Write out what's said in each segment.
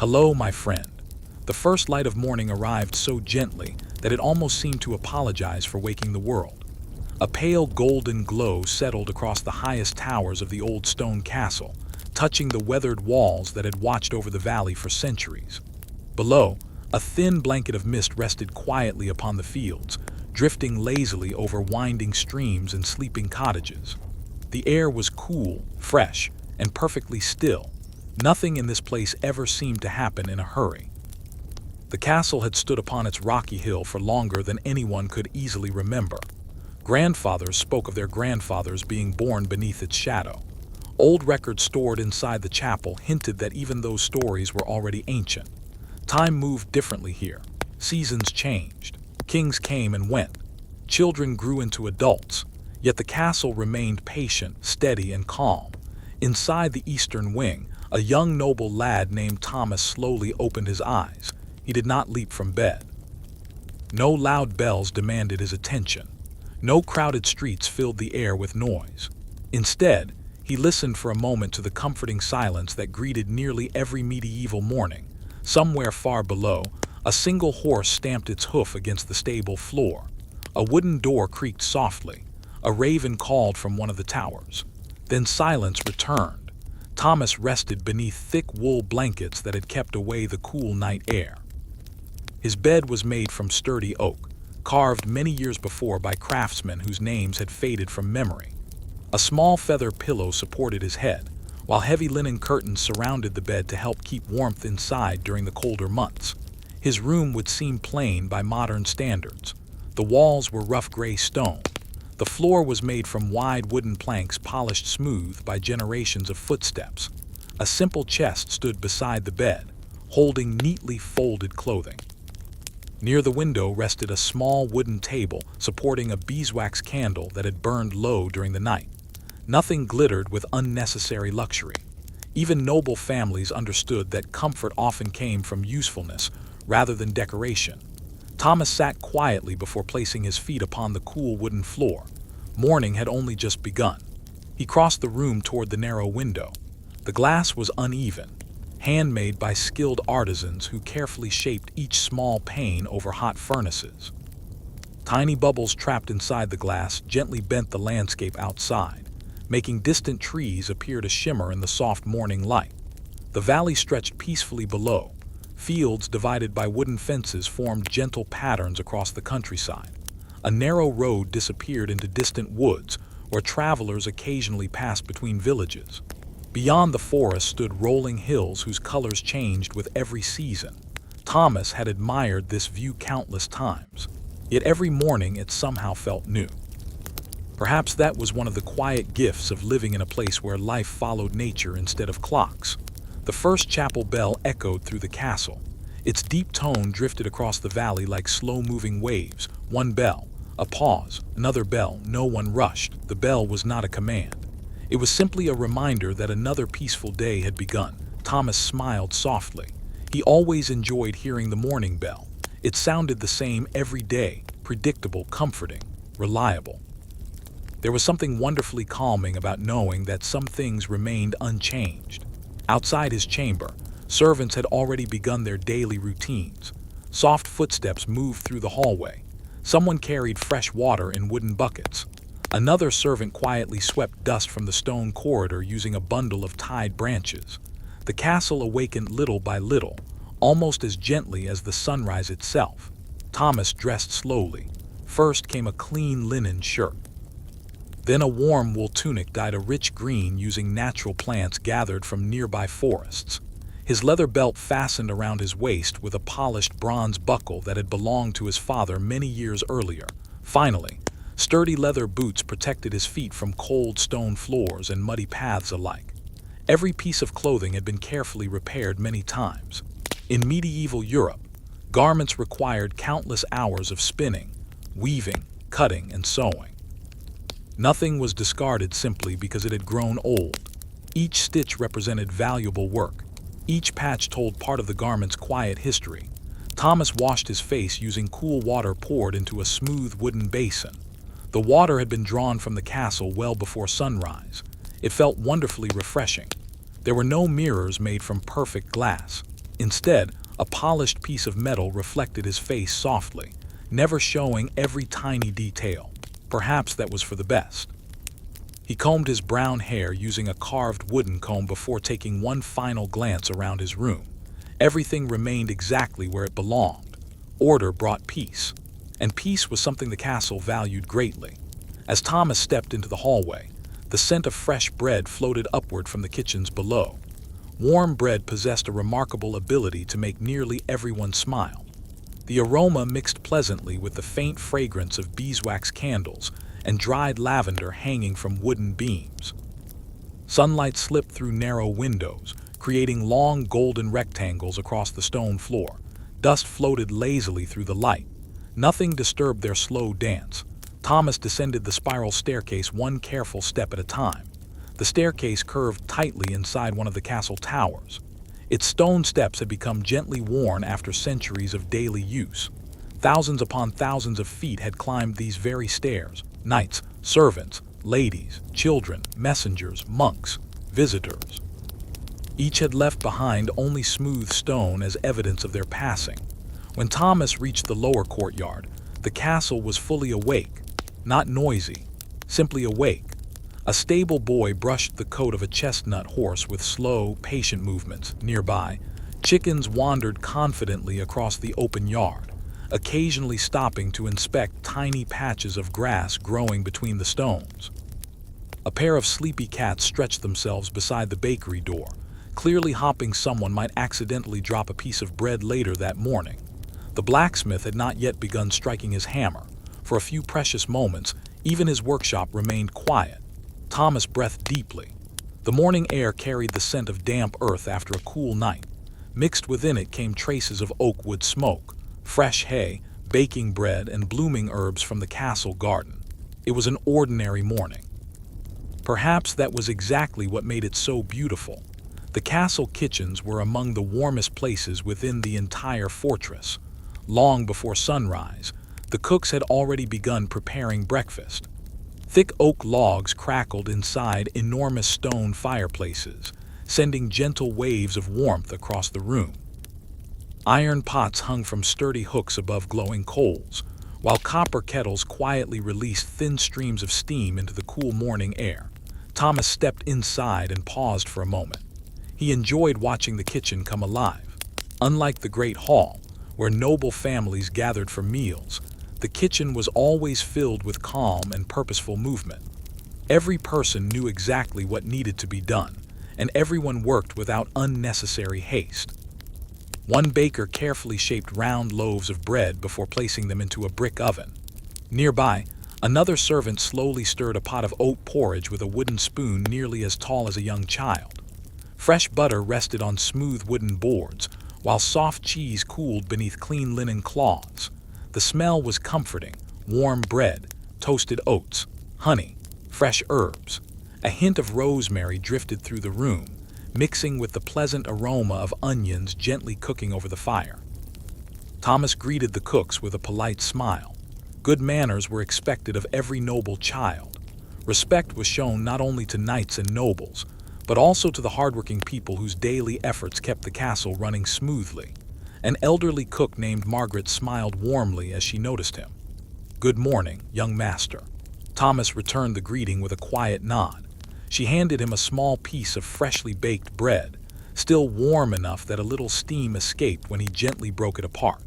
Hello, my friend. The first light of morning arrived so gently that it almost seemed to apologize for waking the world. A pale golden glow settled across the highest towers of the old stone castle, touching the weathered walls that had watched over the valley for centuries. Below, a thin blanket of mist rested quietly upon the fields, drifting lazily over winding streams and sleeping cottages. The air was cool, fresh, and perfectly still. Nothing in this place ever seemed to happen in a hurry. The castle had stood upon its rocky hill for longer than anyone could easily remember. Grandfathers spoke of their grandfathers being born beneath its shadow. Old records stored inside the chapel hinted that even those stories were already ancient. Time moved differently here. Seasons changed. Kings came and went. Children grew into adults. Yet the castle remained patient, steady, and calm. Inside the eastern wing, a young noble lad named Thomas slowly opened his eyes. He did not leap from bed. No loud bells demanded his attention. No crowded streets filled the air with noise. Instead, he listened for a moment to the comforting silence that greeted nearly every medieval morning. Somewhere far below, a single horse stamped its hoof against the stable floor. A wooden door creaked softly. A raven called from one of the towers. Then silence returned. Thomas rested beneath thick wool blankets that had kept away the cool night air. His bed was made from sturdy oak, carved many years before by craftsmen whose names had faded from memory. A small feather pillow supported his head, while heavy linen curtains surrounded the bed to help keep warmth inside during the colder months. His room would seem plain by modern standards. The walls were rough gray stone. The floor was made from wide wooden planks polished smooth by generations of footsteps. A simple chest stood beside the bed, holding neatly folded clothing. Near the window rested a small wooden table supporting a beeswax candle that had burned low during the night. Nothing glittered with unnecessary luxury. Even noble families understood that comfort often came from usefulness rather than decoration. Thomas sat quietly before placing his feet upon the cool wooden floor. Morning had only just begun. He crossed the room toward the narrow window. The glass was uneven, handmade by skilled artisans who carefully shaped each small pane over hot furnaces. Tiny bubbles trapped inside the glass gently bent the landscape outside, making distant trees appear to shimmer in the soft morning light. The valley stretched peacefully below. Fields divided by wooden fences formed gentle patterns across the countryside. A narrow road disappeared into distant woods, where travelers occasionally passed between villages. Beyond the forest stood rolling hills whose colors changed with every season. Thomas had admired this view countless times, yet every morning it somehow felt new. Perhaps that was one of the quiet gifts of living in a place where life followed nature instead of clocks. The first chapel bell echoed through the castle. Its deep tone drifted across the valley like slow-moving waves. One bell, a pause, another bell. No one rushed. The bell was not a command. It was simply a reminder that another peaceful day had begun. Thomas smiled softly. He always enjoyed hearing the morning bell. It sounded the same every day, predictable, comforting, reliable. There was something wonderfully calming about knowing that some things remained unchanged. Outside his chamber, servants had already begun their daily routines. Soft footsteps moved through the hallway. Someone carried fresh water in wooden buckets. Another servant quietly swept dust from the stone corridor using a bundle of tied branches. The castle awakened little by little, almost as gently as the sunrise itself. Thomas dressed slowly. First came a clean linen shirt. Then a warm wool tunic dyed a rich green using natural plants gathered from nearby forests. His leather belt fastened around his waist with a polished bronze buckle that had belonged to his father many years earlier. Finally, sturdy leather boots protected his feet from cold stone floors and muddy paths alike. Every piece of clothing had been carefully repaired many times. In medieval Europe, garments required countless hours of spinning, weaving, cutting, and sewing. Nothing was discarded simply because it had grown old. Each stitch represented valuable work. Each patch told part of the garment's quiet history. Thomas washed his face using cool water poured into a smooth wooden basin. The water had been drawn from the castle well before sunrise. It felt wonderfully refreshing. There were no mirrors made from perfect glass. Instead, a polished piece of metal reflected his face softly, never showing every tiny detail. Perhaps that was for the best. He combed his brown hair using a carved wooden comb before taking one final glance around his room. Everything remained exactly where it belonged. Order brought peace, and peace was something the castle valued greatly. As Thomas stepped into the hallway, the scent of fresh bread floated upward from the kitchens below. Warm bread possessed a remarkable ability to make nearly everyone smile. The aroma mixed pleasantly with the faint fragrance of beeswax candles and dried lavender hanging from wooden beams. Sunlight slipped through narrow windows, creating long golden rectangles across the stone floor. Dust floated lazily through the light. Nothing disturbed their slow dance. Thomas descended the spiral staircase one careful step at a time. The staircase curved tightly inside one of the castle towers. Its stone steps had become gently worn after centuries of daily use. Thousands upon thousands of feet had climbed these very stairs. Knights, servants, ladies, children, messengers, monks, visitors. Each had left behind only smooth stone as evidence of their passing. When Thomas reached the lower courtyard, the castle was fully awake. Not noisy, simply awake. A stable boy brushed the coat of a chestnut horse with slow, patient movements. Nearby, chickens wandered confidently across the open yard, occasionally stopping to inspect tiny patches of grass growing between the stones. A pair of sleepy cats stretched themselves beside the bakery door, clearly hoping someone might accidentally drop a piece of bread later that morning. The blacksmith had not yet begun striking his hammer. For a few precious moments, even his workshop remained quiet. Thomas breathed deeply. The morning air carried the scent of damp earth after a cool night. Mixed within it came traces of oak wood smoke, fresh hay, baking bread, and blooming herbs from the castle garden. It was an ordinary morning. Perhaps that was exactly what made it so beautiful. The castle kitchens were among the warmest places within the entire fortress. Long before sunrise, the cooks had already begun preparing breakfast. Thick oak logs crackled inside enormous stone fireplaces, sending gentle waves of warmth across the room. Iron pots hung from sturdy hooks above glowing coals, while copper kettles quietly released thin streams of steam into the cool morning air. Thomas stepped inside and paused for a moment. He enjoyed watching the kitchen come alive. Unlike the great hall, where noble families gathered for meals, the kitchen was always filled with calm and purposeful movement. Every person knew exactly what needed to be done, and everyone worked without unnecessary haste. One baker carefully shaped round loaves of bread before placing them into a brick oven. Nearby, another servant slowly stirred a pot of oat porridge with a wooden spoon nearly as tall as a young child. Fresh butter rested on smooth wooden boards, while soft cheese cooled beneath clean linen cloths. The smell was comforting: warm bread, toasted oats, honey, fresh herbs. A hint of rosemary drifted through the room, mixing with the pleasant aroma of onions gently cooking over the fire. Thomas greeted the cooks with a polite smile. Good manners were expected of every noble child. Respect was shown not only to knights and nobles, but also to the hardworking people whose daily efforts kept the castle running smoothly. An elderly cook named Margaret smiled warmly as she noticed him. "Good morning, young master." Thomas returned the greeting with a quiet nod. She handed him a small piece of freshly baked bread, still warm enough that a little steam escaped when he gently broke it apart.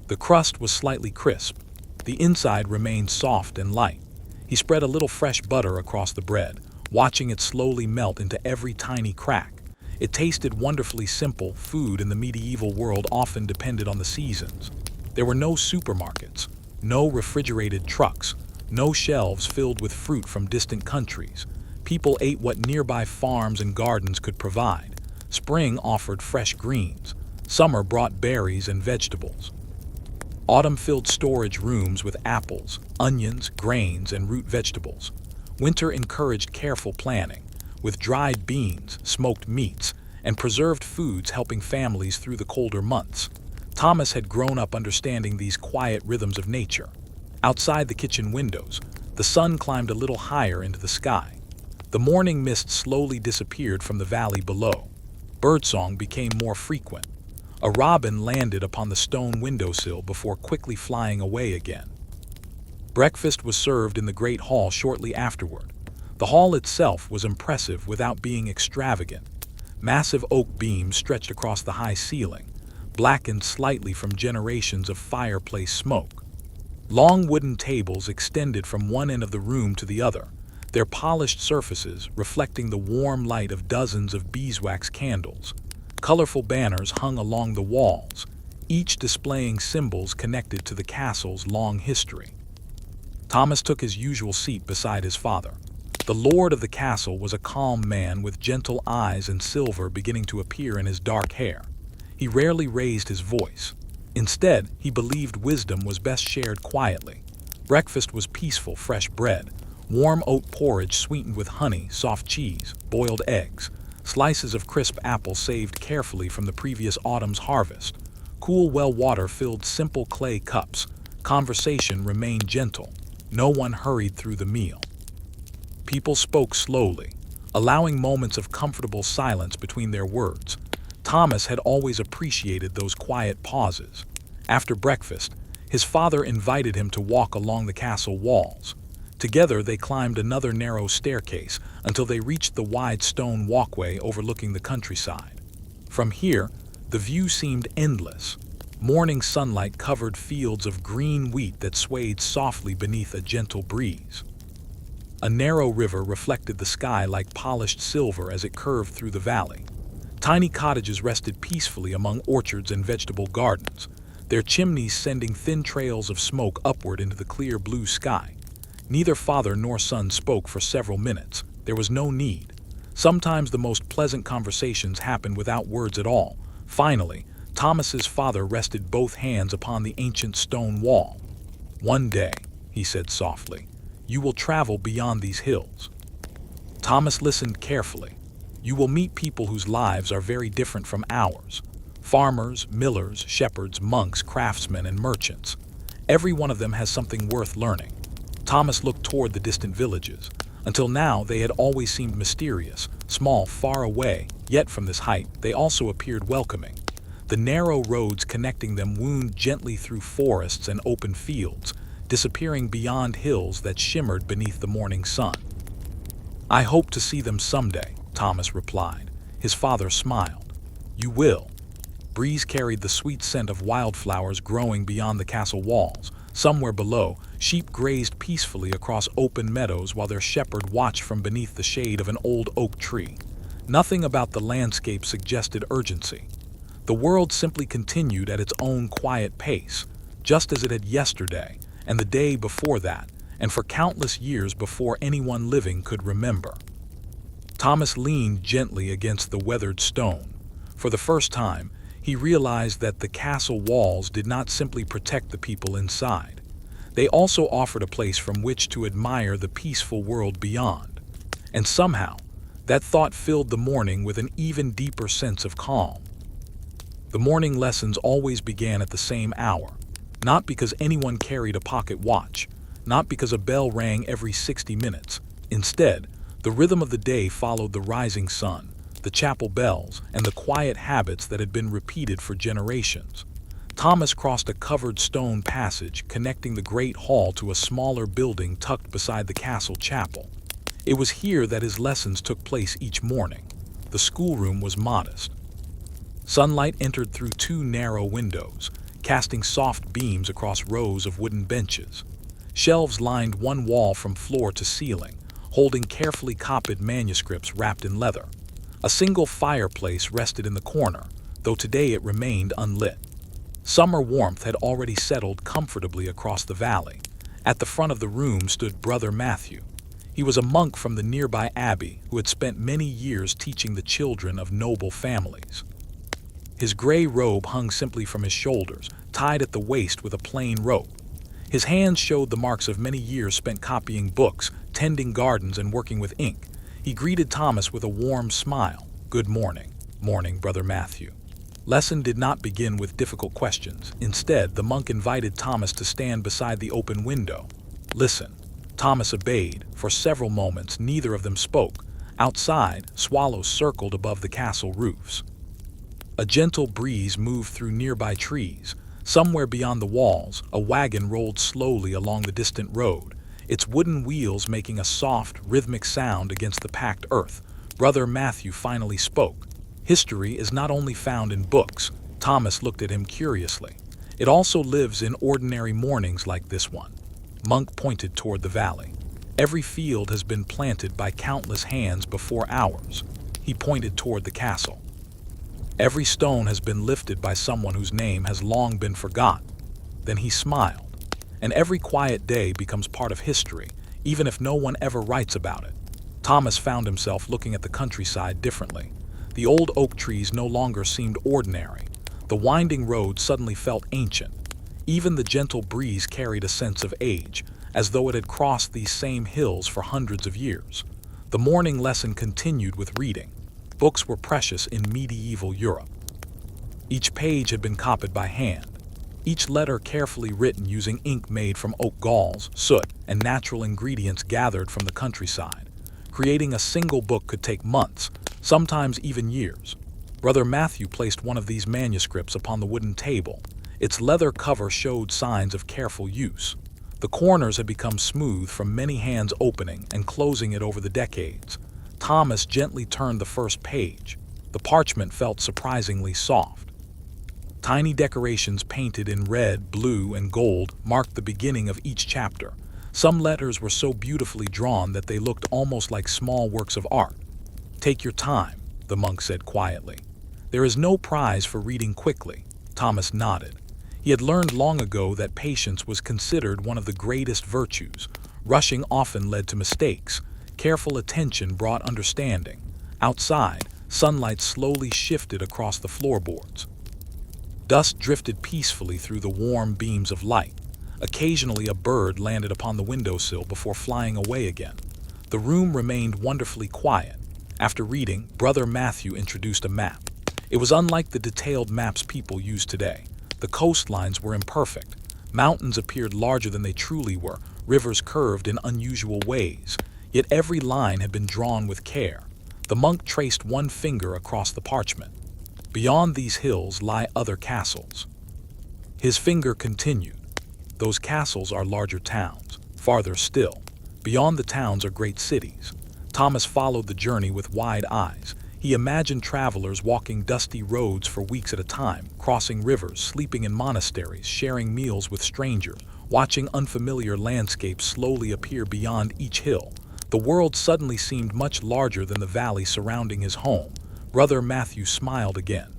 The crust was slightly crisp. The inside remained soft and light. He spread a little fresh butter across the bread, watching it slowly melt into every tiny crack. It tasted wonderfully simple. Food in the medieval world often depended on the seasons. There were no supermarkets, no refrigerated trucks, no shelves filled with fruit from distant countries. People ate what nearby farms and gardens could provide. Spring offered fresh greens. Summer brought berries and vegetables. Autumn filled storage rooms with apples, onions, grains, and root vegetables. Winter encouraged careful planning, with dried beans, smoked meats, and preserved foods helping families through the colder months. Thomas had grown up understanding these quiet rhythms of nature. Outside the kitchen windows, the sun climbed a little higher into the sky. The morning mist slowly disappeared from the valley below. Birdsong became more frequent. A robin landed upon the stone windowsill before quickly flying away again. Breakfast was served in the great hall shortly afterward. The hall itself was impressive without being extravagant. Massive oak beams stretched across the high ceiling, blackened slightly from generations of fireplace smoke. Long wooden tables extended from one end of the room to the other, their polished surfaces reflecting the warm light of dozens of beeswax candles. Colorful banners hung along the walls, each displaying symbols connected to the castle's long history. Thomas took his usual seat beside his father. The lord of the castle was a calm man with gentle eyes and silver beginning to appear in his dark hair. He rarely raised his voice. Instead, he believed wisdom was best shared quietly. Breakfast was peaceful, fresh bread, warm oat porridge sweetened with honey, soft cheese, boiled eggs, slices of crisp apple saved carefully from the previous autumn's harvest. Cool well water filled simple clay cups. Conversation remained gentle. No one hurried through the meal. People spoke slowly, allowing moments of comfortable silence between their words. Thomas had always appreciated those quiet pauses. After breakfast, his father invited him to walk along the castle walls. Together they climbed another narrow staircase until they reached the wide stone walkway overlooking the countryside. From here, the view seemed endless. Morning sunlight covered fields of green wheat that swayed softly beneath a gentle breeze. A narrow river reflected the sky like polished silver as it curved through the valley. Tiny cottages rested peacefully among orchards and vegetable gardens, their chimneys sending thin trails of smoke upward into the clear blue sky. Neither father nor son spoke for several minutes. There was no need. Sometimes the most pleasant conversations happened without words at all. Finally, Thomas's father rested both hands upon the ancient stone wall. "One day," he said softly, "you will travel beyond these hills." Thomas listened carefully. "You will meet people whose lives are very different from ours. Farmers, millers, shepherds, monks, craftsmen, and merchants. Every one of them has something worth learning." Thomas looked toward the distant villages. Until now, they had always seemed mysterious, small, far away, yet from this height, they also appeared welcoming. The narrow roads connecting them wound gently through forests and open fields, disappearing beyond hills that shimmered beneath the morning sun. "I hope to see them someday," Thomas replied. His father smiled. "You will." Breeze carried the sweet scent of wildflowers growing beyond the castle walls. Somewhere below, sheep grazed peacefully across open meadows while their shepherd watched from beneath the shade of an old oak tree. Nothing about the landscape suggested urgency. The world simply continued at its own quiet pace, just as it had yesterday, and the day before that, and for countless years before anyone living could remember. Thomas leaned gently against the weathered stone. For the first time, he realized that the castle walls did not simply protect the people inside. They also offered a place from which to admire the peaceful world beyond. And somehow, that thought filled the morning with an even deeper sense of calm. The morning lessons always began at the same hour, not because anyone carried a pocket watch, not because a bell rang every 60 minutes. Instead, the rhythm of the day followed the rising sun, the chapel bells, and the quiet habits that had been repeated for generations. Thomas crossed a covered stone passage connecting the great hall to a smaller building tucked beside the castle chapel. It was here that his lessons took place each morning. The schoolroom was modest. Sunlight entered through two narrow windows, casting soft beams across rows of wooden benches. Shelves lined one wall from floor to ceiling, holding carefully copied manuscripts wrapped in leather. A single fireplace rested in the corner, though today it remained unlit. Summer warmth had already settled comfortably across the valley. At the front of the room stood Brother Matthew. He was a monk from the nearby abbey who had spent many years teaching the children of noble families. His gray robe hung simply from his shoulders, tied at the waist with a plain rope. His hands showed the marks of many years spent copying books, tending gardens, and working with ink. He greeted Thomas with a warm smile. "Good morning." "Morning, Brother Matthew." Lesson did not begin with difficult questions. Instead, the monk invited Thomas to stand beside the open window. "Listen." Thomas obeyed. For several moments, neither of them spoke. Outside, swallows circled above the castle roofs. A gentle breeze moved through nearby trees. Somewhere beyond the walls, a wagon rolled slowly along the distant road, its wooden wheels making a soft, rhythmic sound against the packed earth. Brother Matthew finally spoke. History is not only found in books. Thomas looked at him curiously. It also lives in ordinary mornings like this one. Monk pointed toward the valley. Every field has been planted by countless hands before ours. He pointed toward the castle. Every stone has been lifted by someone whose name has long been forgotten. Then he smiled. And every quiet day becomes part of history, even if no one ever writes about it. Thomas found himself looking at the countryside differently. The old oak trees no longer seemed ordinary. The winding road suddenly felt ancient. Even the gentle breeze carried a sense of age, as though it had crossed these same hills for hundreds of years. The morning lesson continued with reading. Books were precious in medieval Europe. Each page had been copied by hand, each letter carefully written using ink made from oak galls, soot, and natural ingredients gathered from the countryside. Creating a single book could take months, sometimes even years. Brother Matthew placed one of these manuscripts upon the wooden table. Its leather cover showed signs of careful use. The corners had become smooth from many hands opening and closing it over the decades. Thomas gently turned the first page. The parchment felt surprisingly soft. Tiny decorations painted in red, blue, and gold marked the beginning of each chapter. Some letters were so beautifully drawn that they looked almost like small works of art. "Take your time," the monk said quietly. "There is no prize for reading quickly." Thomas nodded. He had learned long ago that patience was considered one of the greatest virtues. Rushing often led to mistakes. Careful attention brought understanding. Outside, sunlight slowly shifted across the floorboards. Dust drifted peacefully through the warm beams of light. Occasionally a bird landed upon the windowsill before flying away again. The room remained wonderfully quiet. After reading, Brother Matthew introduced a map. It was unlike the detailed maps people use today. The coastlines were imperfect. Mountains appeared larger than they truly were. Rivers curved in unusual ways. Yet every line had been drawn with care. The monk traced one finger across the parchment. "Beyond these hills lie other castles." His finger continued. "Those castles are larger towns. Farther still, beyond the towns are great cities." Thomas followed the journey with wide eyes. He imagined travelers walking dusty roads for weeks at a time, crossing rivers, sleeping in monasteries, sharing meals with strangers, watching unfamiliar landscapes slowly appear beyond each hill. The world suddenly seemed much larger than the valley surrounding his home. Brother Matthew smiled again.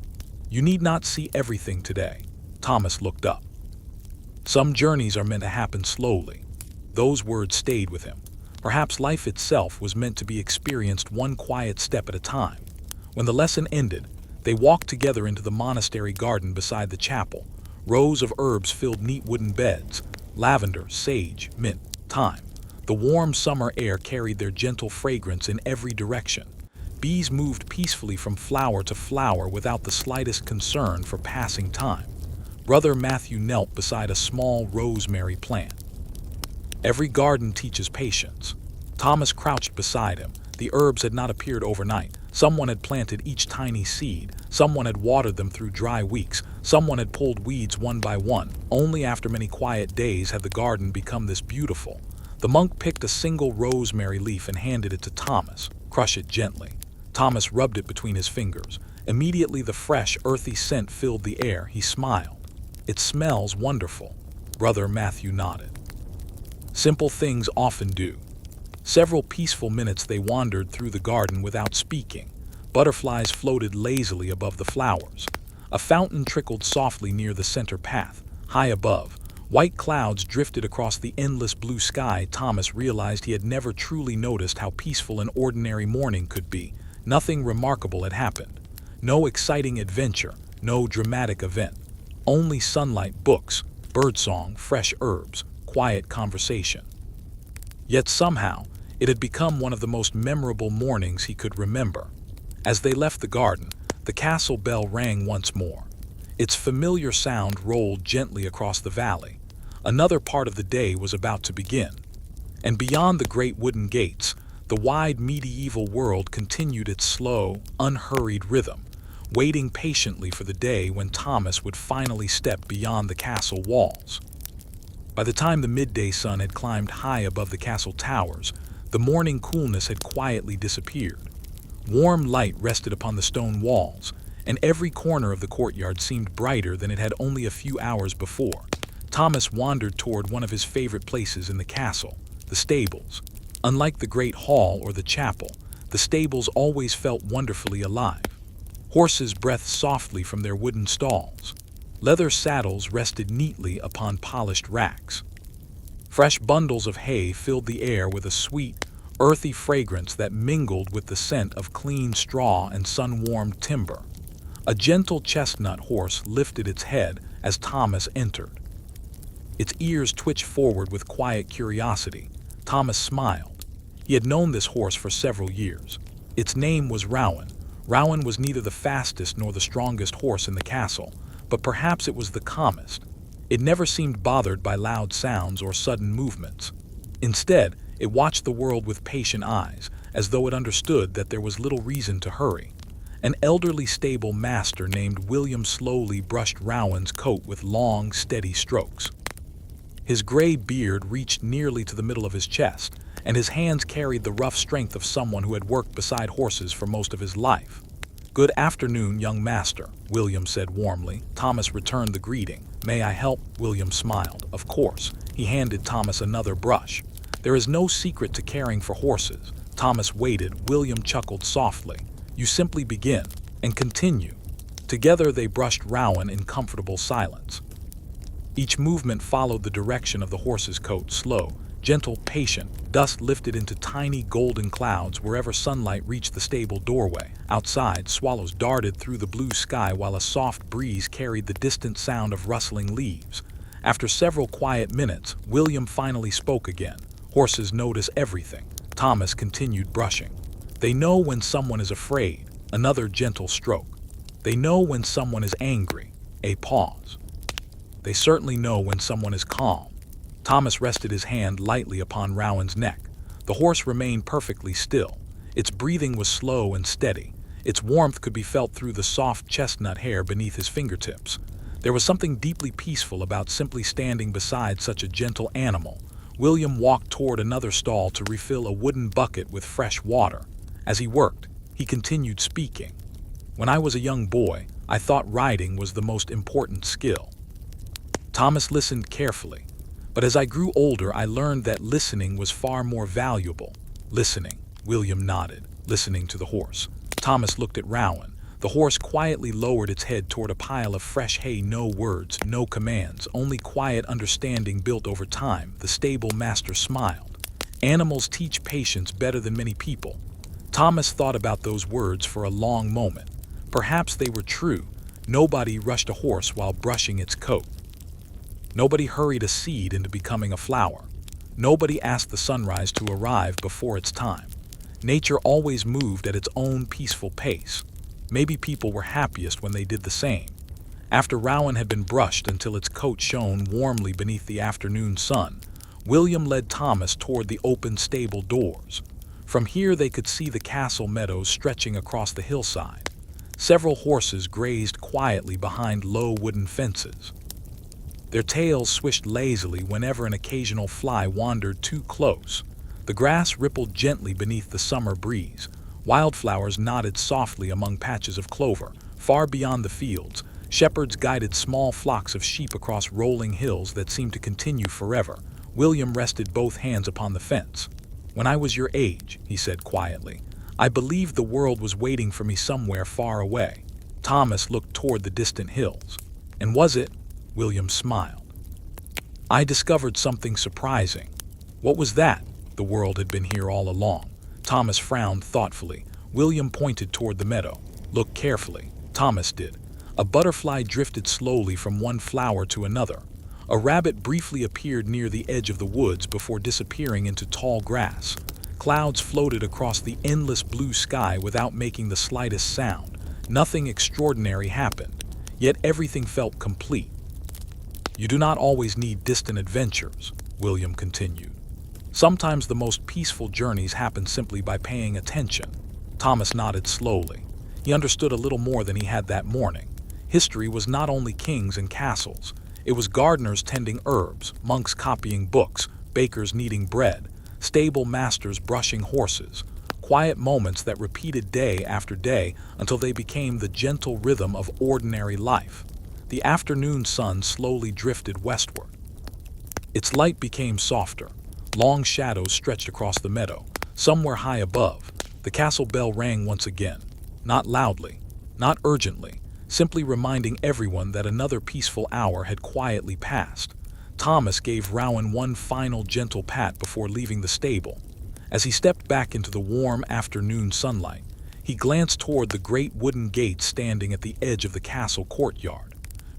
"You need not see everything today." Thomas looked up. "Some journeys are meant to happen slowly." Those words stayed with him. Perhaps life itself was meant to be experienced one quiet step at a time. When the lesson ended, they walked together into the monastery garden beside the chapel. Rows of herbs filled neat wooden beds: lavender, sage, mint, thyme. The warm summer air carried their gentle fragrance in every direction. Bees moved peacefully from flower to flower without the slightest concern for passing time. Brother Matthew knelt beside a small rosemary plant. Every garden teaches patience. Thomas crouched beside him. The herbs had not appeared overnight. Someone had planted each tiny seed. Someone had watered them through dry weeks. Someone had pulled weeds one by one. Only after many quiet days had the garden become this beautiful. The monk picked a single rosemary leaf and handed it to Thomas. "Crush it gently." Thomas rubbed it between his fingers. Immediately the fresh, earthy scent filled the air. He smiled. "It smells wonderful." Brother Matthew nodded. Simple things often do. Several peaceful minutes they wandered through the garden without speaking. Butterflies floated lazily above the flowers. A fountain trickled softly near the center path. High above, white clouds drifted across the endless blue sky. Thomas realized he had never truly noticed how peaceful an ordinary morning could be. Nothing remarkable had happened. No exciting adventure, no dramatic event. Only sunlight, books, birdsong, fresh herbs, quiet conversation. Yet somehow, it had become one of the most memorable mornings he could remember. As they left the garden, the castle bell rang once more. Its familiar sound rolled gently across the valley. Another part of the day was about to begin. And beyond the great wooden gates, The wide medieval world continued its slow, unhurried rhythm, waiting patiently for the day when Thomas would finally step beyond the castle walls. By the time the midday sun had climbed high above the castle towers, the morning coolness had quietly disappeared. Warm light rested upon the stone walls, and every corner of the courtyard seemed brighter than it had only a few hours before. Thomas wandered toward one of his favorite places in the castle, the stables. Unlike the great hall or the chapel, the stables always felt wonderfully alive. Horses breathed softly from their wooden stalls. Leather saddles rested neatly upon polished racks. Fresh bundles of hay filled the air with a sweet, earthy fragrance that mingled with the scent of clean straw and sun-warmed timber. A gentle chestnut horse lifted its head as Thomas entered. Its ears twitched forward with quiet curiosity. Thomas smiled. He had known this horse for several years. Its name was Rowan. Rowan was neither the fastest nor the strongest horse in the castle, but perhaps it was the calmest. It never seemed bothered by loud sounds or sudden movements. Instead, it watched the world with patient eyes, as though it understood that there was little reason to hurry. An elderly stable master named William slowly brushed Rowan's coat with long, steady strokes. His gray beard reached nearly to the middle of his chest, and his hands carried the rough strength of someone who had worked beside horses for most of his life. "Good afternoon, young master," William said warmly. Thomas returned the greeting. "May I help?" William smiled. "Of course." He handed Thomas another brush. "There is no secret to caring for horses." Thomas waited. William chuckled softly. "You simply begin and continue." Together they brushed Rowan in comfortable silence. Each movement followed the direction of the horse's coat, slow, gentle, patient. Dust lifted into tiny golden clouds wherever sunlight reached the stable doorway. Outside, swallows darted through the blue sky while a soft breeze carried the distant sound of rustling leaves. After several quiet minutes, William finally spoke again. "Horses notice everything." Thomas continued brushing. "They know when someone is afraid." Another gentle stroke. "They know when someone is angry." A pause. "They certainly know when someone is calm." Thomas rested his hand lightly upon Rowan's neck. The horse remained perfectly still. Its breathing was slow and steady. Its warmth could be felt through the soft chestnut hair beneath his fingertips. There was something deeply peaceful about simply standing beside such a gentle animal. William walked toward another stall to refill a wooden bucket with fresh water. As he worked, he continued speaking. "When I was a young boy, I thought riding was the most important skill." Thomas listened carefully. "But as I grew older, I learned that listening was far more valuable." "Listening," William nodded, listening to the horse. Thomas looked at Rowan. The horse quietly lowered its head toward a pile of fresh hay. No words, no commands, only quiet understanding built over time. The stable master smiled. "Animals teach patience better than many people." Thomas thought about those words for a long moment. Perhaps they were true. Nobody rushed a horse while brushing its coat. Nobody hurried a seed into becoming a flower. Nobody asked the sunrise to arrive before its time. Nature always moved at its own peaceful pace. Maybe people were happiest when they did the same. After Rowan had been brushed until its coat shone warmly beneath the afternoon sun, William led Thomas toward the open stable doors. From here they could see the castle meadows stretching across the hillside. Several horses grazed quietly behind low wooden fences. Their tails swished lazily whenever an occasional fly wandered too close. The grass rippled gently beneath the summer breeze. Wildflowers nodded softly among patches of clover. Far beyond the fields, shepherds guided small flocks of sheep across rolling hills that seemed to continue forever. William rested both hands upon the fence. "When I was your age," he said quietly, "I believed the world was waiting for me somewhere far away." Thomas looked toward the distant hills. "And was it?" William smiled. "I discovered something surprising." "What was that?" "The world had been here all along." Thomas frowned thoughtfully. William pointed toward the meadow. "Look carefully." Thomas did. A butterfly drifted slowly from one flower to another. A rabbit briefly appeared near the edge of the woods before disappearing into tall grass. Clouds floated across the endless blue sky without making the slightest sound. Nothing extraordinary happened, yet everything felt complete. "You do not always need distant adventures," William continued. Sometimes the most peaceful journeys happen simply by paying attention. Thomas nodded slowly. He understood a little more than he had that morning. History was not only kings and castles. It was gardeners tending herbs, monks copying books, bakers kneading bread, stable masters brushing horses. Quiet moments that repeated day after day until they became the gentle rhythm of ordinary life. The afternoon sun slowly drifted westward. Its light became softer. Long shadows stretched across the meadow. Somewhere high above, the castle bell rang once again. Not loudly, not urgently, simply reminding everyone that another peaceful hour had quietly passed. Thomas gave Rowan one final gentle pat before leaving the stable. As he stepped back into the warm afternoon sunlight, he glanced toward the great wooden gates standing at the edge of the castle courtyard.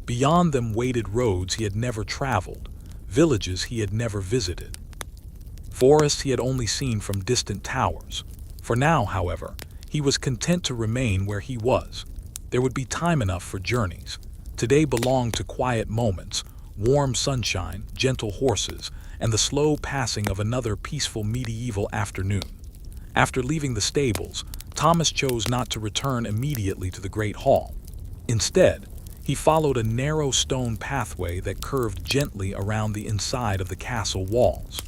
Beyond them waited roads he had never traveled, villages he had never visited, forests he had only seen from distant towers. For now, however, he was content to remain where he was. There would be time enough for journeys. Today belonged to quiet moments, warm sunshine, gentle horses, and the slow passing of another peaceful medieval afternoon. After leaving the stables, Thomas chose not to return immediately to the great hall. Instead, he followed a narrow stone pathway that curved gently around the inside of the castle walls.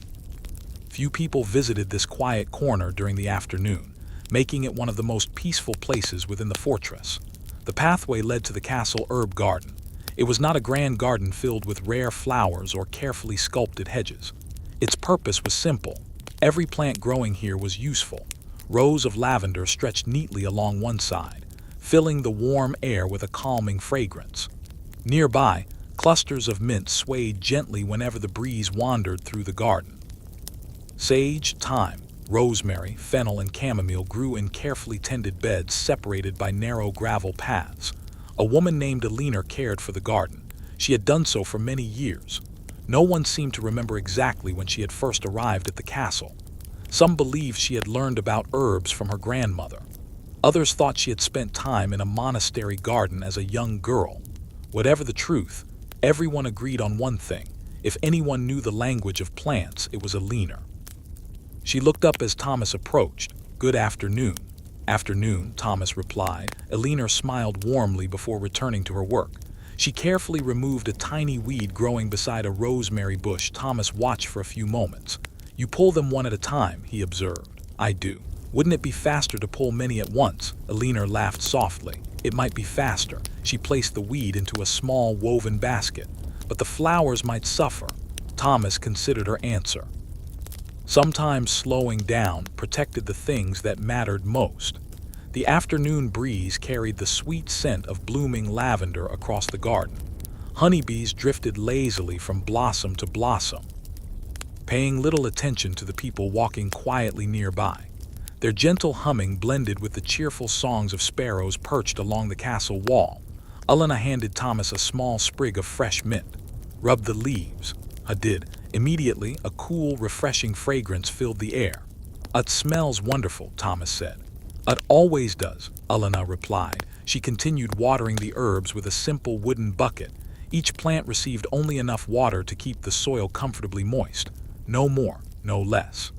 Few people visited this quiet corner during the afternoon, making it one of the most peaceful places within the fortress. The pathway led to the castle herb garden. It was not a grand garden filled with rare flowers or carefully sculpted hedges. Its purpose was simple. Every plant growing here was useful. Rows of lavender stretched neatly along one side, filling the warm air with a calming fragrance. Nearby, clusters of mint swayed gently whenever the breeze wandered through the garden. Sage, thyme, rosemary, fennel, and chamomile grew in carefully tended beds separated by narrow gravel paths. A woman named Alina cared for the garden. She had done so for many years. No one seemed to remember exactly when she had first arrived at the castle. Some believed she had learned about herbs from her grandmother. Others thought she had spent time in a monastery garden as a young girl. Whatever the truth, everyone agreed on one thing. If anyone knew the language of plants, it was Alina. She looked up as Thomas approached. "Good afternoon." "Afternoon," Thomas replied. Alina smiled warmly before returning to her work. She carefully removed a tiny weed growing beside a rosemary bush. Thomas watched for a few moments. "You pull them one at a time," he observed. "I do." "Wouldn't it be faster to pull many at once?" Alina laughed softly. "It might be faster." She placed the weed into a small woven basket. "But the flowers might suffer." Thomas considered her answer. Sometimes slowing down protected the things that mattered most. The afternoon breeze carried the sweet scent of blooming lavender across the garden. Honeybees drifted lazily from blossom to blossom, paying little attention to the people walking quietly nearby. Their gentle humming blended with the cheerful songs of sparrows perched along the castle wall. Alina handed Thomas a small sprig of fresh mint. "Rub the leaves." I did. Immediately, a cool, refreshing fragrance filled the air. "It smells wonderful," Thomas said. "It always does," Alina replied. She continued watering the herbs with a simple wooden bucket. Each plant received only enough water to keep the soil comfortably moist. No more, no less.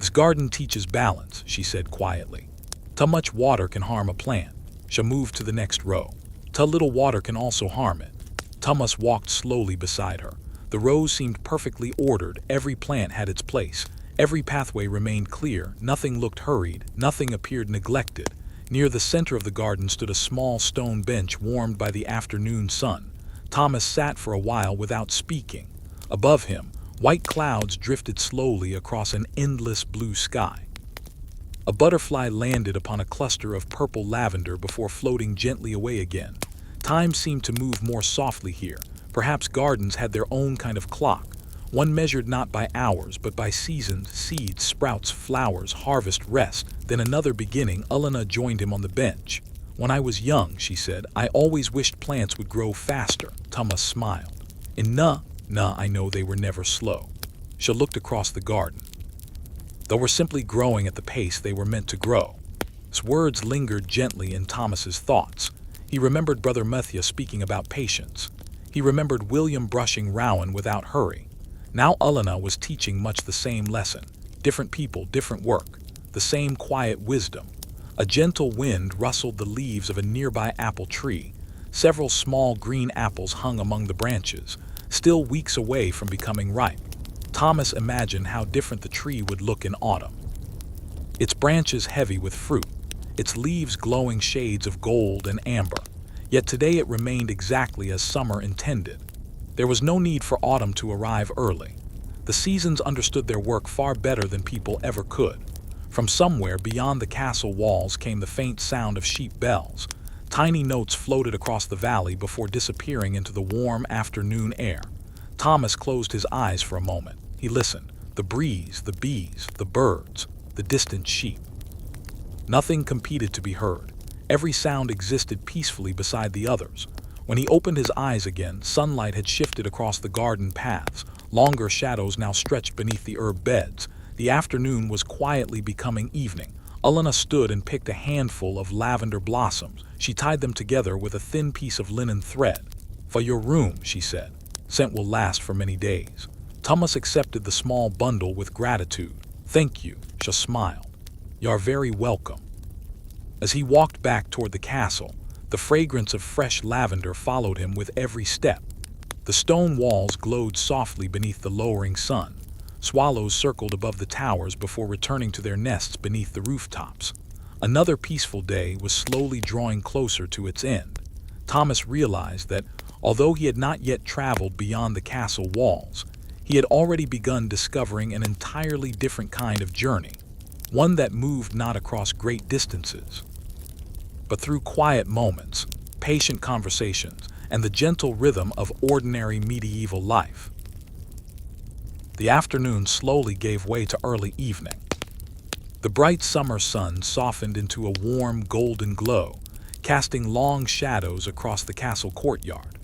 "This garden teaches balance," she said quietly. "Too much water can harm a plant." She moved to the next row. "Too little water can also harm it." Thomas walked slowly beside her. The rows seemed perfectly ordered. Every plant had its place. Every pathway remained clear. Nothing looked hurried. Nothing appeared neglected. Near the center of the garden stood a small stone bench warmed by the afternoon sun. Thomas sat for a while without speaking. Above him, white clouds drifted slowly across an endless blue sky. A butterfly landed upon a cluster of purple lavender before floating gently away again. Time seemed to move more softly here. Perhaps gardens had their own kind of clock, one measured not by hours but by seasons, seeds, sprouts, flowers, harvest, rest, then another beginning. Alina joined him on the bench. "When I was young," she said, "I always wished plants would grow faster." Thomas smiled. "And I know they were never slow." She looked across the garden. "They were simply growing at the pace they were meant to grow." His words lingered gently in Thomas's thoughts. He remembered Brother Matthew speaking about patience. He remembered William brushing Rowan without hurry. Now Elena was teaching much the same lesson. Different people, different work. The same quiet wisdom. A gentle wind rustled the leaves of a nearby apple tree. Several small green apples hung among the branches, still weeks away from becoming ripe. Thomas imagined how different the tree would look in autumn. Its branches heavy with fruit, its leaves glowing shades of gold and amber. Yet today it remained exactly as summer intended. There was no need for autumn to arrive early. The seasons understood their work far better than people ever could. From somewhere beyond the castle walls came the faint sound of sheep bells. Tiny notes floated across the valley before disappearing into the warm afternoon air. Thomas closed his eyes for a moment. He listened. The breeze, the bees, the birds, the distant sheep. Nothing competed to be heard. Every sound existed peacefully beside the others. When he opened his eyes again, sunlight had shifted across the garden paths. Longer shadows now stretched beneath the herb beds. The afternoon was quietly becoming evening. Elena stood and picked a handful of lavender blossoms. She tied them together with a thin piece of linen thread. "For your room," she said. "Scent will last for many days." Thomas accepted the small bundle with gratitude. "Thank you," she smiled. "You're very welcome." As he walked back toward the castle, the fragrance of fresh lavender followed him with every step. The stone walls glowed softly beneath the lowering sun. Swallows circled above the towers before returning to their nests beneath the rooftops. Another peaceful day was slowly drawing closer to its end. Thomas realized that, although he had not yet traveled beyond the castle walls, he had already begun discovering an entirely different kind of journey, one that moved not across great distances, but through quiet moments, patient conversations, and the gentle rhythm of ordinary medieval life. The afternoon slowly gave way to early evening. The bright summer sun softened into a warm golden glow, casting long shadows across the castle courtyard.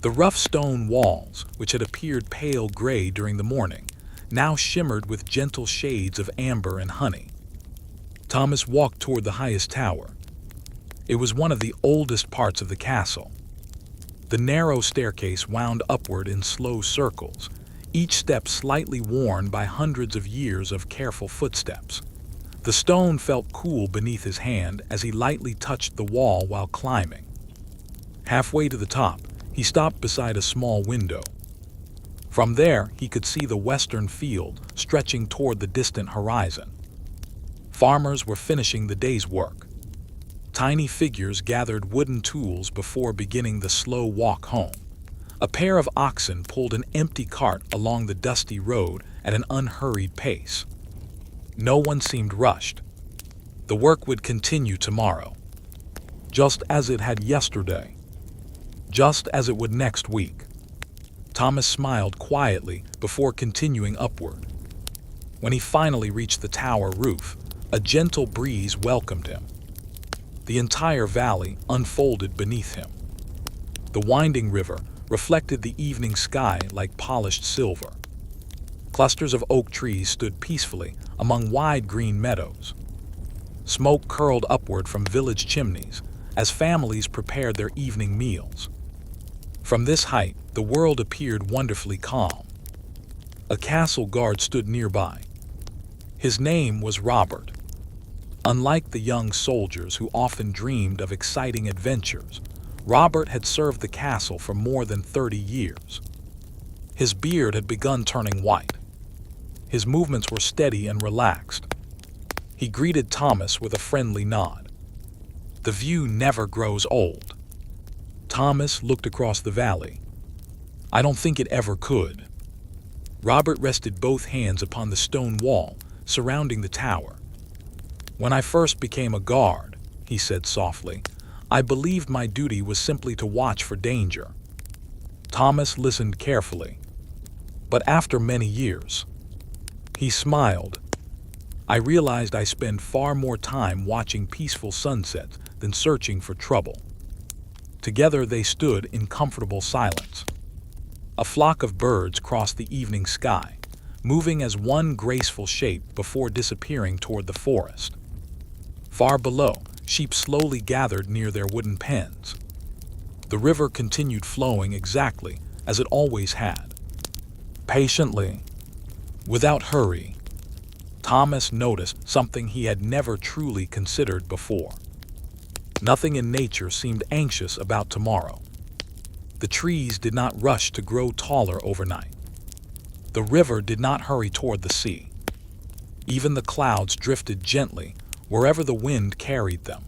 The rough stone walls, which had appeared pale gray during the morning, now shimmered with gentle shades of amber and honey. Thomas walked toward the highest tower. It was one of the oldest parts of the castle. The narrow staircase wound upward in slow circles, each step slightly worn by hundreds of years of careful footsteps. The stone felt cool beneath his hand as he lightly touched the wall while climbing. Halfway to the top, he stopped beside a small window. From there, he could see the western field stretching toward the distant horizon. Farmers were finishing the day's work. Tiny figures gathered wooden tools before beginning the slow walk home. A pair of oxen pulled an empty cart along the dusty road at an unhurried pace. No one seemed rushed. The work would continue tomorrow, just as it had yesterday, just as it would next week. Thomas smiled quietly before continuing upward. When he finally reached the tower roof, a gentle breeze welcomed him. The entire valley unfolded beneath him. The winding river reflected the evening sky like polished silver. Clusters of oak trees stood peacefully among wide green meadows. Smoke curled upward from village chimneys as families prepared their evening meals. From this height, the world appeared wonderfully calm. A castle guard stood nearby. His name was Robert. Unlike the young soldiers who often dreamed of exciting adventures, Robert had served the castle for more than 30 years. His beard had begun turning white. His movements were steady and relaxed. He greeted Thomas with a friendly nod. "The view never grows old." Thomas looked across the valley. "I don't think it ever could." Robert rested both hands upon the stone wall surrounding the tower. "When I first became a guard," he said softly, "I believed my duty was simply to watch for danger." Thomas listened carefully. "But after many years," he smiled, "I realized I spend far more time watching peaceful sunsets than searching for trouble." Together they stood in comfortable silence. A flock of birds crossed the evening sky, moving as one graceful shape before disappearing toward the forest. Far below, sheep slowly gathered near their wooden pens. The river continued flowing exactly as it always had. Patiently, without hurry, Thomas noticed something he had never truly considered before. Nothing in nature seemed anxious about tomorrow. The trees did not rush to grow taller overnight. The river did not hurry toward the sea. Even the clouds drifted gently wherever the wind carried them.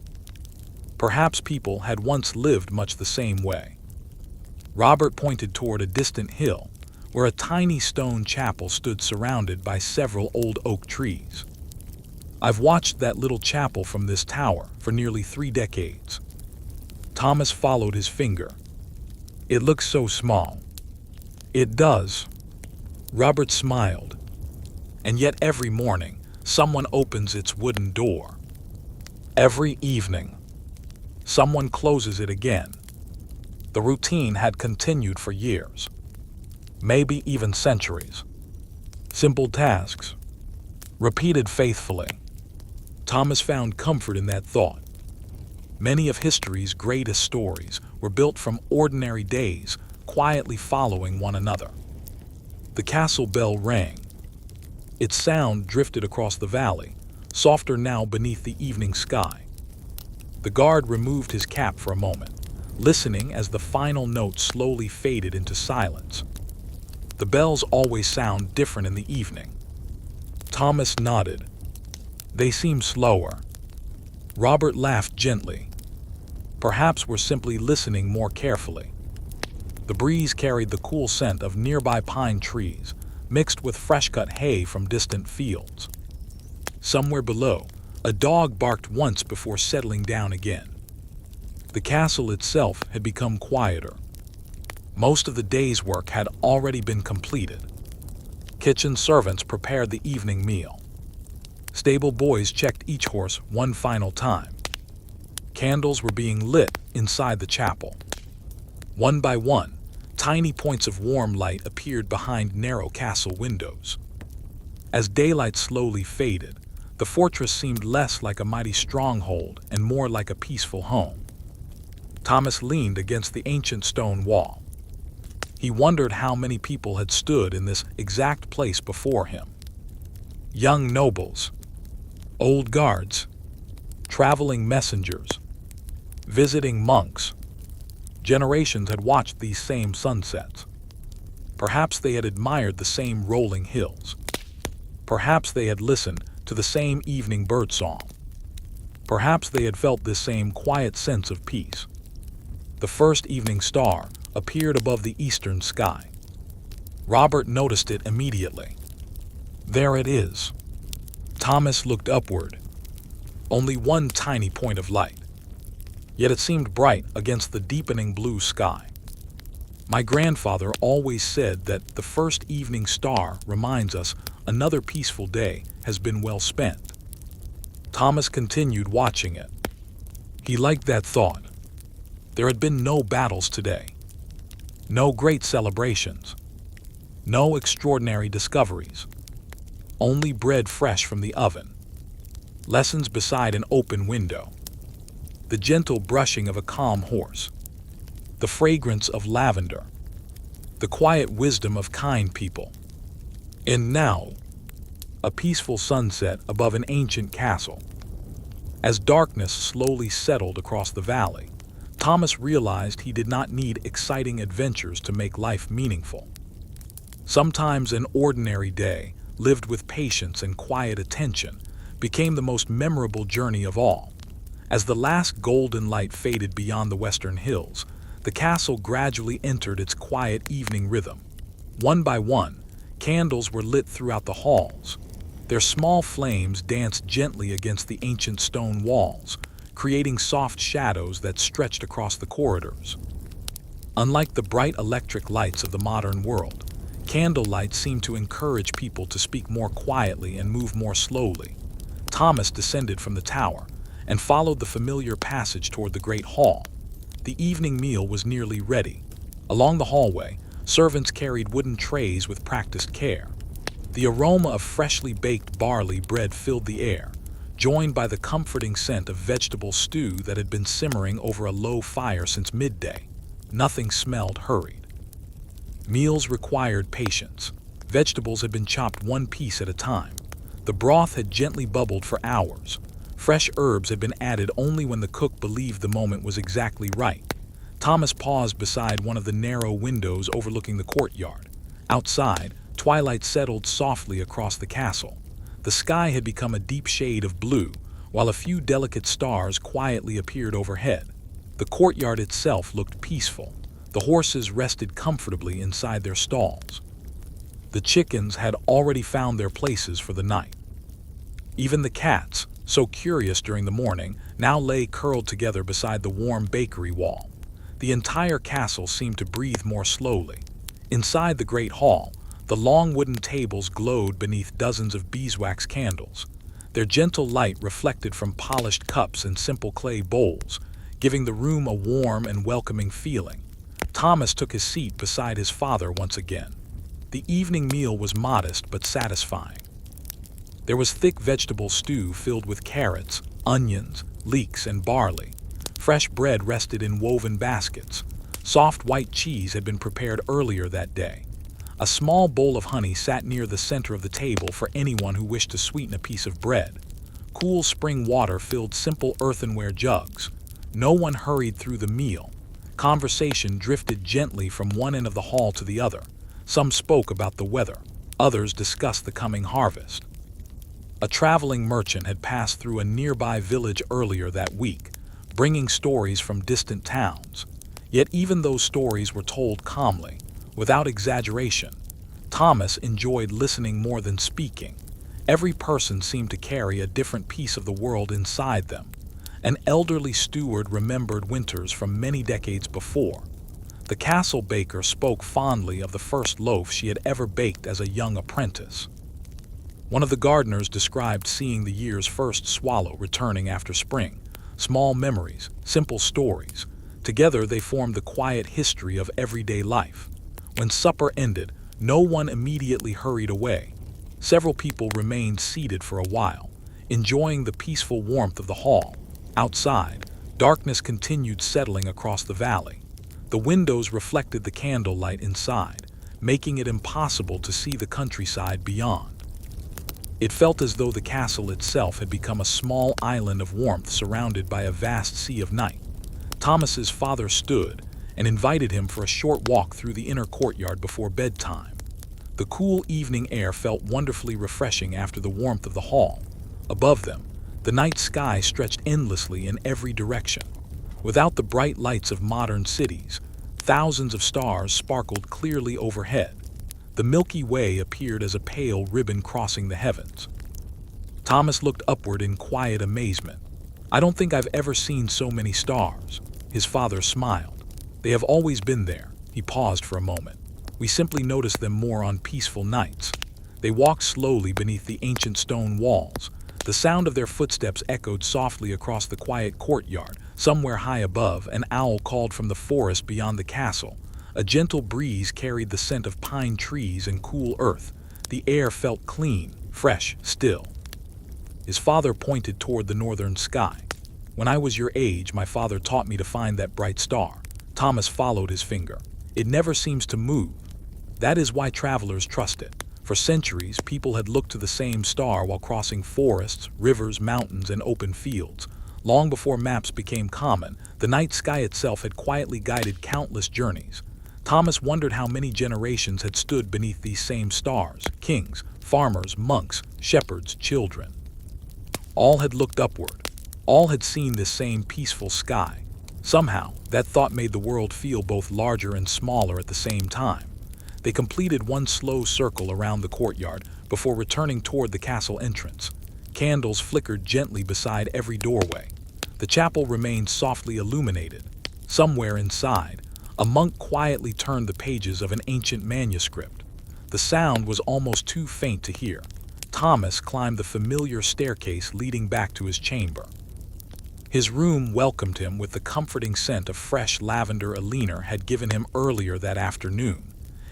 Perhaps people had once lived much the same way. Robert pointed toward a distant hill where a tiny stone chapel stood surrounded by several old oak trees. I've watched that little chapel from this tower for nearly 3 decades. Thomas followed his finger. It looks so small. It does. Robert smiled. And yet every morning, someone opens its wooden door. Every evening, someone closes it again. The routine had continued for years, maybe even centuries. Simple tasks, repeated faithfully. Thomas found comfort in that thought. Many of history's greatest stories were built from ordinary days, quietly following one another. The castle bell rang. Its sound drifted across the valley, softer now beneath the evening sky. The guard removed his cap for a moment, listening as the final note slowly faded into silence. The bells always sound different in the evening. Thomas nodded. They seem slower. Robert laughed gently. Perhaps we're simply listening more carefully. The breeze carried the cool scent of nearby pine trees, mixed with fresh-cut hay from distant fields. Somewhere below, a dog barked once before settling down again. The castle itself had become quieter. Most of the day's work had already been completed. Kitchen servants prepared the evening meal. Stable boys checked each horse one final time. Candles were being lit inside the chapel. One by one, tiny points of warm light appeared behind narrow castle windows. As daylight slowly faded, the fortress seemed less like a mighty stronghold and more like a peaceful home. Thomas leaned against the ancient stone wall. He wondered how many people had stood in this exact place before him. Young nobles, old guards, traveling messengers, visiting monks. Generations had watched these same sunsets. Perhaps they had admired the same rolling hills. Perhaps they had listened to the same evening birdsong. Perhaps they had felt this same quiet sense of peace. The first evening star appeared above the eastern sky. Robert noticed it immediately. There it is. Thomas looked upward. Only one tiny point of light. Yet it seemed bright against the deepening blue sky. My grandfather always said that the first evening star reminds us another peaceful day has been well spent. Thomas continued watching it. He liked that thought. There had been no battles today. No great celebrations. No extraordinary discoveries. Only bread fresh from the oven. Lessons beside an open window. The gentle brushing of a calm horse. The fragrance of lavender. The quiet wisdom of kind people. And now, a peaceful sunset above an ancient castle. As darkness slowly settled across the valley, Thomas realized he did not need exciting adventures to make life meaningful. Sometimes an ordinary day, lived with patience and quiet attention, became the most memorable journey of all. As the last golden light faded beyond the western hills, the castle gradually entered its quiet evening rhythm. One by one, candles were lit throughout the halls. Their small flames danced gently against the ancient stone walls, creating soft shadows that stretched across the corridors. Unlike the bright electric lights of the modern world, candlelight seemed to encourage people to speak more quietly and move more slowly. Thomas descended from the tower and followed the familiar passage toward the great hall. The evening meal was nearly ready. Along the hallway, servants carried wooden trays with practiced care. The aroma of freshly baked barley bread filled the air, joined by the comforting scent of vegetable stew that had been simmering over a low fire since midday. Nothing smelled hurried. Meals required patience. Vegetables had been chopped one piece at a time. The broth had gently bubbled for hours. Fresh herbs had been added only when the cook believed the moment was exactly right. Thomas paused beside one of the narrow windows overlooking the courtyard. Outside, twilight settled softly across the castle. The sky had become a deep shade of blue, while a few delicate stars quietly appeared overhead. The courtyard itself looked peaceful. The horses rested comfortably inside their stalls. The chickens had already found their places for the night. Even the cats, so curious during the morning, now lay curled together beside the warm bakery wall. The entire castle seemed to breathe more slowly. Inside the great hall, the long wooden tables glowed beneath dozens of beeswax candles. Their gentle light reflected from polished cups and simple clay bowls, giving the room a warm and welcoming feeling. Thomas took his seat beside his father once again. The evening meal was modest but satisfying. There was thick vegetable stew filled with carrots, onions, leeks, and barley. Fresh bread rested in woven baskets. Soft white cheese had been prepared earlier that day. A small bowl of honey sat near the center of the table for anyone who wished to sweeten a piece of bread. Cool spring water filled simple earthenware jugs. No one hurried through the meal. Conversation drifted gently from one end of the hall to the other. Some spoke about the weather. Others discussed the coming harvest. A traveling merchant had passed through a nearby village earlier that week, bringing stories from distant towns. Yet even those stories were told calmly, without exaggeration. Thomas enjoyed listening more than speaking. Every person seemed to carry a different piece of the world inside them. An elderly steward remembered winters from many decades before. The castle baker spoke fondly of the first loaf she had ever baked as a young apprentice. One of the gardeners described seeing the year's first swallow returning after spring. Small memories, simple stories. Together they formed the quiet history of everyday life. When supper ended, no one immediately hurried away. Several people remained seated for a while, enjoying the peaceful warmth of the hall. Outside, darkness continued settling across the valley. The windows reflected the candlelight inside, making it impossible to see the countryside beyond. It felt as though the castle itself had become a small island of warmth surrounded by a vast sea of night. Thomas's father stood and invited him for a short walk through the inner courtyard before bedtime. The cool evening air felt wonderfully refreshing after the warmth of the hall. Above them, the night sky stretched endlessly in every direction. Without the bright lights of modern cities, thousands of stars sparkled clearly overhead. The Milky Way appeared as a pale ribbon crossing the heavens. Thomas looked upward in quiet amazement. "I don't think I've ever seen so many stars." His father smiled. "They have always been there." He paused for a moment. "We simply notice them more on peaceful nights." They walked slowly beneath the ancient stone walls. The sound of their footsteps echoed softly across the quiet courtyard. Somewhere high above, an owl called from the forest beyond the castle. A gentle breeze carried the scent of pine trees and cool earth. The air felt clean, fresh, still. His father pointed toward the northern sky. "When I was your age, my father taught me to find that bright star." Thomas followed his finger. "It never seems to move. That is why travelers trust it." For centuries, people had looked to the same star while crossing forests, rivers, mountains, and open fields. Long before maps became common, the night sky itself had quietly guided countless journeys. Thomas wondered how many generations had stood beneath these same stars: kings, farmers, monks, shepherds, children. All had looked upward. All had seen this same peaceful sky. Somehow, that thought made the world feel both larger and smaller at the same time. They completed one slow circle around the courtyard before returning toward the castle entrance. Candles flickered gently beside every doorway. The chapel remained softly illuminated. Somewhere inside, a monk quietly turned the pages of an ancient manuscript. The sound was almost too faint to hear. Thomas climbed the familiar staircase leading back to his chamber. His room welcomed him with the comforting scent of fresh lavender Alina had given him earlier that afternoon.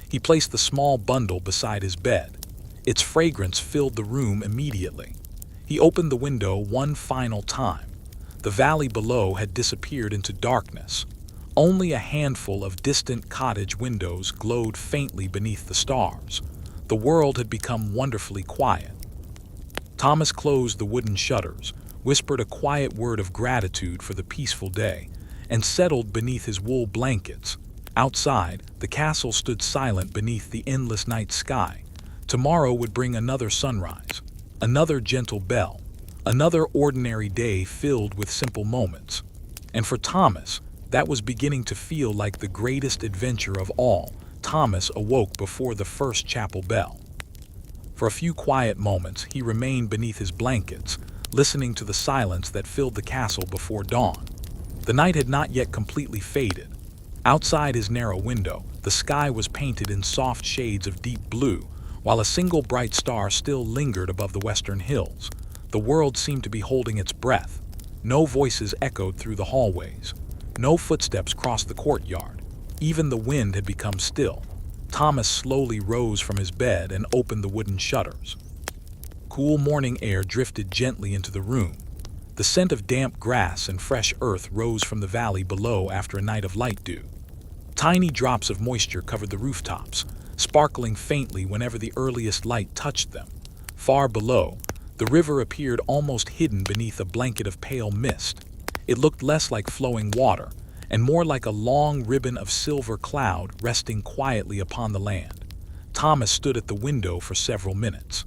He placed the small bundle beside his bed. Its fragrance filled the room immediately. He opened the window one final time. The valley below had disappeared into darkness. Only a handful of distant cottage windows glowed faintly beneath the stars. The world had become wonderfully quiet. Thomas closed the wooden shutters, whispered a quiet word of gratitude for the peaceful day, and settled beneath his wool blankets. Outside, the castle stood silent beneath the endless night sky. Tomorrow would bring another sunrise, another gentle bell, another ordinary day filled with simple moments. And for Thomas, that was beginning to feel like the greatest adventure of all. Thomas awoke before the first chapel bell. For a few quiet moments, he remained beneath his blankets, listening to the silence that filled the castle before dawn. The night had not yet completely faded. Outside his narrow window, the sky was painted in soft shades of deep blue, while a single bright star still lingered above the western hills. The world seemed to be holding its breath. No voices echoed through the hallways. No footsteps crossed the courtyard. Even the wind had become still. Thomas slowly rose from his bed and opened the wooden shutters. Cool morning air drifted gently into the room. The scent of damp grass and fresh earth rose from the valley below after a night of light dew. Tiny drops of moisture covered the rooftops, sparkling faintly whenever the earliest light touched them. Far below, the river appeared almost hidden beneath a blanket of pale mist. It looked less like flowing water, and more like a long ribbon of silver cloud resting quietly upon the land. Thomas stood at the window for several minutes.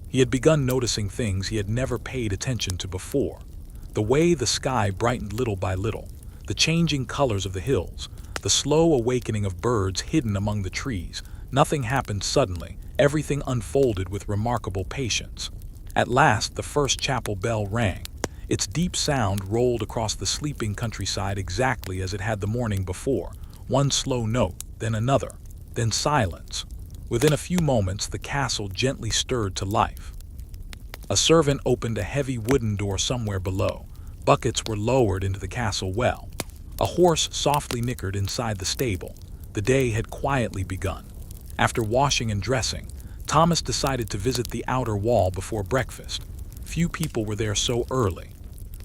He had begun noticing things he had never paid attention to before. The way the sky brightened little by little, the changing colors of the hills, the slow awakening of birds hidden among the trees. Nothing happened suddenly. Everything unfolded with remarkable patience. At last, the first chapel bell rang. Its deep sound rolled across the sleeping countryside exactly as it had the morning before. One slow note, then another, then silence. Within a few moments, the castle gently stirred to life. A servant opened a heavy wooden door somewhere below. Buckets were lowered into the castle well. A horse softly nickered inside the stable. The day had quietly begun. After washing and dressing, Thomas decided to visit the outer wall before breakfast. Few people were there so early.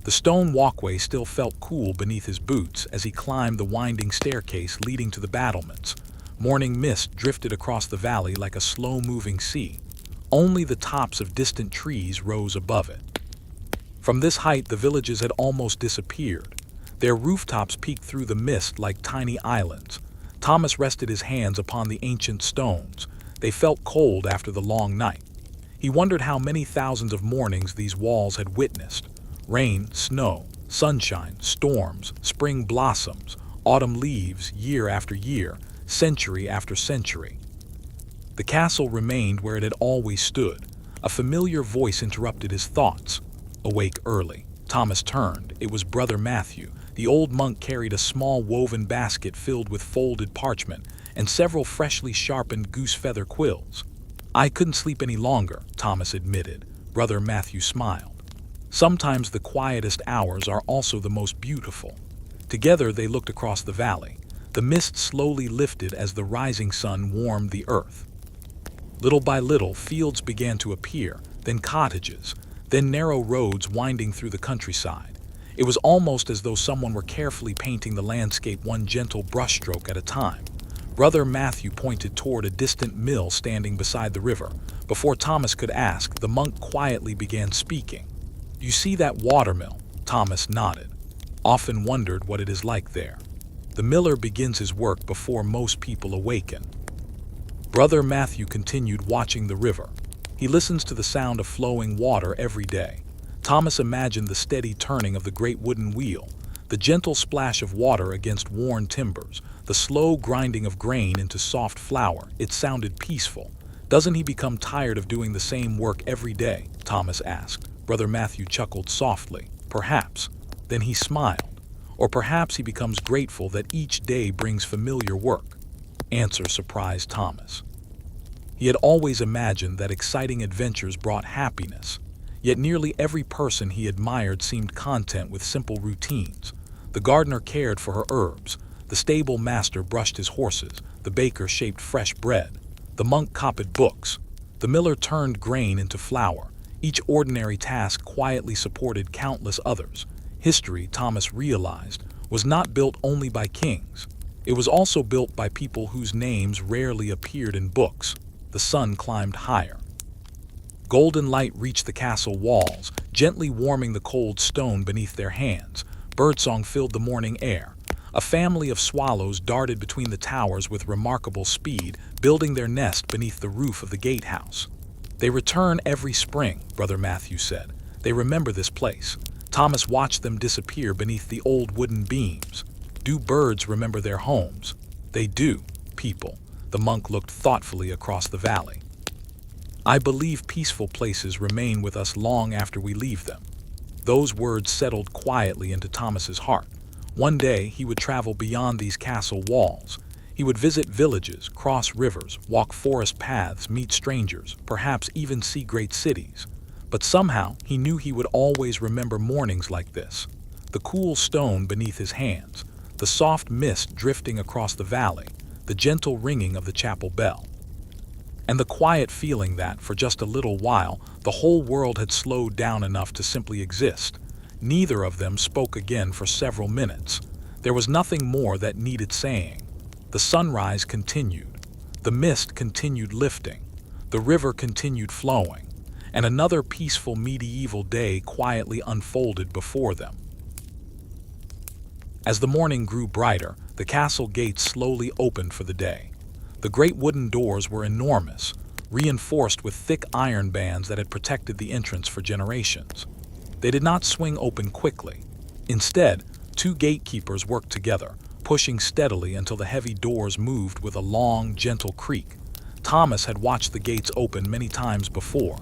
The stone walkway still felt cool beneath his boots as he climbed the winding staircase leading to the battlements. Morning mist drifted across the valley like a slow-moving sea. Only the tops of distant trees rose above it. From this height, the villages had almost disappeared. Their rooftops peeked through the mist like tiny islands. Thomas rested his hands upon the ancient stones. They felt cold after the long night. He wondered how many thousands of mornings these walls had witnessed. Rain, snow, sunshine, storms, spring blossoms, autumn leaves, year after year, century after century. The castle remained where it had always stood. A familiar voice interrupted his thoughts. Awake early. Thomas turned. It was Brother Matthew. The old monk carried a small woven basket filled with folded parchment and several freshly sharpened goose feather quills. "I couldn't sleep any longer," Thomas admitted. Brother Matthew smiled. "Sometimes the quietest hours are also the most beautiful." Together they looked across the valley. The mist slowly lifted as the rising sun warmed the earth. Little by little, fields began to appear, then cottages, then narrow roads winding through the countryside. It was almost as though someone were carefully painting the landscape one gentle brushstroke at a time. Brother Matthew pointed toward a distant mill standing beside the river. Before Thomas could ask, the monk quietly began speaking. "You see that watermill?" Thomas nodded. "Often wondered what it is like there. The miller begins his work before most people awaken." Brother Matthew continued watching the river. He listens to the sound of flowing water every day. Thomas imagined the steady turning of the great wooden wheel, the gentle splash of water against worn timbers, the slow grinding of grain into soft flour. It sounded peaceful. "Doesn't he become tired of doing the same work every day?" Thomas asked. Brother Matthew chuckled softly. "Perhaps." Then he smiled. "Or perhaps he becomes grateful that each day brings familiar work." Answer surprised Thomas. He had always imagined that exciting adventures brought happiness, yet nearly every person he admired seemed content with simple routines. The gardener cared for her herbs, the stable master brushed his horses, the baker shaped fresh bread, the monk copied books, the miller turned grain into flour. Each ordinary task quietly supported countless others. History, Thomas realized, was not built only by kings. It was also built by people whose names rarely appeared in books. the sun climbed higher. Golden light reached the castle walls, gently warming the cold stone beneath their hands. Birdsong filled the morning air. A family of swallows darted between the towers with remarkable speed, building their nest beneath the roof of the gatehouse. They return every spring, Brother Matthew said. They remember this place. Thomas watched them disappear beneath the old wooden beams. Do birds remember their homes? They do, people. The monk looked thoughtfully across the valley. I believe peaceful places remain with us long after we leave them. Those words settled quietly into Thomas's heart. One day he would travel beyond these castle walls. He would visit villages, cross rivers, walk forest paths, meet strangers, perhaps even see great cities. But somehow he knew he would always remember mornings like this. The cool stone beneath his hands, the soft mist drifting across the valley, the gentle ringing of the chapel bell. And the quiet feeling that, for just a little while, the whole world had slowed down enough to simply exist. Neither of them spoke again for several minutes. There was nothing more that needed saying. The sunrise continued. The mist continued lifting. The river continued flowing. And another peaceful medieval day quietly unfolded before them. As the morning grew brighter, the castle gates slowly opened for the day. The great wooden doors were enormous, reinforced with thick iron bands that had protected the entrance for generations. They did not swing open quickly. Instead, two gatekeepers worked together, pushing steadily until the heavy doors moved with a long, gentle creak. Thomas had watched the gates open many times before,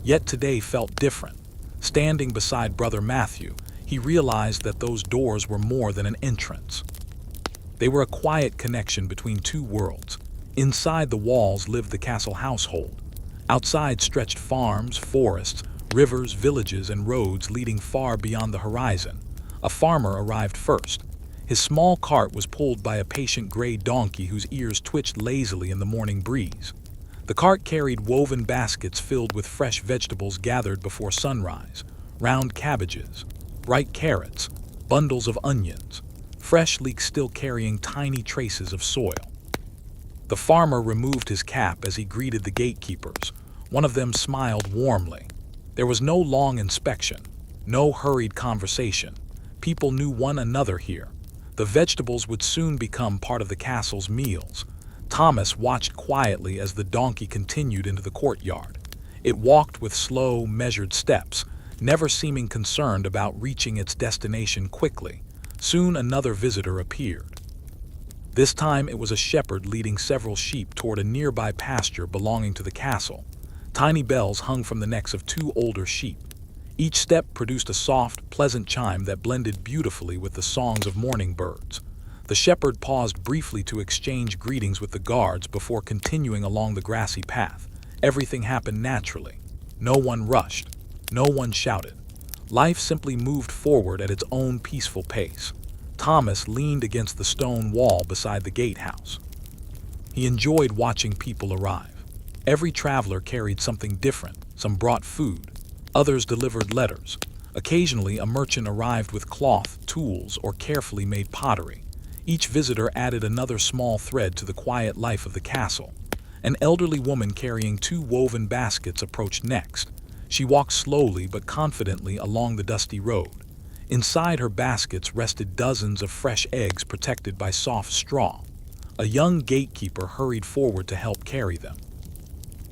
yet today felt different. Standing beside Brother Matthew, he realized that those doors were more than an entrance. They were a quiet connection between two worlds. Inside the walls lived the castle household. Outside stretched farms, forests, rivers, villages, and roads leading far beyond the horizon. A farmer arrived first. His small cart was pulled by a patient gray donkey whose ears twitched lazily in the morning breeze. The cart carried woven baskets filled with fresh vegetables gathered before sunrise, round cabbages, bright carrots, bundles of onions, fresh leeks still carrying tiny traces of soil. The farmer removed his cap as he greeted the gatekeepers. One of them smiled warmly. There was no long inspection, no hurried conversation. People knew one another here. The vegetables would soon become part of the castle's meals. Thomas watched quietly as the donkey continued into the courtyard. It walked with slow, measured steps, never seeming concerned about reaching its destination quickly. Soon another visitor appeared. This time it was a shepherd leading several sheep toward a nearby pasture belonging to the castle. Tiny bells hung from the necks of two older sheep. Each step produced a soft, pleasant chime that blended beautifully with the songs of morning birds. The shepherd paused briefly to exchange greetings with the guards before continuing along the grassy path. Everything happened naturally. No one rushed. No one shouted. Life simply moved forward at its own peaceful pace. Thomas leaned against the stone wall beside the gatehouse. He enjoyed watching people arrive. Every traveler carried something different. Some brought food. Others delivered letters. Occasionally, a merchant arrived with cloth, tools, or carefully made pottery. Each visitor added another small thread to the quiet life of the castle. An elderly woman carrying two woven baskets approached next. She walked slowly but confidently along the dusty road. Inside her baskets rested dozens of fresh eggs protected by soft straw. A young gatekeeper hurried forward to help carry them.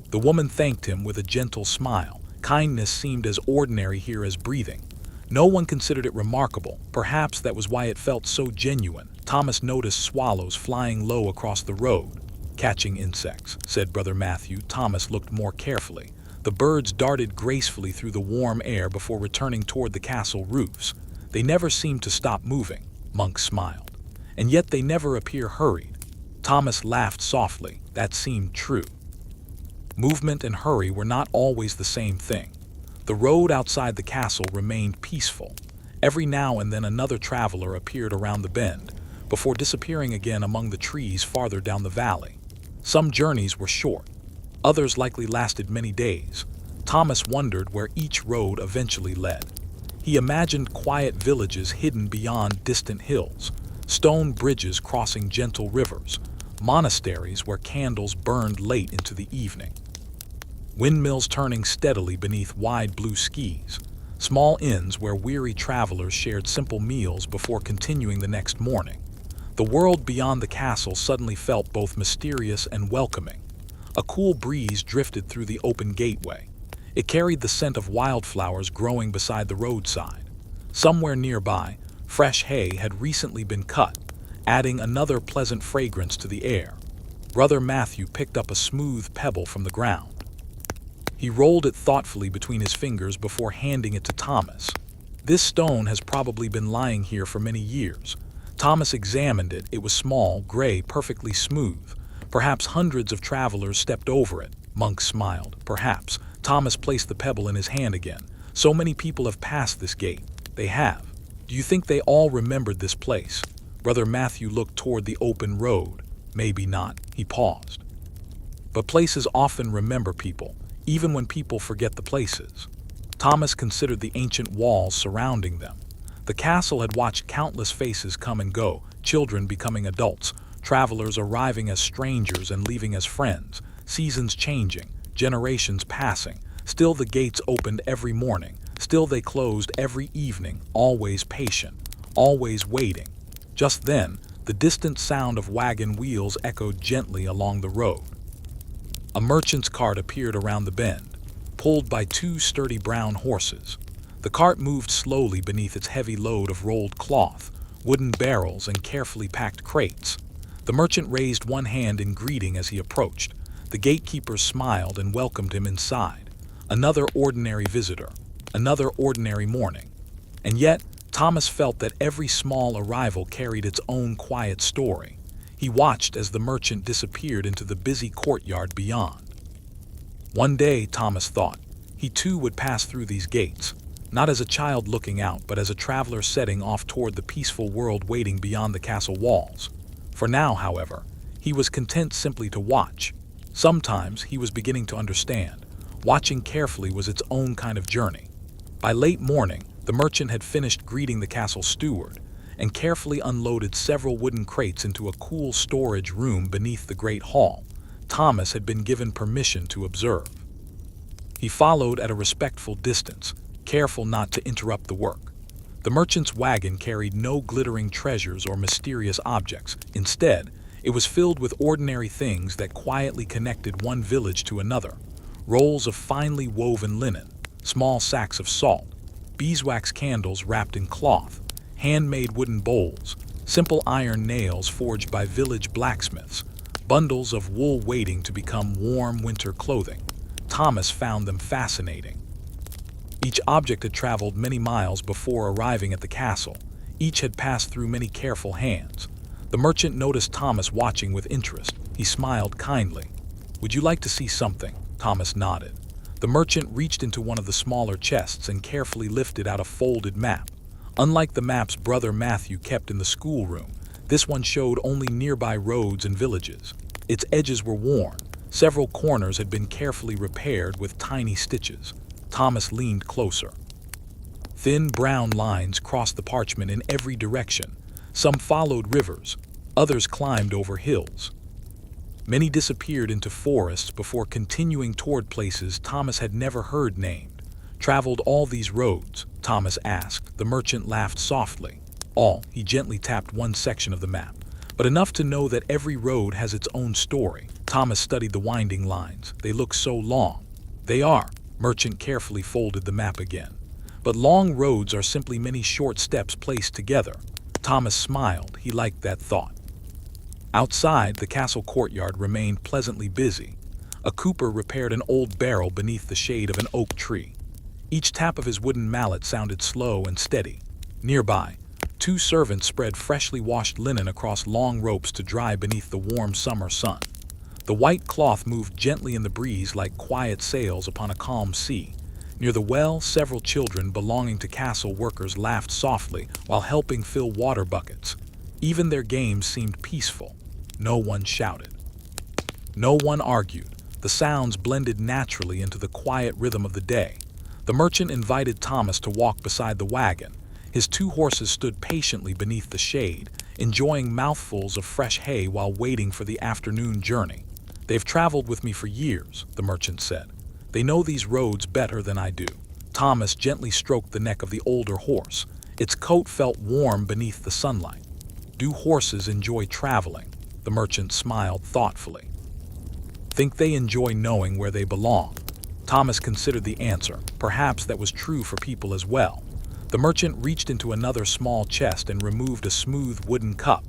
The woman thanked him with a gentle smile. Kindness seemed as ordinary here as breathing. No one considered it remarkable. Perhaps that was why it felt so genuine. Thomas noticed swallows flying low across the road. Catching insects, said Brother Matthew. Thomas looked more carefully. The birds darted gracefully through the warm air before returning toward the castle roofs. They never seemed to stop moving, Monk smiled. And yet they never appear hurried. Thomas laughed softly. That seemed true. Movement and hurry were not always the same thing. The road outside the castle remained peaceful. Every now and then another traveler appeared around the bend, before disappearing again among the trees farther down the valley. Some journeys were short. Others likely lasted many days. Thomas wondered where each road eventually led. He imagined quiet villages hidden beyond distant hills, stone bridges crossing gentle rivers, monasteries where candles burned late into the evening, windmills turning steadily beneath wide blue skies, small inns where weary travelers shared simple meals before continuing the next morning. The world beyond the castle suddenly felt both mysterious and welcoming. A cool breeze drifted through the open gateway. It carried the scent of wildflowers growing beside the roadside. Somewhere nearby, fresh hay had recently been cut, adding another pleasant fragrance to the air. Brother Matthew picked up a smooth pebble from the ground. He rolled it thoughtfully between his fingers before handing it to Thomas. "This stone has probably been lying here for many years." Thomas examined it. It was small, gray, perfectly smooth. "Perhaps hundreds of travelers stepped over it." Monk smiled. "Perhaps." Thomas placed the pebble in his hand again. "So many people have passed this gate." "They have." "Do you think they all remembered this place?" Brother Matthew looked toward the open road. "Maybe not." He paused. "But places often remember people, even when people forget the places." Thomas considered the ancient walls surrounding them. The castle had watched countless faces come and go, children becoming adults, travelers arriving as strangers and leaving as friends, seasons changing, generations passing. Still the gates opened every morning, still they closed every evening, always patient, always waiting. Just then, the distant sound of wagon wheels echoed gently along the road. A merchant's cart appeared around the bend, pulled by two sturdy brown horses. The cart moved slowly beneath its heavy load of rolled cloth, wooden barrels, and carefully packed crates. The merchant raised one hand in greeting as he approached. The gatekeeper smiled and welcomed him inside. Another ordinary visitor, another ordinary morning. And yet, Thomas felt that every small arrival carried its own quiet story. He watched as the merchant disappeared into the busy courtyard beyond. One day, Thomas thought, he too would pass through these gates, not as a child looking out, but as a traveler setting off toward the peaceful world waiting beyond the castle walls. For now, however, he was content simply to watch. Sometimes he was beginning to understand. Watching carefully was its own kind of journey. By late morning, the merchant had finished greeting the castle steward and carefully unloaded several wooden crates into a cool storage room beneath the great hall. Thomas had been given permission to observe. He followed at a respectful distance, careful not to interrupt the work. The merchant's wagon carried no glittering treasures or mysterious objects. Instead, it was filled with ordinary things that quietly connected one village to another. Rolls of finely woven linen, small sacks of salt, beeswax candles wrapped in cloth, handmade wooden bowls, simple iron nails forged by village blacksmiths, bundles of wool waiting to become warm winter clothing. Thomas found them fascinating. Each object had traveled many miles before arriving at the castle. Each had passed through many careful hands. The merchant noticed Thomas watching with interest. He smiled kindly. "Would you like to see something?" Thomas nodded. The merchant reached into one of the smaller chests and carefully lifted out a folded map. Unlike the maps Brother Matthew kept in the schoolroom, this one showed only nearby roads and villages. Its edges were worn. Several corners had been carefully repaired with tiny stitches. Thomas leaned closer. Thin brown lines crossed the parchment in every direction. Some followed rivers, others climbed over hills. Many disappeared into forests before continuing toward places Thomas had never heard named. "Traveled all these roads?" Thomas asked. The merchant laughed softly. "All." He gently tapped one section of the map. "But enough to know that every road has its own story." Thomas studied the winding lines. "They look so long." "They are." Merchant carefully folded the map again. "But long roads are simply many short steps placed together." Thomas smiled. He liked that thought. Outside, the castle courtyard remained pleasantly busy. A cooper repaired an old barrel beneath the shade of an oak tree. Each tap of his wooden mallet sounded slow and steady. Nearby, two servants spread freshly washed linen across long ropes to dry beneath the warm summer sun. The white cloth moved gently in the breeze like quiet sails upon a calm sea. Near the well, several children belonging to castle workers laughed softly while helping fill water buckets. Even their games seemed peaceful. No one shouted. No one argued. The sounds blended naturally into the quiet rhythm of the day. The merchant invited Thomas to walk beside the wagon. His two horses stood patiently beneath the shade, enjoying mouthfuls of fresh hay while waiting for the afternoon journey. "They've traveled with me for years," the merchant said. "They know these roads better than I do." Thomas gently stroked the neck of the older horse. Its coat felt warm beneath the sunlight. "Do horses enjoy traveling?" The merchant smiled thoughtfully. "Think they enjoy knowing where they belong?" Thomas considered the answer. Perhaps that was true for people as well. The merchant reached into another small chest and removed a smooth wooden cup.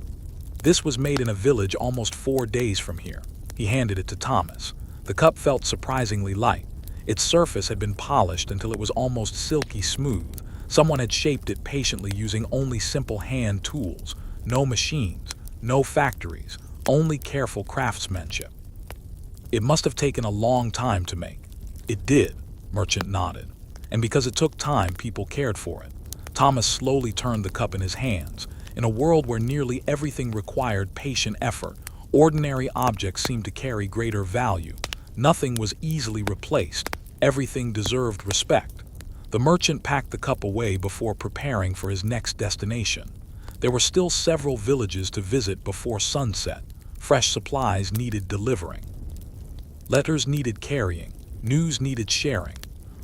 "This was made in a village almost 4 days from here." He handed it to Thomas. The cup felt surprisingly light. Its surface had been polished until it was almost silky smooth. Someone had shaped it patiently using only simple hand tools. No machines, no factories, only careful craftsmanship. "It must have taken a long time to make." "It did," merchant nodded. "And because it took time, people cared for it." Thomas slowly turned the cup in his hands. In a world where nearly everything required patient effort, ordinary objects seemed to carry greater value. Nothing was easily replaced. Everything deserved respect. The merchant packed the cup away before preparing for his next destination. There were still several villages to visit before sunset. Fresh supplies needed delivering. Letters needed carrying. News needed sharing.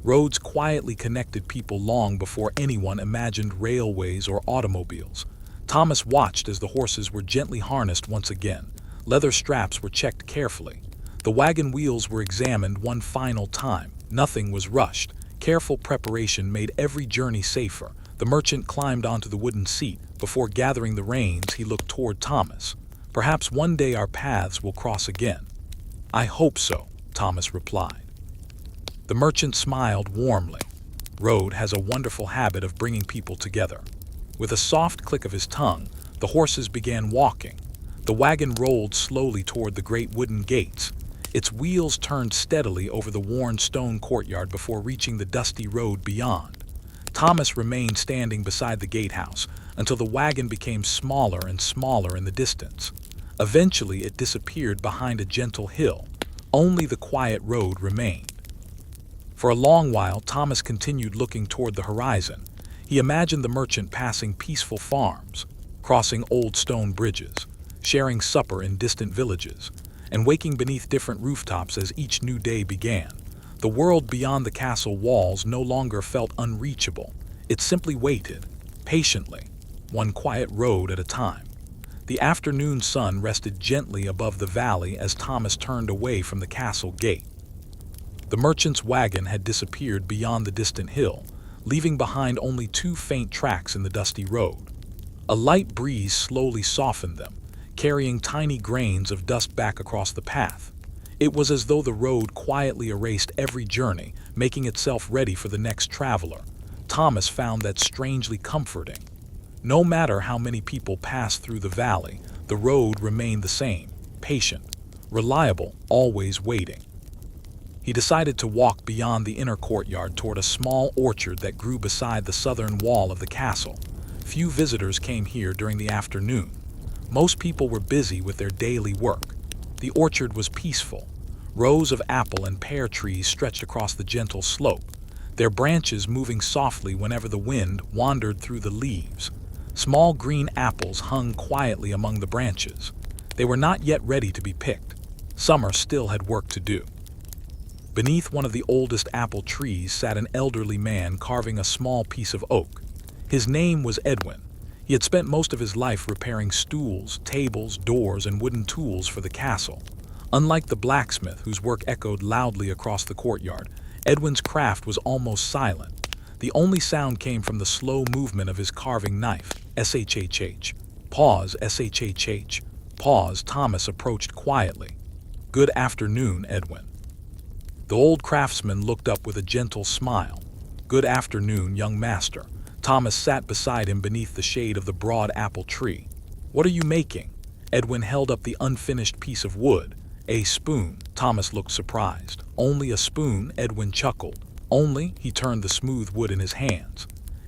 Roads quietly connected people long before anyone imagined railways or automobiles. Thomas watched as the horses were gently harnessed once again. Leather straps were checked carefully. The wagon wheels were examined one final time. Nothing was rushed. Careful preparation made every journey safer. The merchant climbed onto the wooden seat. Before gathering the reins, he looked toward Thomas. "Perhaps one day our paths will cross again." "I hope so," Thomas replied. The merchant smiled warmly. Road has a wonderful habit of bringing people together. With a soft click of his tongue, the horses began walking. The wagon rolled slowly toward the great wooden gates. Its wheels turned steadily over the worn stone courtyard before reaching the dusty road beyond. Thomas remained standing beside the gatehouse until the wagon became smaller and smaller in the distance. Eventually, it disappeared behind a gentle hill. Only the quiet road remained. For a long while, Thomas continued looking toward the horizon. He imagined the merchant passing peaceful farms, crossing old stone bridges, sharing supper in distant villages, and waking beneath different rooftops as each new day began. The world beyond the castle walls no longer felt unreachable. It simply waited, patiently, one quiet road at a time. The afternoon sun rested gently above the valley as Thomas turned away from the castle gate. The merchant's wagon had disappeared beyond the distant hill, leaving behind only 2 faint tracks in the dusty road. A light breeze slowly softened them, carrying tiny grains of dust back across the path. It was as though the road quietly erased every journey, making itself ready for the next traveler. Thomas found that strangely comforting. No matter how many people passed through the valley, the road remained the same, patient, reliable, always waiting. He decided to walk beyond the inner courtyard toward a small orchard that grew beside the southern wall of the castle. Few visitors came here during the afternoon. Most people were busy with their daily work. The orchard was peaceful. Rows of apple and pear trees stretched across the gentle slope, their branches moving softly whenever the wind wandered through the leaves. Small green apples hung quietly among the branches. They were not yet ready to be picked. Summer still had work to do. Beneath one of the oldest apple trees sat an elderly man carving a small piece of oak. His name was Edwin. He had spent most of his life repairing stools, tables, doors, and wooden tools for the castle. Unlike the blacksmith, whose work echoed loudly across the courtyard, Edwin's craft was almost silent. The only sound came from the slow movement of his carving knife. SHHH. Pause, SHHH. Pause. Thomas approached quietly. "Good afternoon, Edwin." The old craftsman looked up with a gentle smile. "Good afternoon, young master." Thomas sat beside him beneath the shade of the broad apple tree. "What are you making?" Edwin held up the unfinished piece of wood. "A spoon." Thomas looked surprised. "Only a spoon?" Edwin chuckled. "Only?" He turned the smooth wood in his hands.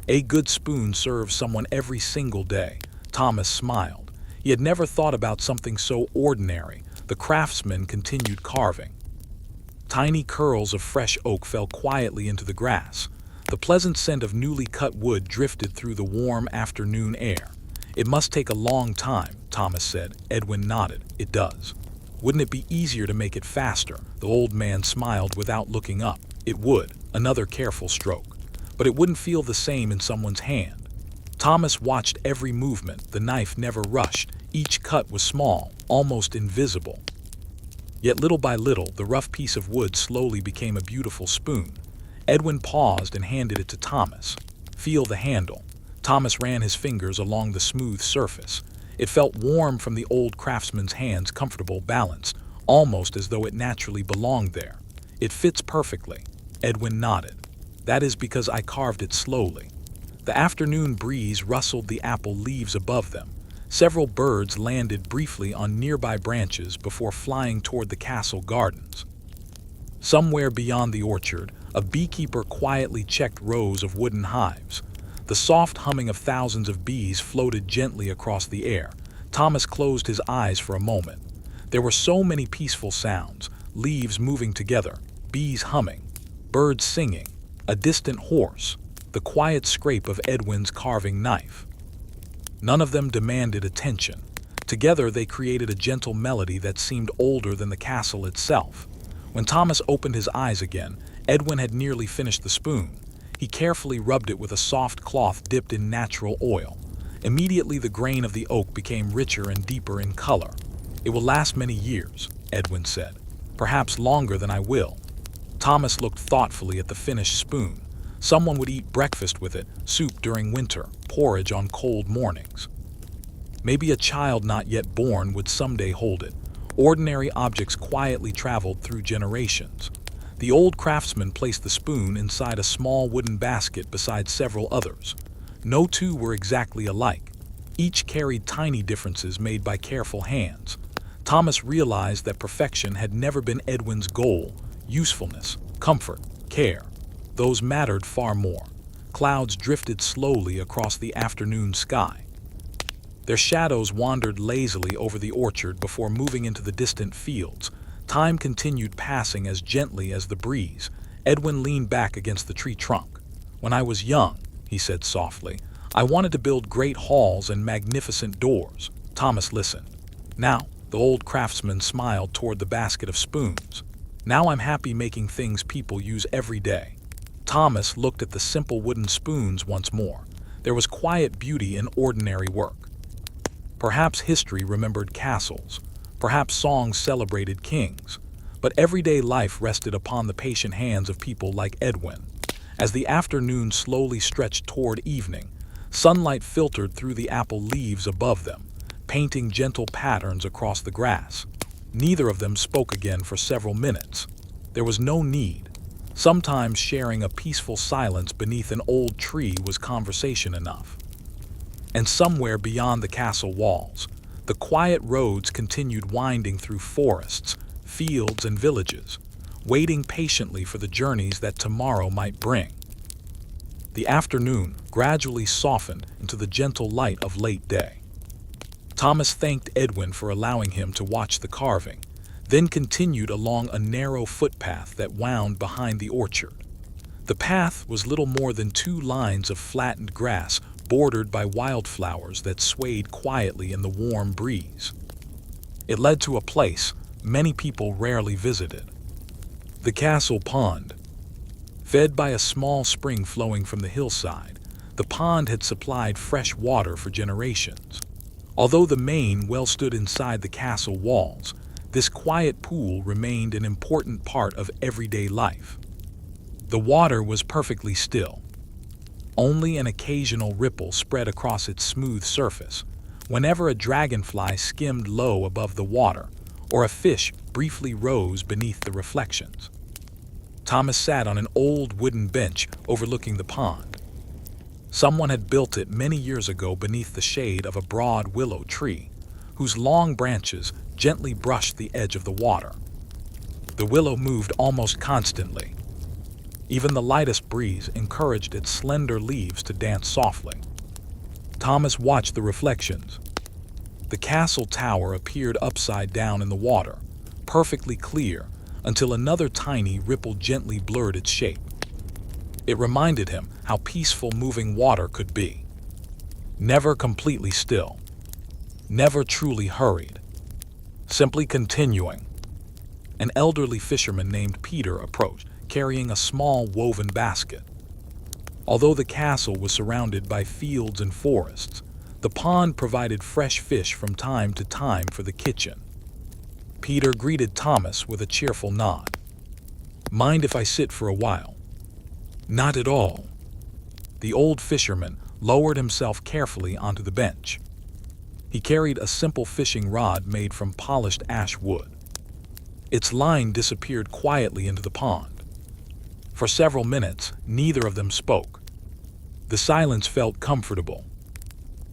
"A good spoon serves someone every single day." Thomas smiled. He had never thought about something so ordinary. The craftsman continued carving. Tiny curls of fresh oak fell quietly into the grass. The pleasant scent of newly cut wood drifted through the warm afternoon air. "It must take a long time," Thomas said. Edwin nodded. "It does." "Wouldn't it be easier to make it faster?" The old man smiled without looking up. "It would." Another careful stroke. "But it wouldn't feel the same in someone's hand." Thomas watched every movement. The knife never rushed. Each cut was small, almost invisible. Yet little by little, the rough piece of wood slowly became a beautiful spoon. Edwin paused and handed it to Thomas. "Feel the handle." Thomas ran his fingers along the smooth surface. It felt warm from the old craftsman's hands, comfortable, balanced, almost as though it naturally belonged there. "It fits perfectly." Edwin nodded. "That is because I carved it slowly." The afternoon breeze rustled the apple leaves above them. Several birds landed briefly on nearby branches before flying toward the castle gardens. Somewhere beyond the orchard, a beekeeper quietly checked rows of wooden hives. The soft humming of thousands of bees floated gently across the air. Thomas closed his eyes for a moment. There were so many peaceful sounds: leaves moving together, bees humming, birds singing, a distant horse, the quiet scrape of Edwin's carving knife. None of them demanded attention. Together they created a gentle melody that seemed older than the castle itself. When Thomas opened his eyes again, Edwin had nearly finished the spoon. He carefully rubbed it with a soft cloth dipped in natural oil. Immediately the grain of the oak became richer and deeper in color. "It will last many years," Edwin said. "Perhaps longer than I will." Thomas looked thoughtfully at the finished spoon. Someone would eat breakfast with it, soup during winter, porridge on cold mornings. Maybe a child not yet born would someday hold it. Ordinary objects quietly traveled through generations. The old craftsman placed the spoon inside a small wooden basket beside several others. No two were exactly alike. Each carried tiny differences made by careful hands. Thomas realized that perfection had never been Edwin's goal. Usefulness, comfort, care, those mattered far more. Clouds drifted slowly across the afternoon sky. Their shadows wandered lazily over the orchard before moving into the distant fields. Time continued passing as gently as the breeze. Edwin leaned back against the tree trunk. "When I was young," he said softly, "I wanted to build great halls and magnificent doors." Thomas listened. "Now," the old craftsman smiled toward the basket of spoons, "now I'm happy making things people use every day." Thomas looked at the simple wooden spoons once more. There was quiet beauty in ordinary work. Perhaps history remembered castles. Perhaps songs celebrated kings. But everyday life rested upon the patient hands of people like Edwin. As the afternoon slowly stretched toward evening, sunlight filtered through the apple leaves above them, painting gentle patterns across the grass. Neither of them spoke again for several minutes. There was no need. Sometimes sharing a peaceful silence beneath an old tree was conversation enough. And somewhere beyond the castle walls, the quiet roads continued winding through forests, fields, and villages, waiting patiently for the journeys that tomorrow might bring. The afternoon gradually softened into the gentle light of late day. Thomas thanked Edwin for allowing him to watch the carving, then continued along a narrow footpath that wound behind the orchard. The path was little more than 2 lines of flattened grass bordered by wildflowers that swayed quietly in the warm breeze. It led to a place many people rarely visited: the castle pond. Fed by a small spring flowing from the hillside, the pond had supplied fresh water for generations. Although the main well stood inside the castle walls, this quiet pool remained an important part of everyday life. The water was perfectly still. Only an occasional ripple spread across its smooth surface, whenever a dragonfly skimmed low above the water, or a fish briefly rose beneath the reflections. Thomas sat on an old wooden bench overlooking the pond. Someone had built it many years ago beneath the shade of a broad willow tree, whose long branches gently brushed the edge of the water. The willow moved almost constantly. Even the lightest breeze encouraged its slender leaves to dance softly. Thomas watched the reflections. The castle tower appeared upside down in the water, perfectly clear, until another tiny ripple gently blurred its shape. It reminded him how peaceful moving water could be. never completely still, never truly hurried, simply continuing. An elderly fisherman named Peter approached, carrying a small woven basket. Although the castle was surrounded by fields and forests, the pond provided fresh fish from time to time for the kitchen. Peter greeted Thomas with a cheerful nod. "Mind if I sit for a while?" "Not at all." The old fisherman lowered himself carefully onto the bench. He carried a simple fishing rod made from polished ash wood. Its line disappeared quietly into the pond. For several minutes, neither of them spoke. The silence felt comfortable.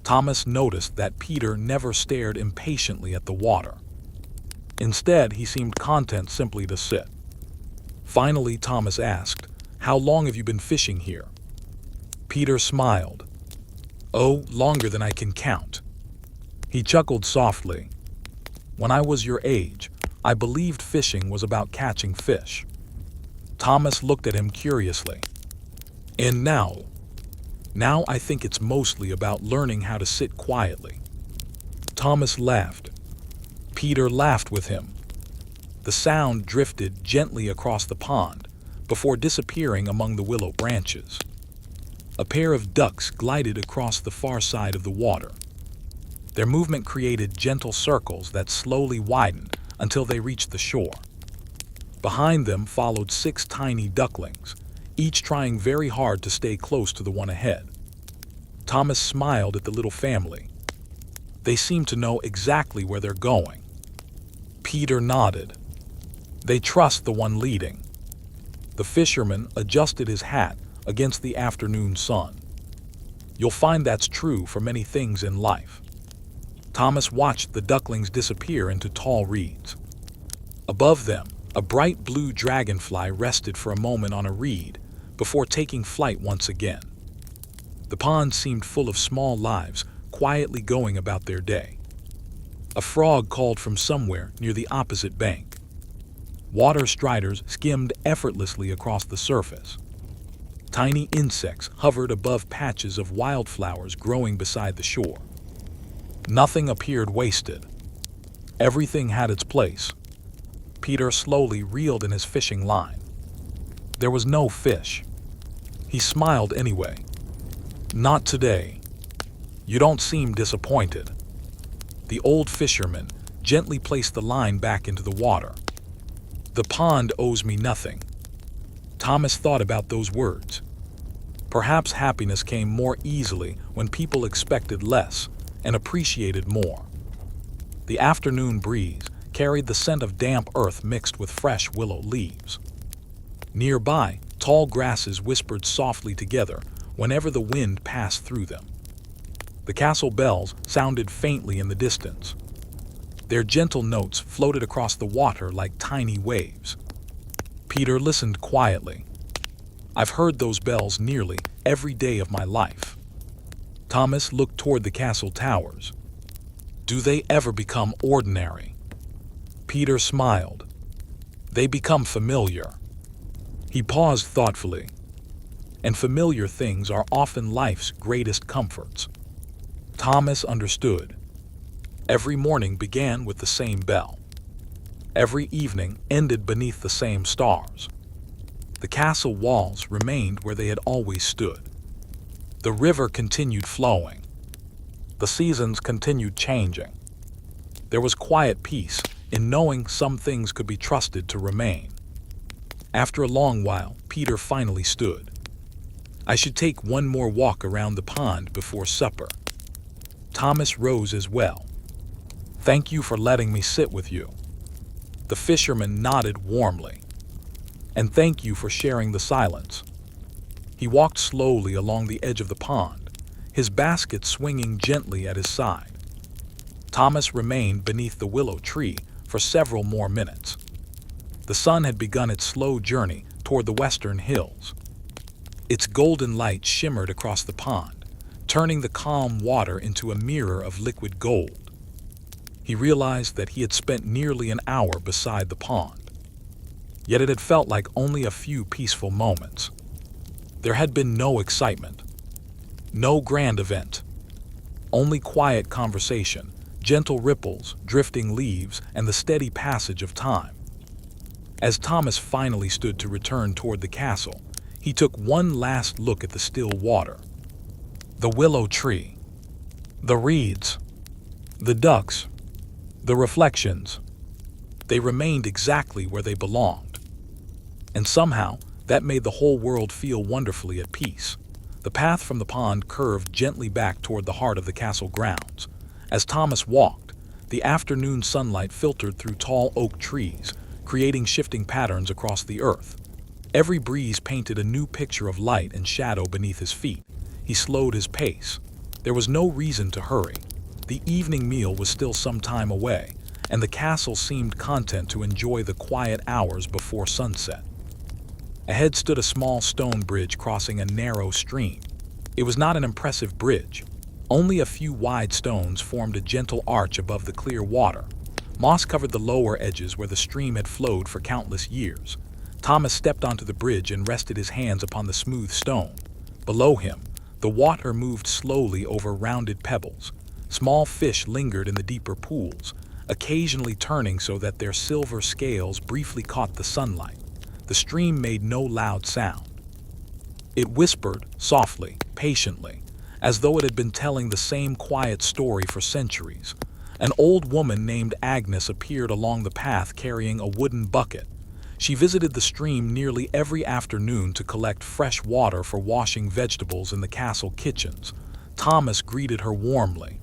Thomas noticed that Peter never stared impatiently at the water. Instead, he seemed content simply to sit. Finally, Thomas asked, "How long have you been fishing here?" Peter smiled. "Oh, longer than I can count." He chuckled softly. "When I was your age, I believed fishing was about catching fish." Thomas looked at him curiously. "And now?" "Now I think it's mostly about learning how to sit quietly." Thomas laughed. Peter laughed with him. The sound drifted gently across the pond before disappearing among the willow branches. A pair of ducks glided across the far side of the water. Their movement created gentle circles that slowly widened until they reached the shore. Behind them followed 6 tiny ducklings, each trying very hard to stay close to the one ahead. Thomas smiled at the little family. They seemed to know exactly where they're going. Peter nodded. They trust the one leading. The fisherman adjusted his hat against the afternoon sun. You'll find that's true for many things in life. Thomas watched the ducklings disappear into tall reeds. Above them, a bright blue dragonfly rested for a moment on a reed before taking flight once again. The pond seemed full of small lives, quietly going about their day. A frog called from somewhere near the opposite bank. Water striders skimmed effortlessly across the surface. Tiny insects hovered above patches of wildflowers growing beside the shore. Nothing appeared wasted. Everything had its place. Peter slowly reeled in his fishing line. There was no fish. He smiled anyway. "Not today." "You don't seem disappointed." The old fisherman gently placed the line back into the water. "The pond owes me nothing." Thomas thought about those words. Perhaps happiness came more easily when people expected less and appreciated more. The afternoon breeze carried the scent of damp earth mixed with fresh willow leaves. Nearby, tall grasses whispered softly together whenever the wind passed through them. The castle bells sounded faintly in the distance. Their gentle notes floated across the water like tiny waves. Peter listened quietly. "I've heard those bells nearly every day of my life." Thomas looked toward the castle towers. "Do they ever become ordinary?" Peter smiled. "They become familiar." He paused thoughtfully. And familiar things are often life's greatest comforts. Thomas understood. Every morning began with the same bell. Every evening ended beneath the same stars. The castle walls remained where they had always stood. The river continued flowing. The seasons continued changing. There was quiet peace in knowing some things could be trusted to remain. After a long while, Peter finally stood. "I should take one more walk around the pond before supper." Thomas rose as well. "Thank you for letting me sit with you." The fisherman nodded warmly. "And thank you for sharing the silence." He walked slowly along the edge of the pond, his basket swinging gently at his side. Thomas remained beneath the willow tree for several more minutes. The sun had begun its slow journey toward the western hills. Its golden light shimmered across the pond, turning the calm water into a mirror of liquid gold. He realized that he had spent nearly an hour beside the pond. Yet it had felt like only a few peaceful moments. There had been no excitement, no grand event, Only quiet conversation, gentle ripples, drifting leaves, and the steady passage of time. As Thomas finally stood to return toward the castle, he took one last look at the still water. The willow tree, the reeds, the ducks, the reflections. They remained exactly where they belonged. And somehow, that made the whole world feel wonderfully at peace. The path from the pond curved gently back toward the heart of the castle grounds. As Thomas walked, the afternoon sunlight filtered through tall oak trees, creating shifting patterns across the earth. Every breeze painted a new picture of light and shadow beneath his feet. He slowed his pace. There was no reason to hurry. The evening meal was still some time away, and the castle seemed content to enjoy the quiet hours before sunset. Ahead stood a small stone bridge crossing a narrow stream. It was not an impressive bridge. Only a few wide stones formed a gentle arch above the clear water. Moss covered the lower edges where the stream had flowed for countless years. Thomas stepped onto the bridge and rested his hands upon the smooth stone. Below him, the water moved slowly over rounded pebbles. Small fish lingered in the deeper pools, occasionally turning so that their silver scales briefly caught the sunlight. The stream made no loud sound. It whispered, softly, patiently, as though it had been telling the same quiet story for centuries. An old woman named Agnes appeared along the path carrying a wooden bucket. She visited the stream nearly every afternoon to collect fresh water for washing vegetables in the castle kitchens. Thomas greeted her warmly.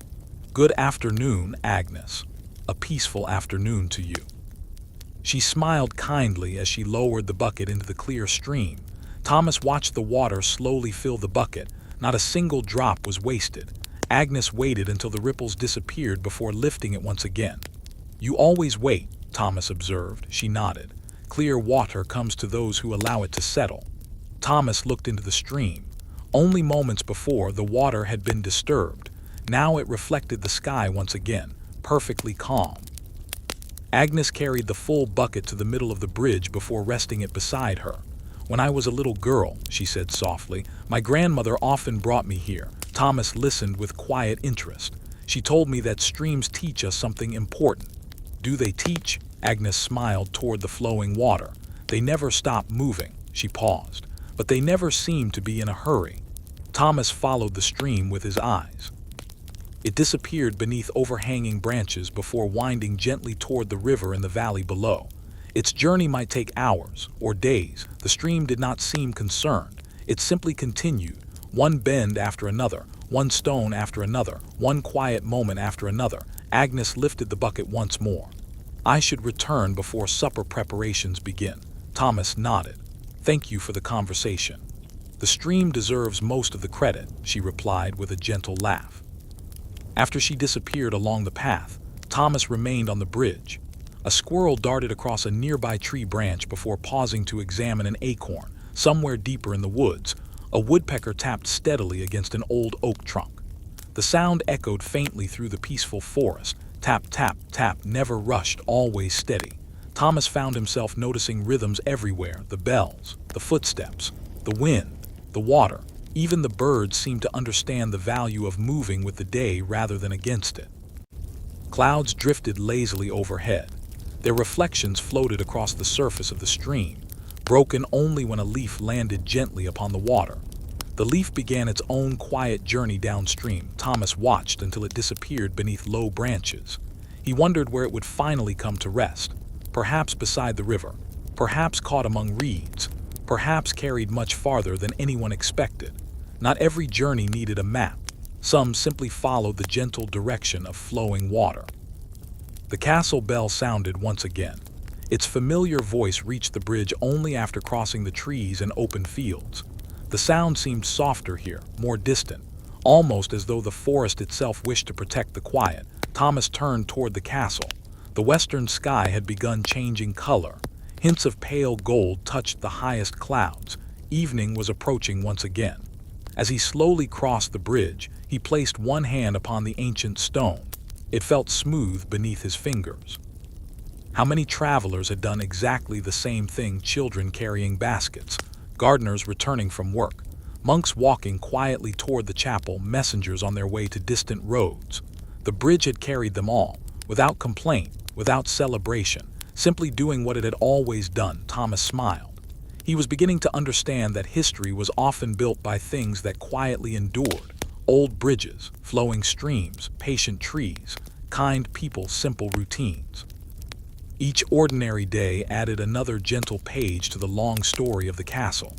"Good afternoon, Agnes. A peaceful afternoon to you." She smiled kindly as she lowered the bucket into the clear stream. Thomas watched the water slowly fill the bucket. Not a single drop was wasted. Agnes waited until the ripples disappeared before lifting it once again. "You always wait," Thomas observed. She nodded. "Clear water comes to those who allow it to settle." Thomas looked into the stream. Only moments before, the water had been disturbed. Now it reflected the sky once again, perfectly calm. Agnes carried the full bucket to the middle of the bridge before resting it beside her. "When I was a little girl," she said softly, "my grandmother often brought me here." Thomas listened with quiet interest. "She told me that streams teach us something important." "Do they teach?" Agnes smiled toward the flowing water. "They never stop moving." She paused. "But they never seem to be in a hurry." Thomas followed the stream with his eyes. It disappeared beneath overhanging branches before winding gently toward the river in the valley below. Its journey might take hours or days. The stream did not seem concerned. It simply continued, one bend after another, one stone after another, one quiet moment after another. Agnes lifted the bucket once more. "I should return before supper preparations begin." Thomas nodded. "Thank you for the conversation." "The stream deserves most of the credit," she replied with a gentle laugh. After she disappeared along the path, Thomas remained on the bridge. A squirrel darted across a nearby tree branch before pausing to examine an acorn. Somewhere deeper in the woods, a woodpecker tapped steadily against an old oak trunk. The sound echoed faintly through the peaceful forest. Tap, tap, tap, never rushed, always steady. Thomas found himself noticing rhythms everywhere: the bells, the footsteps, the wind, the water. Even the birds seemed to understand the value of moving with the day rather than against it. Clouds drifted lazily overhead. Their reflections floated across the surface of the stream, broken only when a leaf landed gently upon the water. The leaf began its own quiet journey downstream. Thomas watched until it disappeared beneath low branches. He wondered where it would finally come to rest. Perhaps beside the river, perhaps caught among reeds, perhaps carried much farther than anyone expected. Not every journey needed a map. Some simply followed the gentle direction of flowing water. The castle bell sounded once again. Its familiar voice reached the bridge only after crossing the trees and open fields. The sound seemed softer here, more distant, almost as though the forest itself wished to protect the quiet. Thomas turned toward the castle. The western sky had begun changing color. Hints of pale gold touched the highest clouds. Evening was approaching once again. As he slowly crossed the bridge, he placed one hand upon the ancient stone. It felt smooth beneath his fingers. How many travelers had done exactly the same thing? Children carrying baskets, gardeners returning from work, monks walking quietly toward the chapel, messengers on their way to distant roads. The bridge had carried them all, without complaint, without celebration, simply doing what it had always done. Thomas smiled. He was beginning to understand that history was often built by things that quietly endured: old bridges, flowing streams, patient trees, kind people, simple routines. Each ordinary day added another gentle page to the long story of the castle,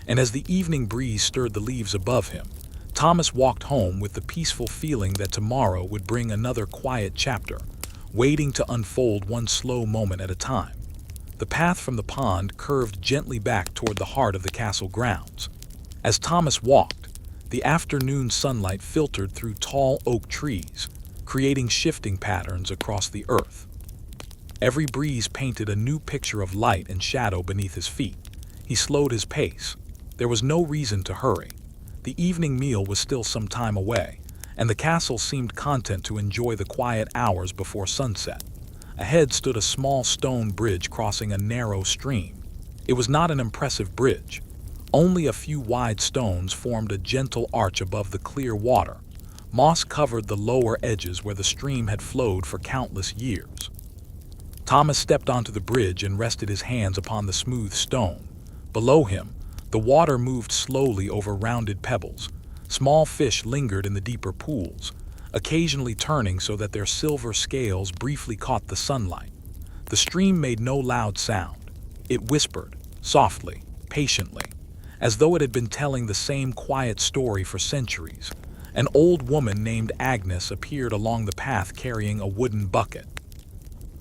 and as the evening breeze stirred the leaves above him, Thomas walked home with the peaceful feeling that tomorrow would bring another quiet chapter, waiting to unfold one slow moment at a time. The path from the pond curved gently back toward the heart of the castle grounds. As Thomas walked, the afternoon sunlight filtered through tall oak trees, creating shifting patterns across the earth. Every breeze painted a new picture of light and shadow beneath his feet. He slowed his pace. There was no reason to hurry. The evening meal was still some time away, and the castle seemed content to enjoy the quiet hours before sunset. Ahead stood a small stone bridge crossing a narrow stream. It was not an impressive bridge. Only a few wide stones formed a gentle arch above the clear water. Moss covered the lower edges where the stream had flowed for countless years. Thomas stepped onto the bridge and rested his hands upon the smooth stone. Below him, the water moved slowly over rounded pebbles. Small fish lingered in the deeper pools, occasionally turning so that their silver scales briefly caught the sunlight. The stream made no loud sound. It whispered, softly, patiently, as though it had been telling the same quiet story for centuries. An old woman named Agnes appeared along the path carrying a wooden bucket.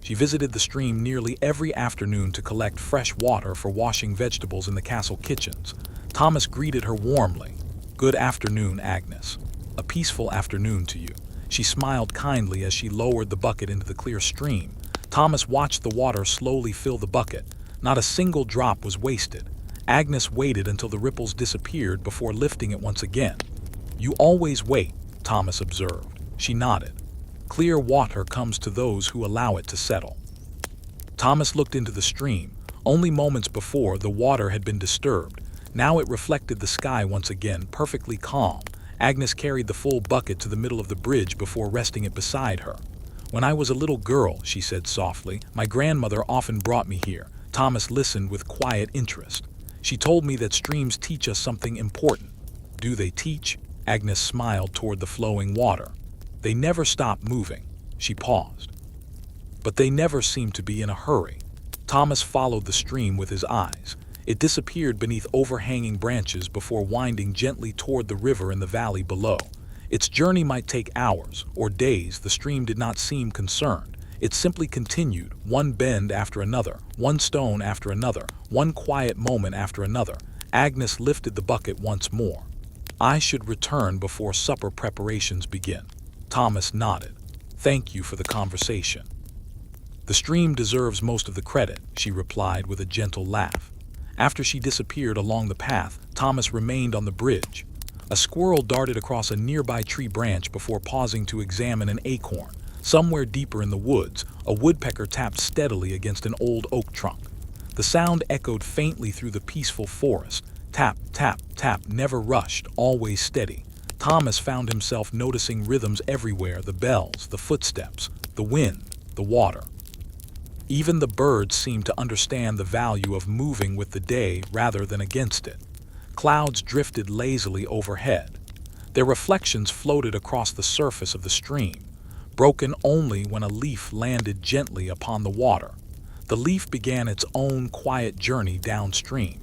She visited the stream nearly every afternoon to collect fresh water for washing vegetables in the castle kitchens. Thomas greeted her warmly. "Good afternoon, Agnes. A peaceful afternoon to you." She smiled kindly as she lowered the bucket into the clear stream. Thomas watched the water slowly fill the bucket. Not a single drop was wasted. Agnes waited until the ripples disappeared before lifting it once again. "You always wait," Thomas observed. She nodded. "Clear water comes to those who allow it to settle." Thomas looked into the stream. Only moments before, the water had been disturbed. Now it reflected the sky once again, perfectly calm. Agnes carried the full bucket to the middle of the bridge before resting it beside her. "When I was a little girl," she said softly, "my grandmother often brought me here." Thomas listened with quiet interest. "She told me that streams teach us something important." "Do they teach?" Agnes smiled toward the flowing water. "They never stop moving." She paused. "But they never seem to be in a hurry." Thomas followed the stream with his eyes. It disappeared beneath overhanging branches before winding gently toward the river in the valley below. Its journey might take hours or days. The stream did not seem concerned. It simply continued, one bend after another, one stone after another, one quiet moment after another. Agnes lifted the bucket once more. "I should return before supper preparations begin." Thomas nodded. "Thank you for the conversation." "The stream deserves most of the credit," she replied with a gentle laugh. After she disappeared along the path, Thomas remained on the bridge. A squirrel darted across a nearby tree branch before pausing to examine an acorn. Somewhere deeper in the woods, a woodpecker tapped steadily against an old oak trunk. The sound echoed faintly through the peaceful forest. Tap, tap, tap, never rushed, always steady. Thomas found himself noticing rhythms everywhere: the bells, the footsteps, the wind, the water. Even the birds seemed to understand the value of moving with the day rather than against it. Clouds drifted lazily overhead. Their reflections floated across the surface of the stream, broken only when a leaf landed gently upon the water. The leaf began its own quiet journey downstream.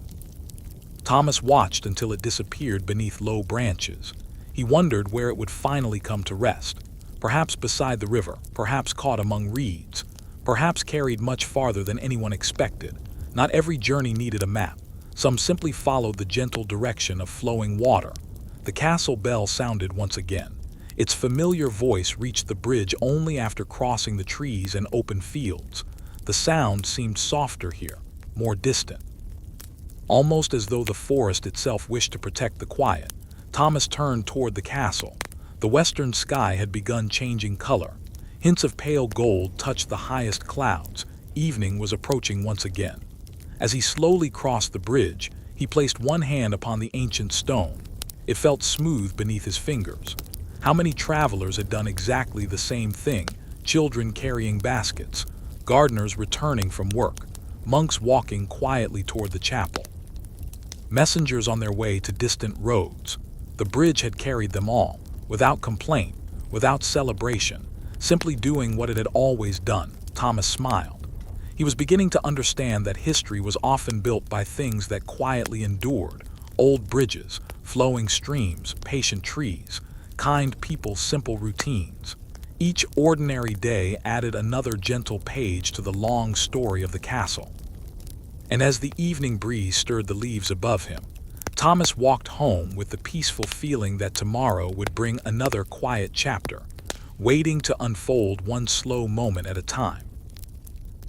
Thomas watched until it disappeared beneath low branches. He wondered where it would finally come to rest. Perhaps beside the river, perhaps caught among reeds, perhaps carried much farther than anyone expected. Not every journey needed a map. Some simply followed the gentle direction of flowing water. The castle bell sounded once again. Its familiar voice reached the bridge only after crossing the trees and open fields. The sound seemed softer here, more distant. Almost as though the forest itself wished to protect the quiet, Thomas turned toward the castle. The western sky had begun changing color. Hints of pale gold touched the highest clouds. Evening was approaching once again. As he slowly crossed the bridge, he placed one hand upon the ancient stone. It felt smooth beneath his fingers. How many travelers had done exactly the same thing? Children carrying baskets, gardeners returning from work, monks walking quietly toward the chapel, messengers on their way to distant roads. The bridge had carried them all, without complaint, without celebration, simply doing what it had always done. Thomas smiled. He was beginning to understand that history was often built by things that quietly endured: old bridges, flowing streams, patient trees, kind people, simple routines. Each ordinary day added another gentle page to the long story of the castle. And as the evening breeze stirred the leaves above him, Thomas walked home with the peaceful feeling that tomorrow would bring another quiet chapter, waiting to unfold one slow moment at a time.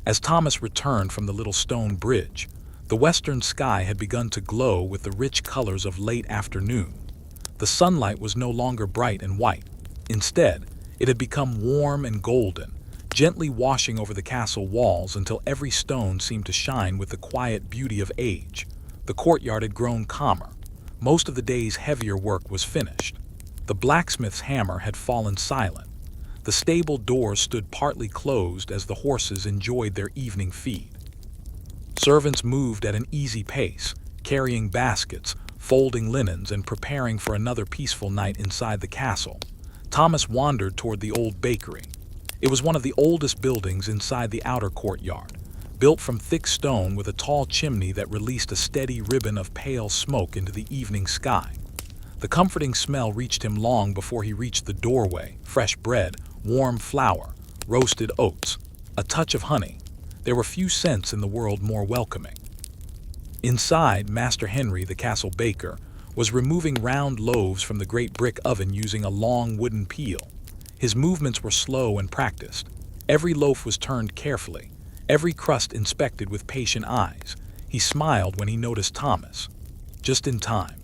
As Thomas returned from the little stone bridge, the western sky had begun to glow with the rich colors of late afternoon. The sunlight was no longer bright and white. Instead, it had become warm and golden, gently washing over the castle walls until every stone seemed to shine with the quiet beauty of age. The courtyard had grown calmer. Most of the day's heavier work was finished. The blacksmith's hammer had fallen silent. The stable doors stood partly closed as the horses enjoyed their evening feed. Servants moved at an easy pace, carrying baskets, folding linens, and preparing for another peaceful night inside the castle. Thomas wandered toward the old bakery. It was one of the oldest buildings inside the outer courtyard, built from thick stone with a tall chimney that released a steady ribbon of pale smoke into the evening sky. The comforting smell reached him long before he reached the doorway: fresh bread, warm flour, roasted oats, a touch of honey. There were few scents in the world more welcoming. Inside, Master Henry, the castle baker, was removing round loaves from the great brick oven using a long wooden peel. His movements were slow and practiced. Every loaf was turned carefully, every crust inspected with patient eyes. He smiled when he noticed Thomas. Just in time.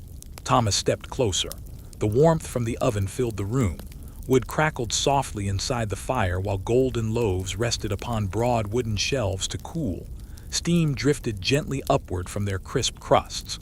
Thomas stepped closer. The warmth from the oven filled the room. Wood crackled softly inside the fire while golden loaves rested upon broad wooden shelves to cool. Steam drifted gently upward from their crisp crusts.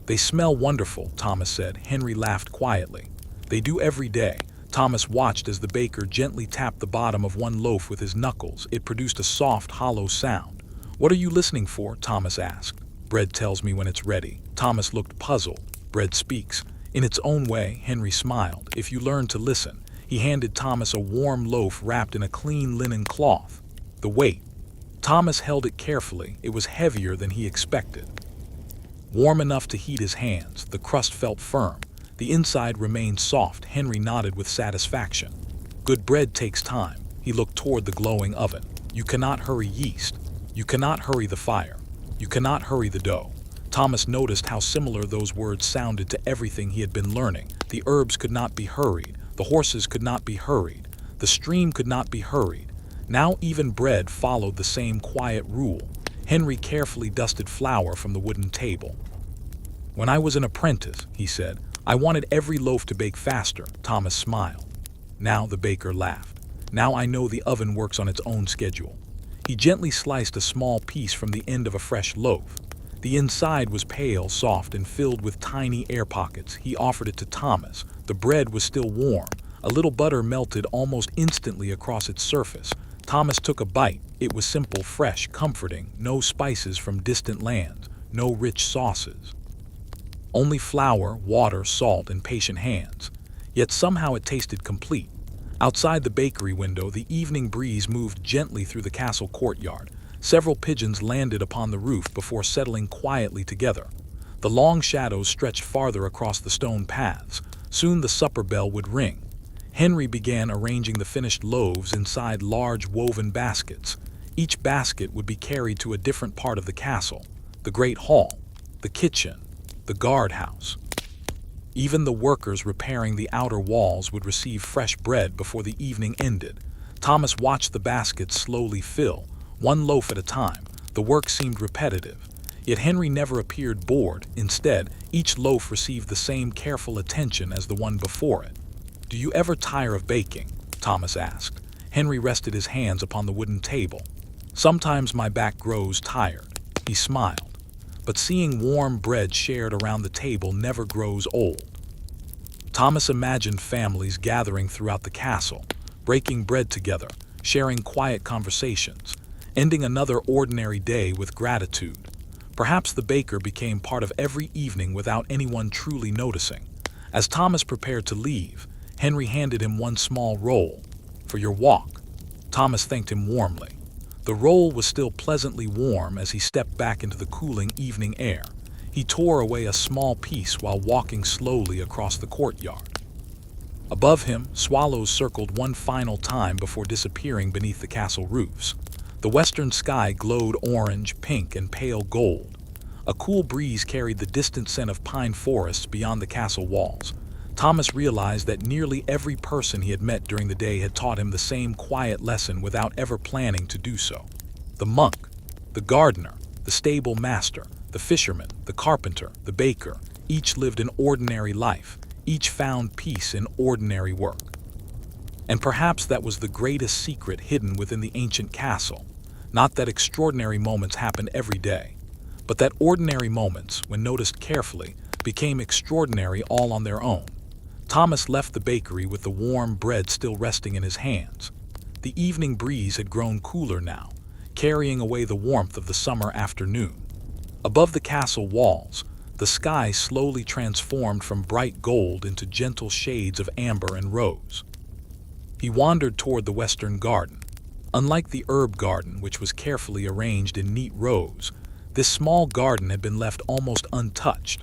"They smell wonderful," Thomas said. Henry laughed quietly. "They do every day." Thomas watched as the baker gently tapped the bottom of one loaf with his knuckles. It produced a soft, hollow sound. "What are you listening for?" Thomas asked. "Bread tells me when it's ready." Thomas looked puzzled. "Bread speaks in its own way," Henry smiled, "if you learn to listen." He handed Thomas a warm loaf wrapped in a clean linen cloth. The weight. Thomas held it carefully. It was heavier than he expected. Warm enough to heat his hands, the crust felt firm. The inside remained soft. Henry nodded with satisfaction. "Good bread takes time." He looked toward the glowing oven. "You cannot hurry yeast. You cannot hurry the fire. You cannot hurry the dough." Thomas noticed how similar those words sounded to everything he had been learning. The herbs could not be hurried. The horses could not be hurried. The stream could not be hurried. Now even bread followed the same quiet rule. Henry carefully dusted flour from the wooden table. "When I was an apprentice," he said, "I wanted every loaf to bake faster." Thomas smiled. Now the baker laughed. "Now I know the oven works on its own schedule." He gently sliced a small piece from the end of a fresh loaf. The inside was pale, soft, and filled with tiny air pockets. He offered it to Thomas. The bread was still warm. A little butter melted almost instantly across its surface. Thomas took a bite. It was simple, fresh, comforting. No spices from distant lands. No rich sauces. Only flour, water, salt, and patient hands. Yet somehow it tasted complete. Outside the bakery window, the evening breeze moved gently through the castle courtyard. Several pigeons landed upon the roof before settling quietly together. The long shadows stretched farther across the stone paths. Soon the supper bell would ring. Henry began arranging the finished loaves inside large woven baskets. Each basket would be carried to a different part of the castle: the great hall, the kitchen, the guardhouse. Even the workers repairing the outer walls would receive fresh bread before the evening ended. Thomas watched the baskets slowly fill, one loaf at a time. The work seemed repetitive, yet Henry never appeared bored. Instead, each loaf received the same careful attention as the one before it. "Do you ever tire of baking?" Thomas asked. Henry rested his hands upon the wooden table. "Sometimes my back grows tired." He smiled. "But seeing warm bread shared around the table never grows old." Thomas imagined families gathering throughout the castle, breaking bread together, sharing quiet conversations, ending another ordinary day with gratitude. Perhaps the baker became part of every evening without anyone truly noticing. As Thomas prepared to leave, Henry handed him one small roll. "For your walk." Thomas thanked him warmly. The roll was still pleasantly warm as he stepped back into the cooling evening air. He tore away a small piece while walking slowly across the courtyard. Above him, swallows circled one final time before disappearing beneath the castle roofs. The western sky glowed orange, pink, and pale gold. A cool breeze carried the distant scent of pine forests beyond the castle walls. Thomas realized that nearly every person he had met during the day had taught him the same quiet lesson without ever planning to do so. The monk, the gardener, the stable master, the fisherman, the carpenter, the baker, each lived an ordinary life. Each found peace in ordinary work. And perhaps that was the greatest secret hidden within the ancient castle. Not that extraordinary moments happen every day, but that ordinary moments, when noticed carefully, became extraordinary all on their own. Thomas left the bakery with the warm bread still resting in his hands. The evening breeze had grown cooler now, carrying away the warmth of the summer afternoon. Above the castle walls, the sky slowly transformed from bright gold into gentle shades of amber and rose. He wandered toward the western garden. Unlike the herb garden, which was carefully arranged in neat rows, this small garden had been left almost untouched.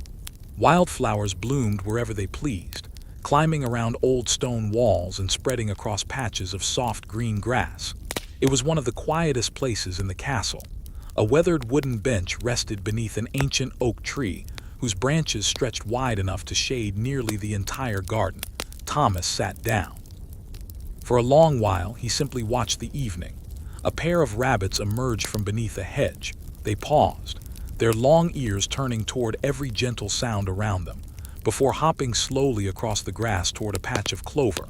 Wildflowers bloomed wherever they pleased, climbing around old stone walls and spreading across patches of soft green grass. It was one of the quietest places in the castle. A weathered wooden bench rested beneath an ancient oak tree, whose branches stretched wide enough to shade nearly the entire garden. Thomas sat down. For a long while, he simply watched the evening. A pair of rabbits emerged from beneath a hedge. They paused, their long ears turning toward every gentle sound around them, before hopping slowly across the grass toward a patch of clover.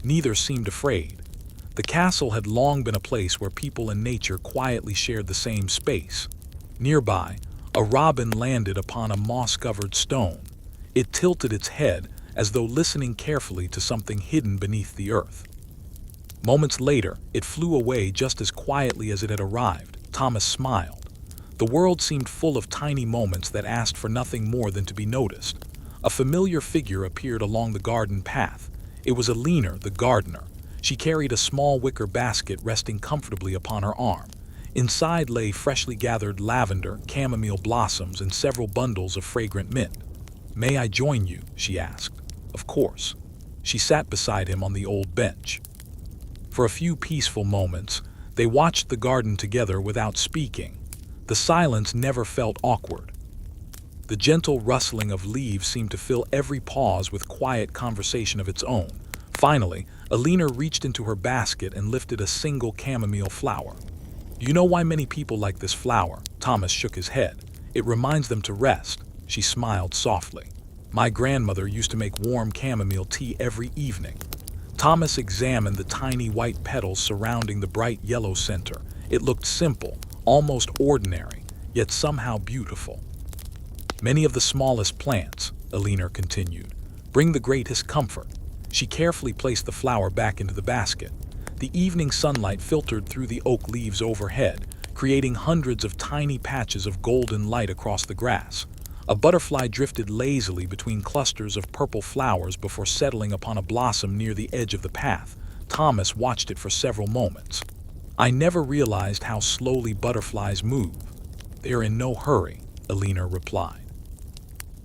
Neither seemed afraid. The castle had long been a place where people and nature quietly shared the same space. Nearby, a robin landed upon a moss-covered stone. It tilted its head as though listening carefully to something hidden beneath the earth. Moments later, it flew away just as quietly as it had arrived. Thomas smiled. The world seemed full of tiny moments that asked for nothing more than to be noticed. A familiar figure appeared along the garden path. It was Alina, the gardener. She carried a small wicker basket resting comfortably upon her arm. Inside lay freshly gathered lavender, chamomile blossoms, and several bundles of fragrant mint. "May I join you?" she asked. "Of course." She sat beside him on the old bench. For a few peaceful moments, they watched the garden together without speaking. The silence never felt awkward. The gentle rustling of leaves seemed to fill every pause with quiet conversation of its own. Finally, Alina reached into her basket and lifted a single chamomile flower. "You know why many people like this flower?" Thomas shook his head. "It reminds them to rest." She smiled softly. "My grandmother used to make warm chamomile tea every evening." Thomas examined the tiny white petals surrounding the bright yellow center. It looked simple, almost ordinary, yet somehow beautiful. "Many of the smallest plants," Alina continued, "bring the greatest comfort." She carefully placed the flower back into the basket. The evening sunlight filtered through the oak leaves overhead, creating hundreds of tiny patches of golden light across the grass. A butterfly drifted lazily between clusters of purple flowers before settling upon a blossom near the edge of the path. Thomas watched it for several moments. "I never realized how slowly butterflies move." "They are in no hurry," Alina replied.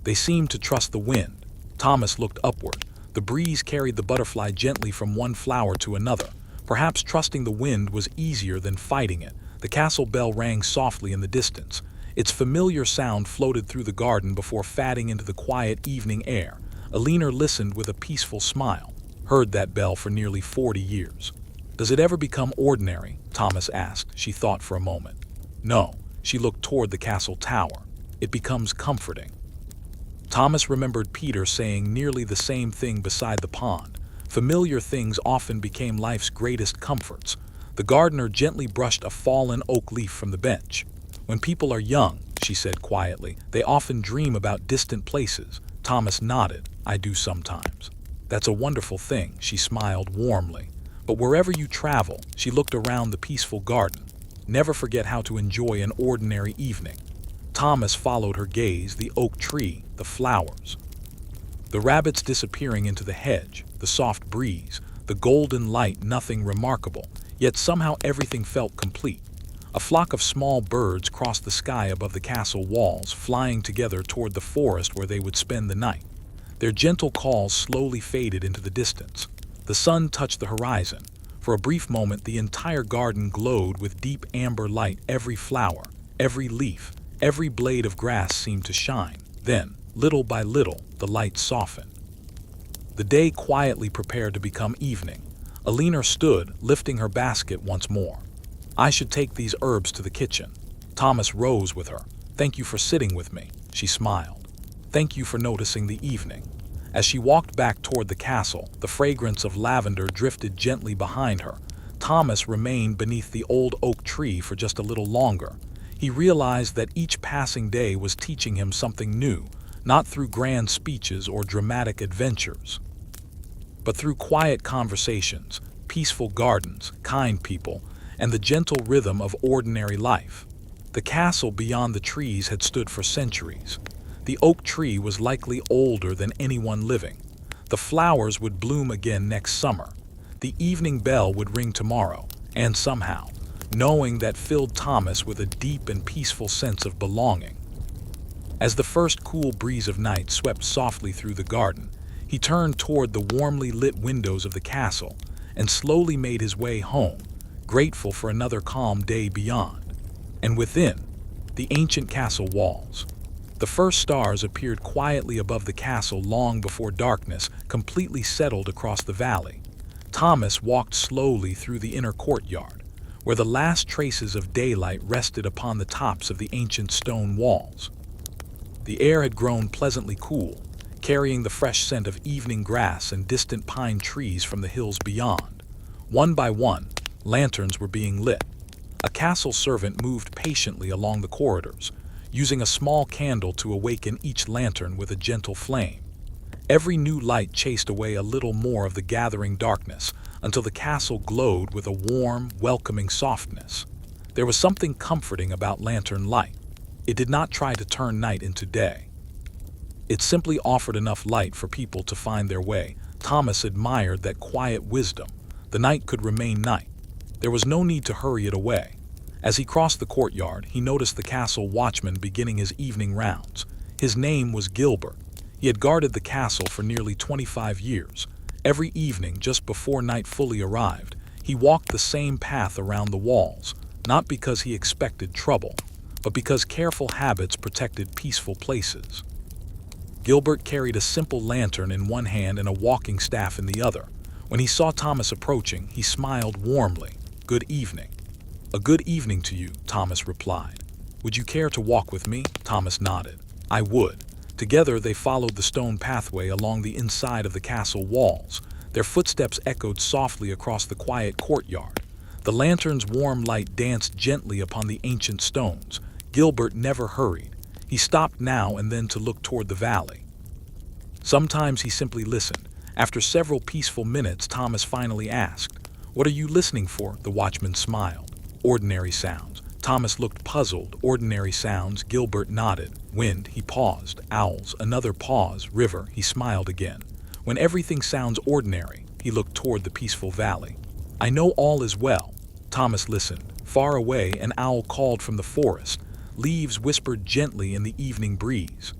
"They seem to trust the wind." Thomas looked upward. The breeze carried the butterfly gently from one flower to another. Perhaps trusting the wind was easier than fighting it. The castle bell rang softly in the distance. Its familiar sound floated through the garden before fading into the quiet evening air. Alina listened with a peaceful smile. "Heard that bell for nearly 40 years. Does it ever become ordinary?" Thomas asked. She thought for a moment. "No." She looked toward the castle tower. "It becomes comforting." Thomas remembered Peter saying nearly the same thing beside the pond. Familiar things often became life's greatest comforts. The gardener gently brushed a fallen oak leaf from the bench. "When people are young," she said quietly, "they often dream about distant places." Thomas nodded. "I do sometimes." That's a wonderful thing, she smiled warmly. But wherever you travel, she looked around the peaceful garden. Never forget how to enjoy an ordinary evening. Thomas followed her gaze, the oak tree, the flowers. The rabbits disappearing into the hedge, the soft breeze, the golden light, nothing remarkable, yet somehow everything felt complete. A flock of small birds crossed the sky above the castle walls, flying together toward the forest where they would spend the night. Their gentle calls slowly faded into the distance. The sun touched the horizon. For a brief moment, the entire garden glowed with deep amber light. Every flower, every leaf, every blade of grass seemed to shine. Then, little by little, the light softened. The day quietly prepared to become evening. Alina stood, lifting her basket once more. I should take these herbs to the kitchen. Thomas rose with her. Thank you for sitting with me, she smiled. Thank you for noticing the evening. As she walked back toward the castle, the fragrance of lavender drifted gently behind her. Thomas remained beneath the old oak tree for just a little longer. He realized that each passing day was teaching him something new, not through grand speeches or dramatic adventures, but through quiet conversations, peaceful gardens, kind people, and the gentle rhythm of ordinary life. The castle beyond the trees had stood for centuries. The oak tree was likely older than anyone living. The flowers would bloom again next summer. The evening bell would ring tomorrow, and somehow, knowing that filled Thomas with a deep and peaceful sense of belonging. As the first cool breeze of night swept softly through the garden, he turned toward the warmly lit windows of the castle and slowly made his way home, grateful for another calm day beyond. And within, the ancient castle walls. The first stars appeared quietly above the castle long before darkness completely settled across the valley. Thomas walked slowly through the inner courtyard, where the last traces of daylight rested upon the tops of the ancient stone walls. The air had grown pleasantly cool, carrying the fresh scent of evening grass and distant pine trees from the hills beyond. One by one, lanterns were being lit. A castle servant moved patiently along the corridors, using a small candle to awaken each lantern with a gentle flame. Every new light chased away a little more of the gathering darkness until the castle glowed with a warm, welcoming softness. There was something comforting about lantern light. It did not try to turn night into day. It simply offered enough light for people to find their way. Thomas admired that quiet wisdom. The night could remain night. There was no need to hurry it away. As he crossed the courtyard, he noticed the castle watchman beginning his evening rounds. His name was Gilbert. He had guarded the castle for nearly 25 years. Every evening, just before night fully arrived, he walked the same path around the walls, not because he expected trouble, but because careful habits protected peaceful places. Gilbert carried a simple lantern in one hand and a walking staff in the other. When he saw Thomas approaching, he smiled warmly. "Good evening." "A good evening to you," Thomas replied. "Would you care to walk with me?" Thomas nodded. "I would." Together they followed the stone pathway along the inside of the castle walls. Their footsteps echoed softly across the quiet courtyard. The lantern's warm light danced gently upon the ancient stones. Gilbert never hurried. He stopped now and then to look toward the valley. Sometimes he simply listened. After several peaceful minutes, Thomas finally asked, "What are you listening for?" The watchman smiled. "Ordinary sounds." Thomas looked puzzled. "Ordinary sounds," Gilbert nodded. "Wind," he paused. "Owls," another pause. "River," he smiled again. "When everything sounds ordinary," he looked toward the peaceful valley. "I know all is well." Thomas listened. Far away, an owl called from the forest. Leaves whispered gently in the evening breeze.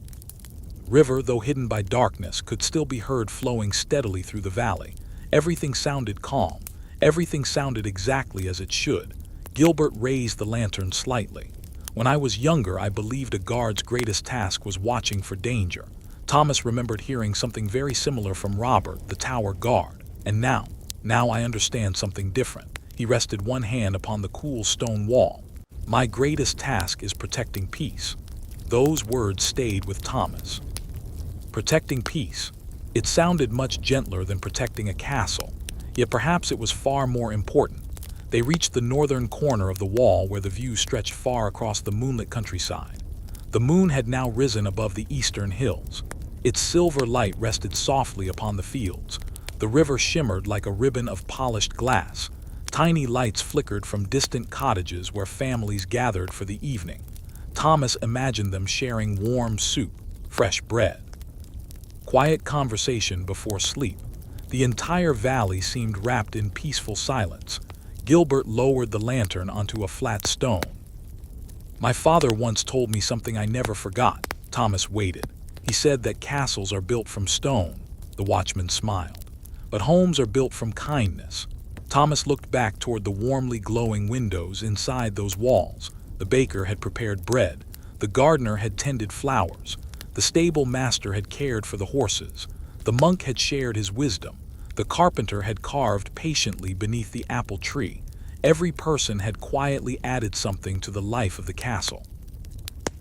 River, though hidden by darkness, could still be heard flowing steadily through the valley. Everything sounded calm. Everything sounded exactly as it should. Gilbert raised the lantern slightly. "When I was younger, I believed a guard's greatest task was watching for danger." Thomas remembered hearing something very similar from Robert, the tower guard. "And now I understand something different." He rested one hand upon the cool stone wall. "My greatest task is protecting peace." Those words stayed with Thomas. Protecting peace. It sounded much gentler than protecting a castle, yet perhaps it was far more important. They reached the northern corner of the wall where the view stretched far across the moonlit countryside. The moon had now risen above the eastern hills. Its silver light rested softly upon the fields. The river shimmered like a ribbon of polished glass. Tiny lights flickered from distant cottages where families gathered for the evening. Thomas imagined them sharing warm soup, fresh bread. Quiet conversation before sleep. The entire valley seemed wrapped in peaceful silence. Gilbert lowered the lantern onto a flat stone. My father once told me something I never forgot. Thomas waited. He said that castles are built from stone. The watchman smiled. But homes are built from kindness. Thomas looked back toward the warmly glowing windows inside those walls. The baker had prepared bread. The gardener had tended flowers. The stable master had cared for the horses. The monk had shared his wisdom. The carpenter had carved patiently beneath the apple tree. Every person had quietly added something to the life of the castle.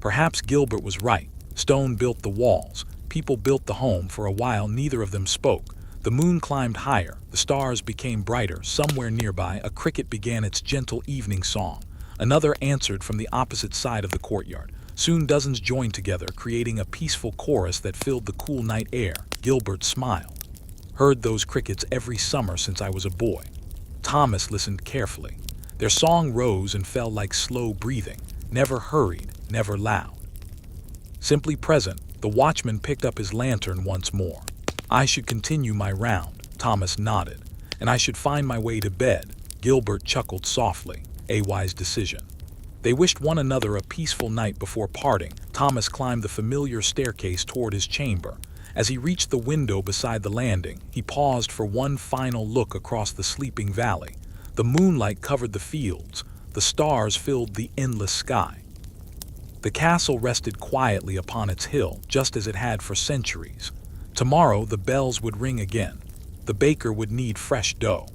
Perhaps Gilbert was right. Stone built the walls. People built the home. For a while, neither of them spoke. The moon climbed higher. The stars became brighter. Somewhere nearby, a cricket began its gentle evening song. Another answered from the opposite side of the courtyard. Soon dozens joined together, creating a peaceful chorus that filled the cool night air. Gilbert smiled. Heard those crickets every summer since I was a boy. Thomas listened carefully. Their song rose and fell like slow breathing, never hurried, never loud. Simply present, the watchman picked up his lantern once more. I should continue my round, Thomas nodded, and I should find my way to bed. Gilbert chuckled softly. A wise decision. They wished one another a peaceful night before parting. Thomas climbed the familiar staircase toward his chamber. As he reached the window beside the landing, he paused for one final look across the sleeping valley. The moonlight covered the fields. The stars filled the endless sky. The castle rested quietly upon its hill, just as it had for centuries. Tomorrow the bells would ring again. The baker would knead fresh dough.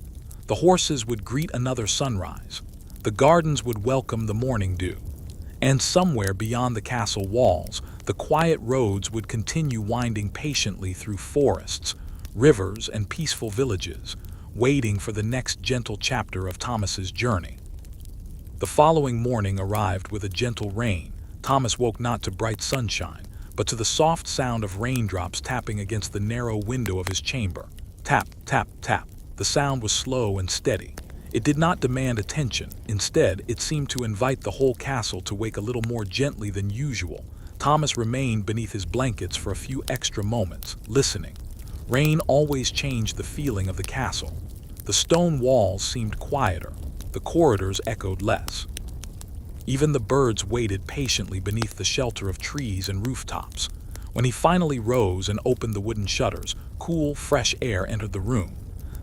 The horses would greet another sunrise. The gardens would welcome the morning dew. And somewhere beyond the castle walls, the quiet roads would continue winding patiently through forests, rivers, and peaceful villages, waiting for the next gentle chapter of Thomas's journey. The following morning arrived with a gentle rain. Thomas woke not to bright sunshine, but to the soft sound of raindrops tapping against the narrow window of his chamber. Tap, tap, tap. The sound was slow and steady. It did not demand attention. Instead, it seemed to invite the whole castle to wake a little more gently than usual. Thomas remained beneath his blankets for a few extra moments, listening. Rain always changed the feeling of the castle. The stone walls seemed quieter. The corridors echoed less. Even the birds waited patiently beneath the shelter of trees and rooftops. When he finally rose and opened the wooden shutters, cool, fresh air entered the room.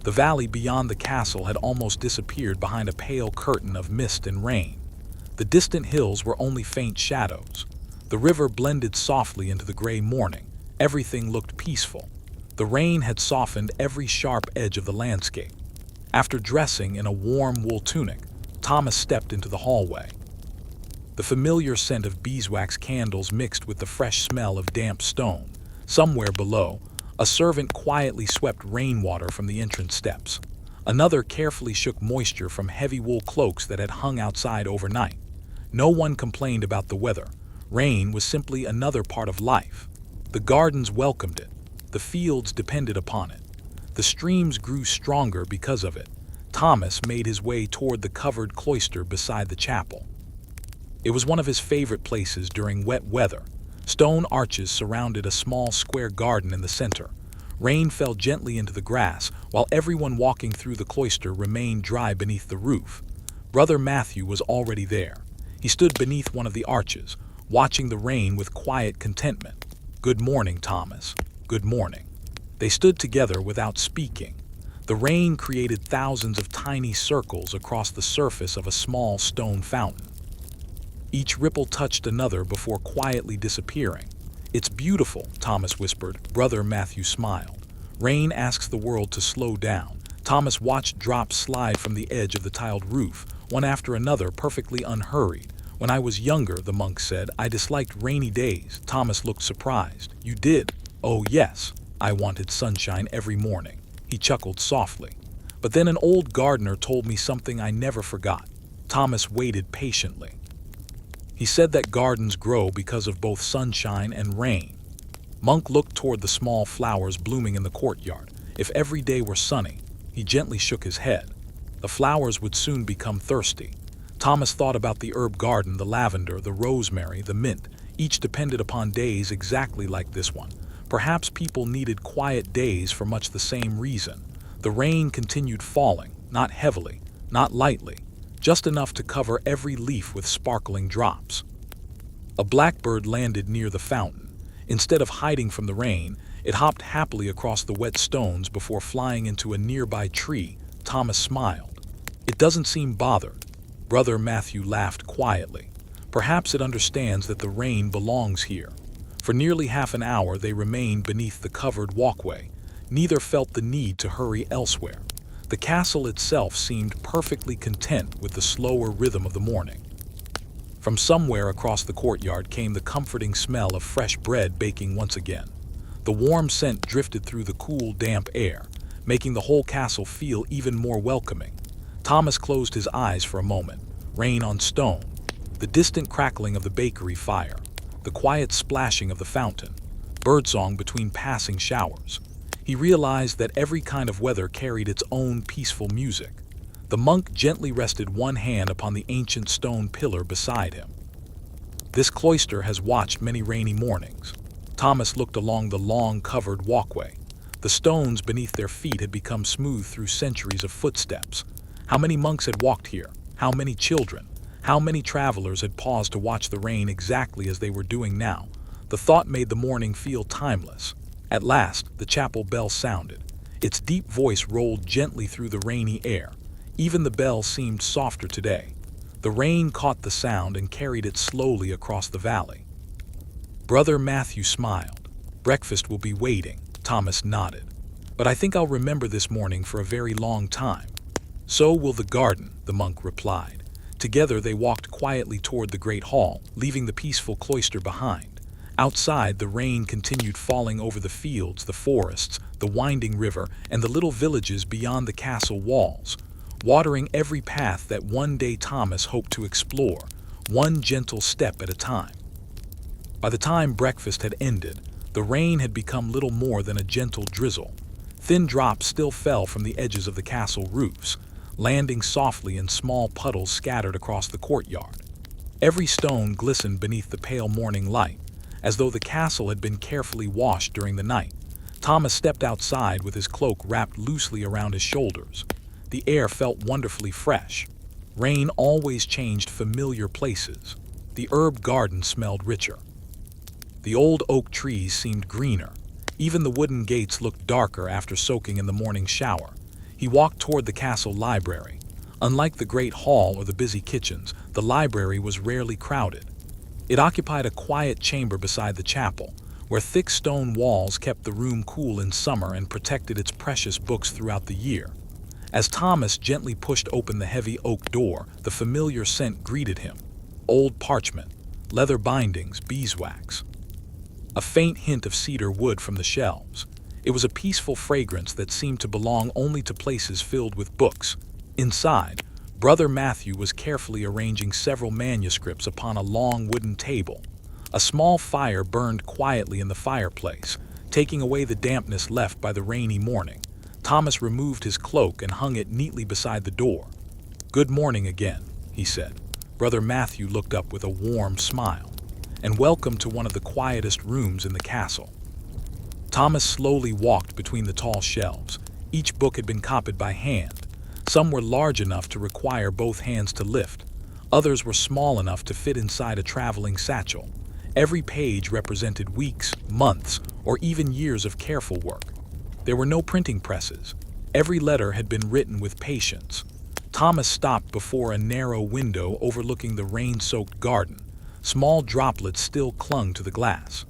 The valley beyond the castle had almost disappeared behind a pale curtain of mist and rain. The distant hills were only faint shadows. The river blended softly into the gray morning. Everything looked peaceful. The rain had softened every sharp edge of the landscape. After dressing in a warm wool tunic, Thomas stepped into the hallway. The familiar scent of beeswax candles mixed with the fresh smell of damp stone. Somewhere below, a servant quietly swept rainwater from the entrance steps. Another carefully shook moisture from heavy wool cloaks that had hung outside overnight. No one complained about the weather. Rain was simply another part of life. The gardens welcomed it. The fields depended upon it. The streams grew stronger because of it. Thomas made his way toward the covered cloister beside the chapel. It was one of his favorite places during wet weather. Stone arches surrounded a small square garden in the center. Rain fell gently into the grass, while everyone walking through the cloister remained dry beneath the roof. Brother Matthew was already there. He stood beneath one of the arches, watching the rain with quiet contentment. "Good morning, Thomas. Good morning." They stood together without speaking. The rain created thousands of tiny circles across the surface of a small stone fountain. Each ripple touched another before quietly disappearing. "It's beautiful," Thomas whispered. Brother Matthew smiled. "Rain asks the world to slow down." Thomas watched drops slide from the edge of the tiled roof, one after another, perfectly unhurried. "When I was younger," the monk said, "I disliked rainy days." Thomas looked surprised. "You did?" "Oh, yes. I wanted sunshine every morning." He chuckled softly. "But then an old gardener told me something I never forgot." Thomas waited patiently. He said that gardens grow because of both sunshine and rain. Monk looked toward the small flowers blooming in the courtyard. If every day were sunny, he gently shook his head. The flowers would soon become thirsty. Thomas thought about the herb garden, the lavender, the rosemary, the mint. Each depended upon days exactly like this one. Perhaps people needed quiet days for much the same reason. The rain continued falling, not heavily, not lightly, just enough to cover every leaf with sparkling drops. A blackbird landed near the fountain. Instead of hiding from the rain, it hopped happily across the wet stones before flying into a nearby tree. Thomas smiled. It doesn't seem bothered. Brother Matthew laughed quietly. Perhaps it understands that the rain belongs here. For nearly half an hour they remained beneath the covered walkway. Neither felt the need to hurry elsewhere. The castle itself seemed perfectly content with the slower rhythm of the morning. From somewhere across the courtyard came the comforting smell of fresh bread baking once again. The warm scent drifted through the cool, damp air, making the whole castle feel even more welcoming. Thomas closed his eyes for a moment. Rain on stone, the distant crackling of the bakery fire, the quiet splashing of the fountain, birdsong between passing showers. He realized that every kind of weather carried its own peaceful music. The monk gently rested one hand upon the ancient stone pillar beside him. This cloister has watched many rainy mornings. Thomas looked along the long covered walkway. The stones beneath their feet had become smooth through centuries of footsteps. How many monks had walked here? How many children? How many travelers had paused to watch the rain exactly as they were doing now? The thought made the morning feel timeless. At last, the chapel bell sounded. Its deep voice rolled gently through the rainy air. Even the bell seemed softer today. The rain caught the sound and carried it slowly across the valley. Brother Matthew smiled. Breakfast will be waiting, Thomas nodded. But I think I'll remember this morning for a very long time. So will the garden, the monk replied. Together they walked quietly toward the great hall, leaving the peaceful cloister behind. Outside, the rain continued falling over the fields, the forests, the winding river, and the little villages beyond the castle walls, watering every path that one day Thomas hoped to explore, one gentle step at a time. By the time breakfast had ended, the rain had become little more than a gentle drizzle. Thin drops still fell from the edges of the castle roofs, landing softly in small puddles scattered across the courtyard. Every stone glistened beneath the pale morning light, as though the castle had been carefully washed during the night. Thomas stepped outside with his cloak wrapped loosely around his shoulders. The air felt wonderfully fresh. Rain always changed familiar places. The herb garden smelled richer. The old oak trees seemed greener. Even the wooden gates looked darker after soaking in the morning shower. He walked toward the castle library. Unlike the great hall or the busy kitchens, the library was rarely crowded. It occupied a quiet chamber beside the chapel, where thick stone walls kept the room cool in summer and protected its precious books throughout the year. As Thomas gently pushed open the heavy oak door, the familiar scent greeted him. Old parchment, leather bindings, beeswax. A faint hint of cedar wood from the shelves. It was a peaceful fragrance that seemed to belong only to places filled with books. Inside, Brother Matthew was carefully arranging several manuscripts upon a long wooden table. A small fire burned quietly in the fireplace, taking away the dampness left by the rainy morning. Thomas removed his cloak and hung it neatly beside the door. "Good morning again," he said. Brother Matthew looked up with a warm smile. "And welcome to one of the quietest rooms in the castle." Thomas slowly walked between the tall shelves. Each book had been copied by hand. Some were large enough to require both hands to lift. Others were small enough to fit inside a traveling satchel. Every page represented weeks, months, or even years of careful work. There were no printing presses. Every letter had been written with patience. Thomas stopped before a narrow window overlooking the rain-soaked garden. Small droplets still clung to the glass.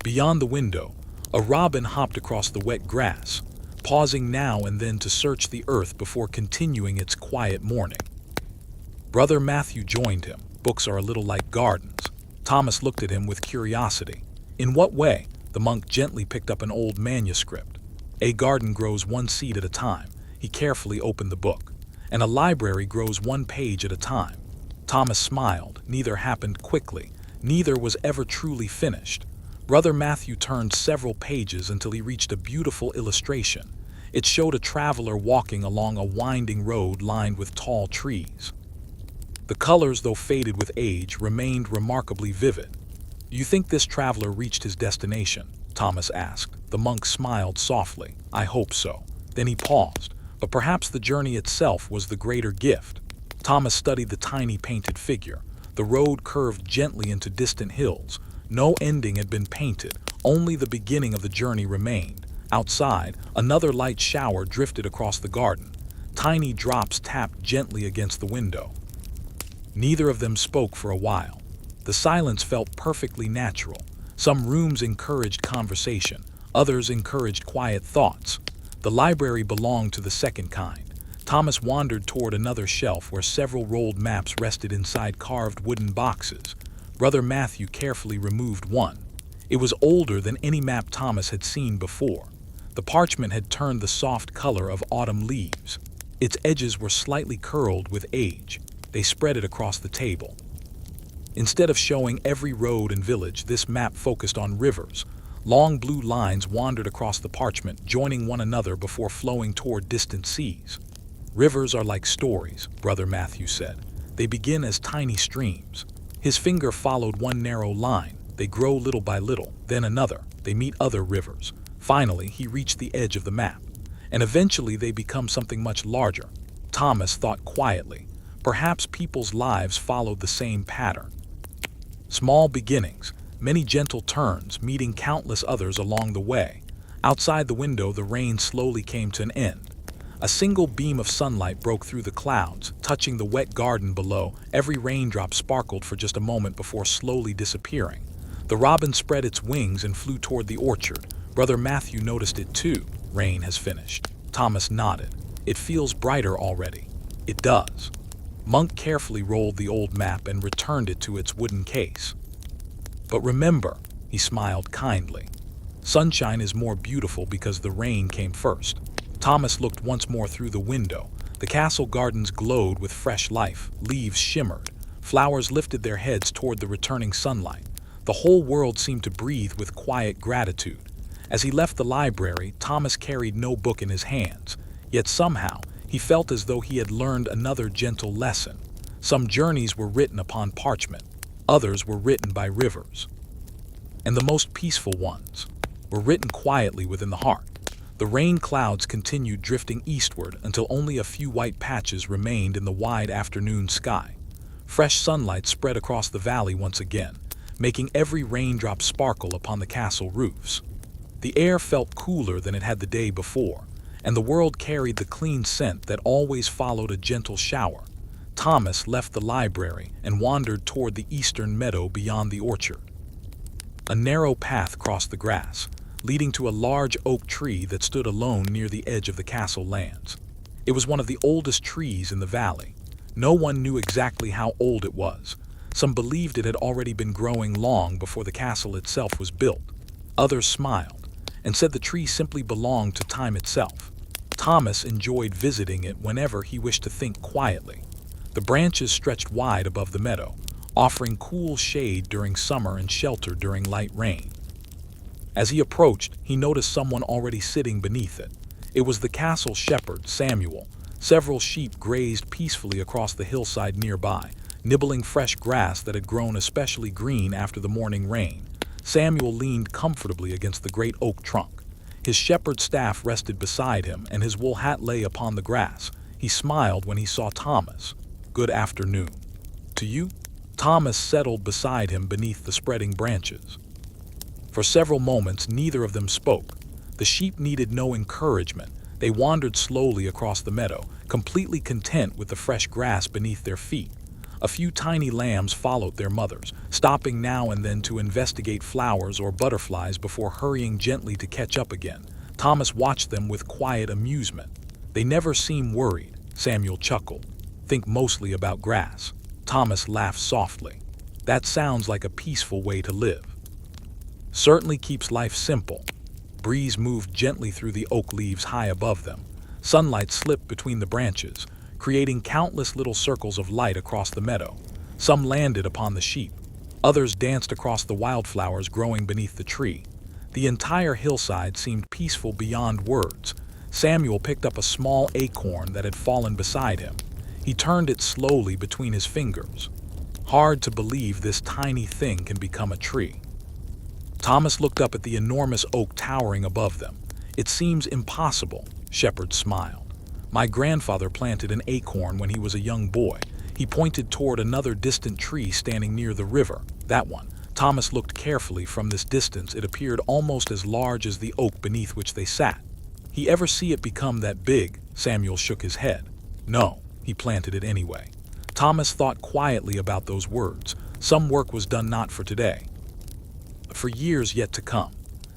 Beyond the window, a robin hopped across the wet grass, pausing now and then to search the earth before continuing its quiet mourning. Brother Matthew joined him. Books are a little like gardens. Thomas looked at him with curiosity. In what way? The monk gently picked up an old manuscript. A garden grows one seed at a time. He carefully opened the book. And a library grows one page at a time. Thomas smiled. Neither happened quickly. Neither was ever truly finished. Brother Matthew turned several pages until he reached a beautiful illustration. It showed a traveler walking along a winding road lined with tall trees. The colors, though faded with age, remained remarkably vivid. "Do you think this traveler reached his destination?" Thomas asked. The monk smiled softly. "I hope so." Then he paused. But perhaps the journey itself was the greater gift. Thomas studied the tiny painted figure. The road curved gently into distant hills. No ending had been painted, only the beginning of the journey remained. Outside, another light shower drifted across the garden. Tiny drops tapped gently against the window. Neither of them spoke for a while. The silence felt perfectly natural. Some rooms encouraged conversation, others encouraged quiet thoughts. The library belonged to the second kind. Thomas wandered toward another shelf where several rolled maps rested inside carved wooden boxes. Brother Matthew carefully removed one. It was older than any map Thomas had seen before. The parchment had turned the soft color of autumn leaves. Its edges were slightly curled with age. They spread it across the table. Instead of showing every road and village, this map focused on rivers. Long blue lines wandered across the parchment, joining one another before flowing toward distant seas. "Rivers are like stories," Brother Matthew said. "They begin as tiny streams." His finger followed one narrow line. They grow little by little, then another. They meet other rivers. Finally, he reached the edge of the map. And eventually they become something much larger. Thomas thought quietly. Perhaps people's lives followed the same pattern. Small beginnings, many gentle turns, meeting countless others along the way. Outside the window, the rain slowly came to an end. A single beam of sunlight broke through the clouds, touching the wet garden below. Every raindrop sparkled for just a moment before slowly disappearing. The robin spread its wings and flew toward the orchard. Brother Matthew noticed it too. "Rain has finished." Thomas nodded. "It feels brighter already." "It does." Monk carefully rolled the old map and returned it to its wooden case. "But remember," he smiled kindly, "sunshine is more beautiful because the rain came first." Thomas looked once more through the window. The castle gardens glowed with fresh life. Leaves shimmered. Flowers lifted their heads toward the returning sunlight. The whole world seemed to breathe with quiet gratitude. As he left the library, Thomas carried no book in his hands. Yet somehow, he felt as though he had learned another gentle lesson. Some journeys were written upon parchment. Others were written by rivers. And the most peaceful ones were written quietly within the heart. The rain clouds continued drifting eastward until only a few white patches remained in the wide afternoon sky. Fresh sunlight spread across the valley once again, making every raindrop sparkle upon the castle roofs. The air felt cooler than it had the day before, and the world carried the clean scent that always followed a gentle shower. Thomas left the library and wandered toward the eastern meadow beyond the orchard. A narrow path crossed the grass, leading to a large oak tree that stood alone near the edge of the castle lands. It was one of the oldest trees in the valley. No one knew exactly how old it was. Some believed it had already been growing long before the castle itself was built. Others smiled and said the tree simply belonged to time itself. Thomas enjoyed visiting it whenever he wished to think quietly. The branches stretched wide above the meadow, offering cool shade during summer and shelter during light rain. As he approached, he noticed someone already sitting beneath it. It was the castle shepherd, Samuel. Several sheep grazed peacefully across the hillside nearby, nibbling fresh grass that had grown especially green after the morning rain. Samuel leaned comfortably against the great oak trunk. His shepherd's staff rested beside him, and his wool hat lay upon the grass. He smiled when he saw Thomas. "Good afternoon." "To you?" Thomas settled beside him beneath the spreading branches. For several moments, neither of them spoke. The sheep needed no encouragement. They wandered slowly across the meadow, completely content with the fresh grass beneath their feet. A few tiny lambs followed their mothers, stopping now and then to investigate flowers or butterflies before hurrying gently to catch up again. Thomas watched them with quiet amusement. "They never seem worried," Samuel chuckled. "Think mostly about grass." Thomas laughed softly. "That sounds like a peaceful way to live." "Certainly keeps life simple." Breeze moved gently through the oak leaves high above them. Sunlight slipped between the branches, creating countless little circles of light across the meadow. Some landed upon the sheep. Others danced across the wildflowers growing beneath the tree. The entire hillside seemed peaceful beyond words. Samuel picked up a small acorn that had fallen beside him. He turned it slowly between his fingers. Hard to believe this tiny thing can become a tree. Thomas looked up at the enormous oak towering above them. It seems impossible, Shepard smiled. My grandfather planted an acorn when he was a young boy. He pointed toward another distant tree standing near the river. That one. Thomas looked carefully. From this distance, it appeared almost as large as the oak beneath which they sat. He ever see it become that big? Samuel shook his head. No, he planted it anyway. Thomas thought quietly about those words. Some work was done not for today, but for years yet to come.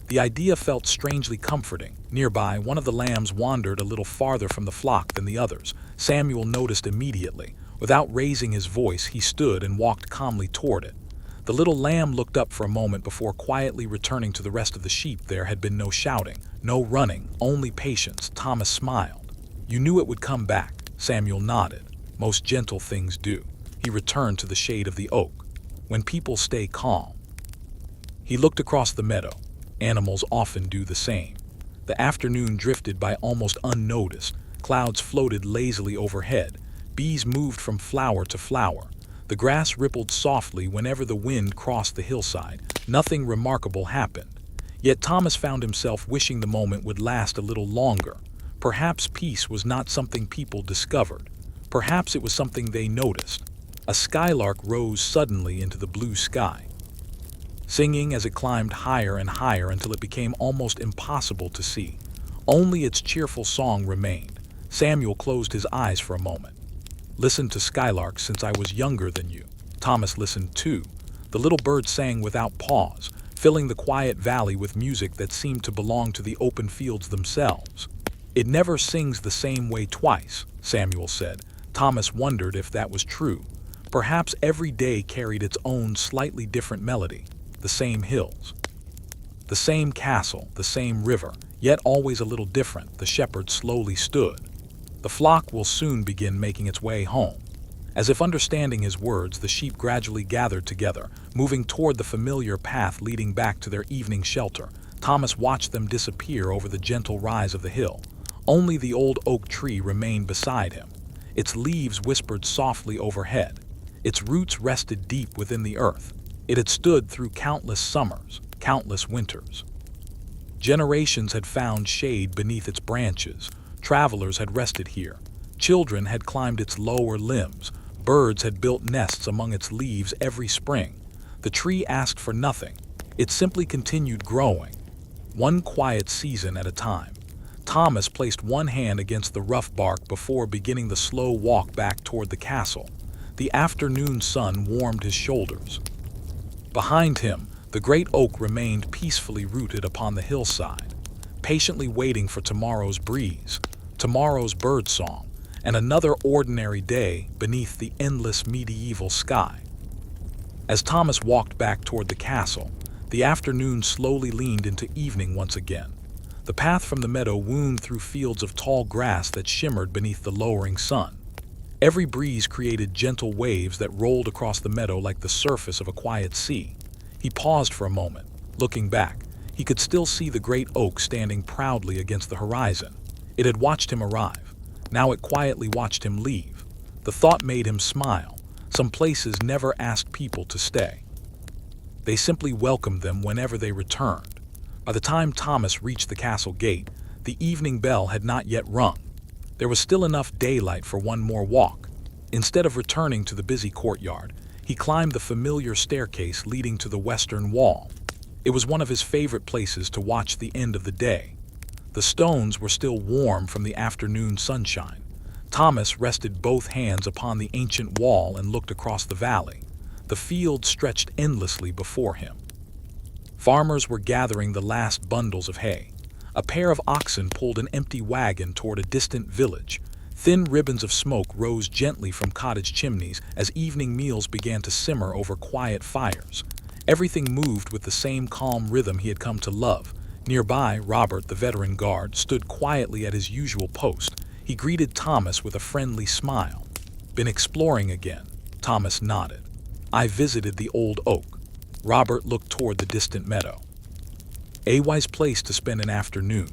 The idea felt strangely comforting. Nearby, one of the lambs wandered a little farther from the flock than the others. Samuel noticed immediately. Without raising his voice, he stood and walked calmly toward it. The little lamb looked up for a moment before quietly returning to the rest of the sheep. There had been no shouting, no running, only patience. Thomas smiled. You knew it would come back. Samuel nodded. Most gentle things do. He returned to the shade of the oak. When people stay calm. He looked across the meadow. Animals often do the same. The afternoon drifted by almost unnoticed. Clouds floated lazily overhead. Bees moved from flower to flower. The grass rippled softly whenever the wind crossed the hillside. Nothing remarkable happened. Yet Thomas found himself wishing the moment would last a little longer. Perhaps peace was not something people discovered. Perhaps it was something they noticed. A skylark rose suddenly into the blue sky, singing as it climbed higher and higher until it became almost impossible to see. Only its cheerful song remained. Samuel closed his eyes for a moment. Listened to skylarks since I was younger than you. Thomas listened too. The little bird sang without pause, filling the quiet valley with music that seemed to belong to the open fields themselves. It never sings the same way twice, Samuel said. Thomas wondered if that was true. Perhaps every day carried its own slightly different melody. The same hills, the same castle, the same river, yet always a little different. The shepherd slowly stood. The flock will soon begin making its way home. As if understanding his words, the sheep gradually gathered together, moving toward the familiar path leading back to their evening shelter. Thomas watched them disappear over the gentle rise of the hill. Only the old oak tree remained beside him. Its leaves whispered softly overhead. Its roots rested deep within the earth. It had stood through countless summers, countless winters. Generations had found shade beneath its branches. Travelers had rested here. Children had climbed its lower limbs. Birds had built nests among its leaves every spring. The tree asked for nothing. It simply continued growing, one quiet season at a time. Thomas placed one hand against the rough bark before beginning the slow walk back toward the castle. The afternoon sun warmed his shoulders. Behind him, the great oak remained peacefully rooted upon the hillside, patiently waiting for tomorrow's breeze, tomorrow's birdsong, and another ordinary day beneath the endless medieval sky. As Thomas walked back toward the castle, the afternoon slowly leaned into evening once again. The path from the meadow wound through fields of tall grass that shimmered beneath the lowering sun. Every breeze created gentle waves that rolled across the meadow like the surface of a quiet sea. He paused for a moment, looking back. He could still see the great oak standing proudly against the horizon. It had watched him arrive. Now it quietly watched him leave. The thought made him smile. Some places never asked people to stay. They simply welcomed them whenever they returned. By the time Thomas reached the castle gate, the evening bell had not yet rung. There was still enough daylight for one more walk. Instead of returning to the busy courtyard, he climbed the familiar staircase leading to the western wall. It was one of his favorite places to watch the end of the day. The stones were still warm from the afternoon sunshine. Thomas rested both hands upon the ancient wall and looked across the valley. The field stretched endlessly before him. Farmers were gathering the last bundles of hay. A pair of oxen pulled an empty wagon toward a distant village. Thin ribbons of smoke rose gently from cottage chimneys as evening meals began to simmer over quiet fires. Everything moved with the same calm rhythm he had come to love. Nearby, Robert, the veteran guard, stood quietly at his usual post. He greeted Thomas with a friendly smile. "Been exploring again?" Thomas nodded. "I visited the old oak. Robert looked toward the distant meadow. A wise place to spend an afternoon.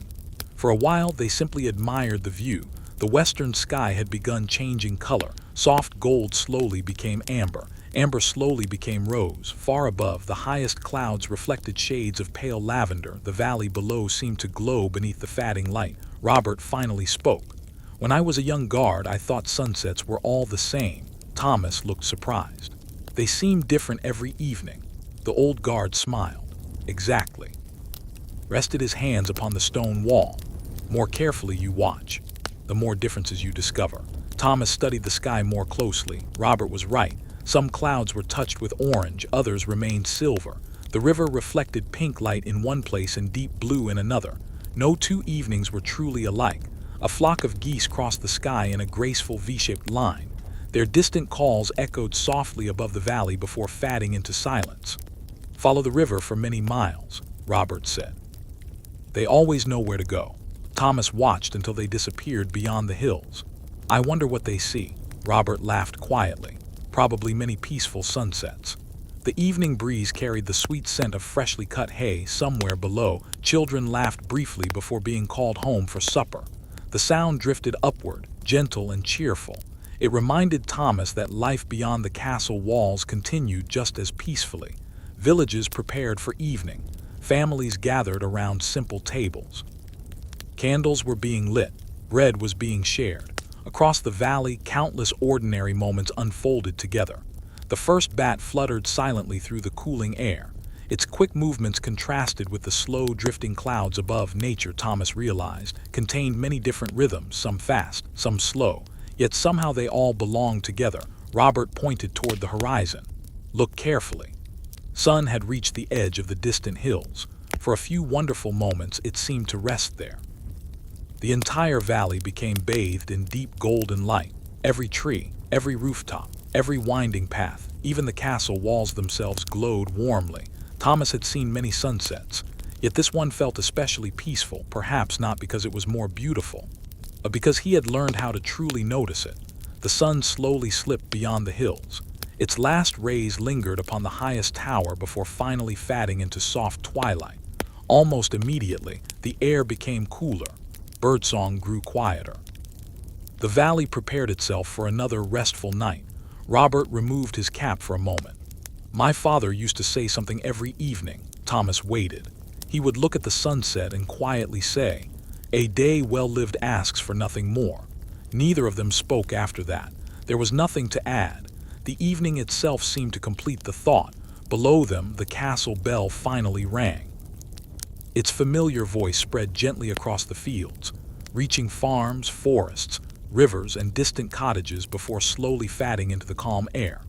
For a while, they simply admired the view. The western sky had begun changing color. Soft gold slowly became amber. Amber slowly became rose. Far above, the highest clouds reflected shades of pale lavender. The valley below seemed to glow beneath the fading light. Robert finally spoke. "When I was a young guard, I thought sunsets were all the same." Thomas looked surprised. "They seemed different every evening." The old guard smiled. "Exactly." Rested his hands upon the stone wall. "More carefully you watch, the more differences you discover." Thomas studied the sky more closely. Robert was right. Some clouds were touched with orange, others remained silver. The river reflected pink light in one place and deep blue in another. No two evenings were truly alike. A flock of geese crossed the sky in a graceful V-shaped line. Their distant calls echoed softly above the valley before fading into silence. "Follow the river for many miles," Robert said. "They always know where to go." Thomas watched until they disappeared beyond the hills. "I wonder what they see." Robert laughed quietly. "Probably many peaceful sunsets." The evening breeze carried the sweet scent of freshly cut hay. Somewhere below, children laughed briefly before being called home for supper. The sound drifted upward, gentle and cheerful. It reminded Thomas that life beyond the castle walls continued just as peacefully. Villages prepared for evening. Families gathered around simple tables. Candles were being lit. Bread was being shared. Across the valley, countless ordinary moments unfolded together. The first bat fluttered silently through the cooling air. Its quick movements contrasted with the slow drifting clouds above. Nature, Thomas realized, contained many different rhythms, some fast, some slow, yet somehow they all belonged together. Robert pointed toward the horizon. "Look carefully." Sun had reached the edge of the distant hills. For a few wonderful moments, it seemed to rest there. The entire valley became bathed in deep golden light. Every tree, every rooftop, every winding path, even the castle walls themselves glowed warmly. Thomas had seen many sunsets, yet this one felt especially peaceful, perhaps not because it was more beautiful, but because he had learned how to truly notice it. The sun slowly slipped beyond the hills. Its last rays lingered upon the highest tower before finally fading into soft twilight. Almost immediately, the air became cooler. Birdsong grew quieter. The valley prepared itself for another restful night. Robert removed his cap for a moment. "My father used to say something every evening." Thomas waited. He would look at the sunset and quietly say, "A day well lived asks for nothing more." Neither of them spoke after that. There was nothing to add. The evening itself seemed to complete the thought. Below them, the castle bell finally rang. Its familiar voice spread gently across the fields, reaching farms, forests, rivers, and distant cottages before slowly fading into the calm air.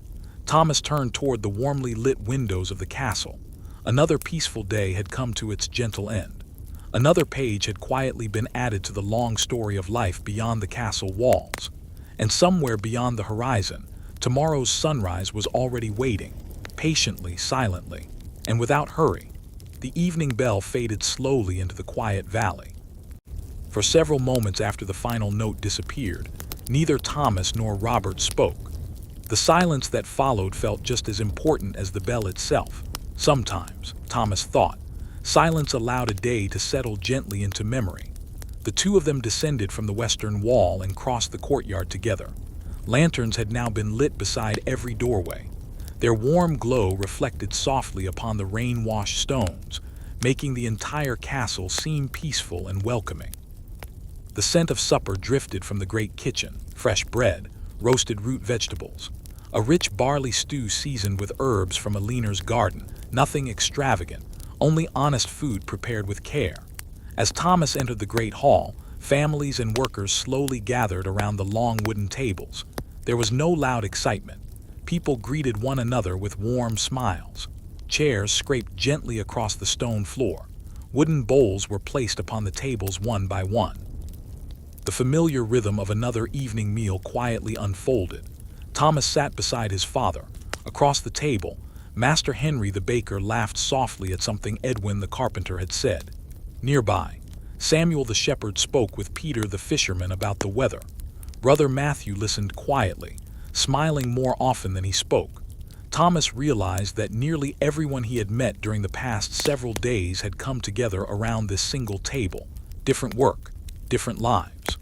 Thomas turned toward the warmly lit windows of the castle. Another peaceful day had come to its gentle end. Another page had quietly been added to the long story of life beyond the castle walls. And somewhere beyond the horizon, tomorrow's sunrise was already waiting, patiently, silently, and without hurry. The evening bell faded slowly into the quiet valley. For several moments after the final note disappeared, neither Thomas nor Robert spoke. The silence that followed felt just as important as the bell itself. Sometimes, Thomas thought, silence allowed a day to settle gently into memory. The two of them descended from the western wall and crossed the courtyard together. Lanterns had now been lit beside every doorway. Their warm glow reflected softly upon the rain-washed stones, making the entire castle seem peaceful and welcoming. The scent of supper drifted from the great kitchen: fresh bread, roasted root vegetables, a rich barley stew seasoned with herbs from a leaner's garden. Nothing extravagant, only honest food prepared with care. As Thomas entered the great hall, families and workers slowly gathered around the long wooden tables. There was no loud excitement. People greeted one another with warm smiles. Chairs scraped gently across the stone floor. Wooden bowls were placed upon the tables one by one. The familiar rhythm of another evening meal quietly unfolded. Thomas sat beside his father. Across the table, Master Henry the baker laughed softly at something Edwin the carpenter had said. Nearby, Samuel the shepherd spoke with Peter the fisherman about the weather. Brother Matthew listened quietly, smiling more often than he spoke. Thomas realized that nearly everyone he had met during the past several days had come together around this single table. Different work, different lives.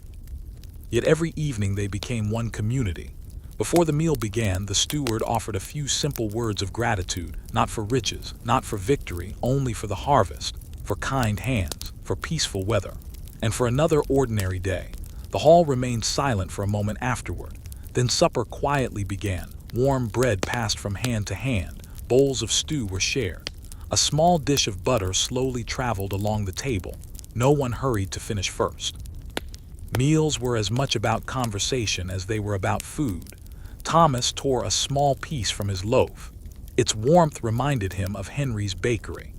Yet every evening they became one community. Before the meal began, the steward offered a few simple words of gratitude, not for riches, not for victory, only for the harvest, for kind hands, for peaceful weather, and for another ordinary day. The hall remained silent for a moment afterward. Then supper quietly began. Warm bread passed from hand to hand. Bowls of stew were shared. A small dish of butter slowly traveled along the table. No one hurried to finish first. Meals were as much about conversation as they were about food. Thomas tore a small piece from his loaf. Its warmth reminded him of Henry's bakery.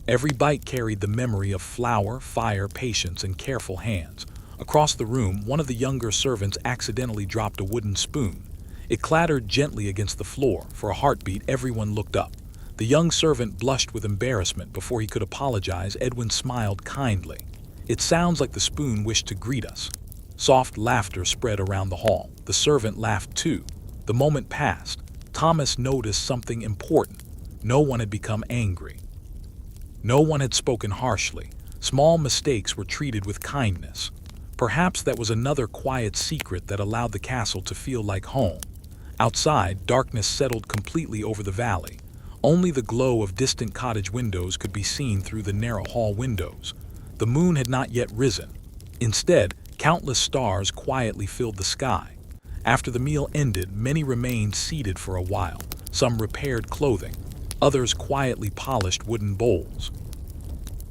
Every bite carried the memory of flour, fire, patience, and careful hands. Across the room, one of the younger servants accidentally dropped a wooden spoon. It clattered gently against the floor. For a heartbeat, everyone looked up. The young servant blushed with embarrassment. Before he could apologize, Edwin smiled kindly. "It sounds like the spoon wished to greet us." Soft laughter spread around the hall. The servant laughed too. The moment passed. Thomas noticed something important. No one had become angry. No one had spoken harshly. Small mistakes were treated with kindness. Perhaps that was another quiet secret that allowed the castle to feel like home. Outside, darkness settled completely over the valley. Only the glow of distant cottage windows could be seen through the narrow hall windows. The moon had not yet risen. Instead, countless stars quietly filled the sky. After the meal ended, many remained seated for a while. Some repaired clothing. Others quietly polished wooden bowls.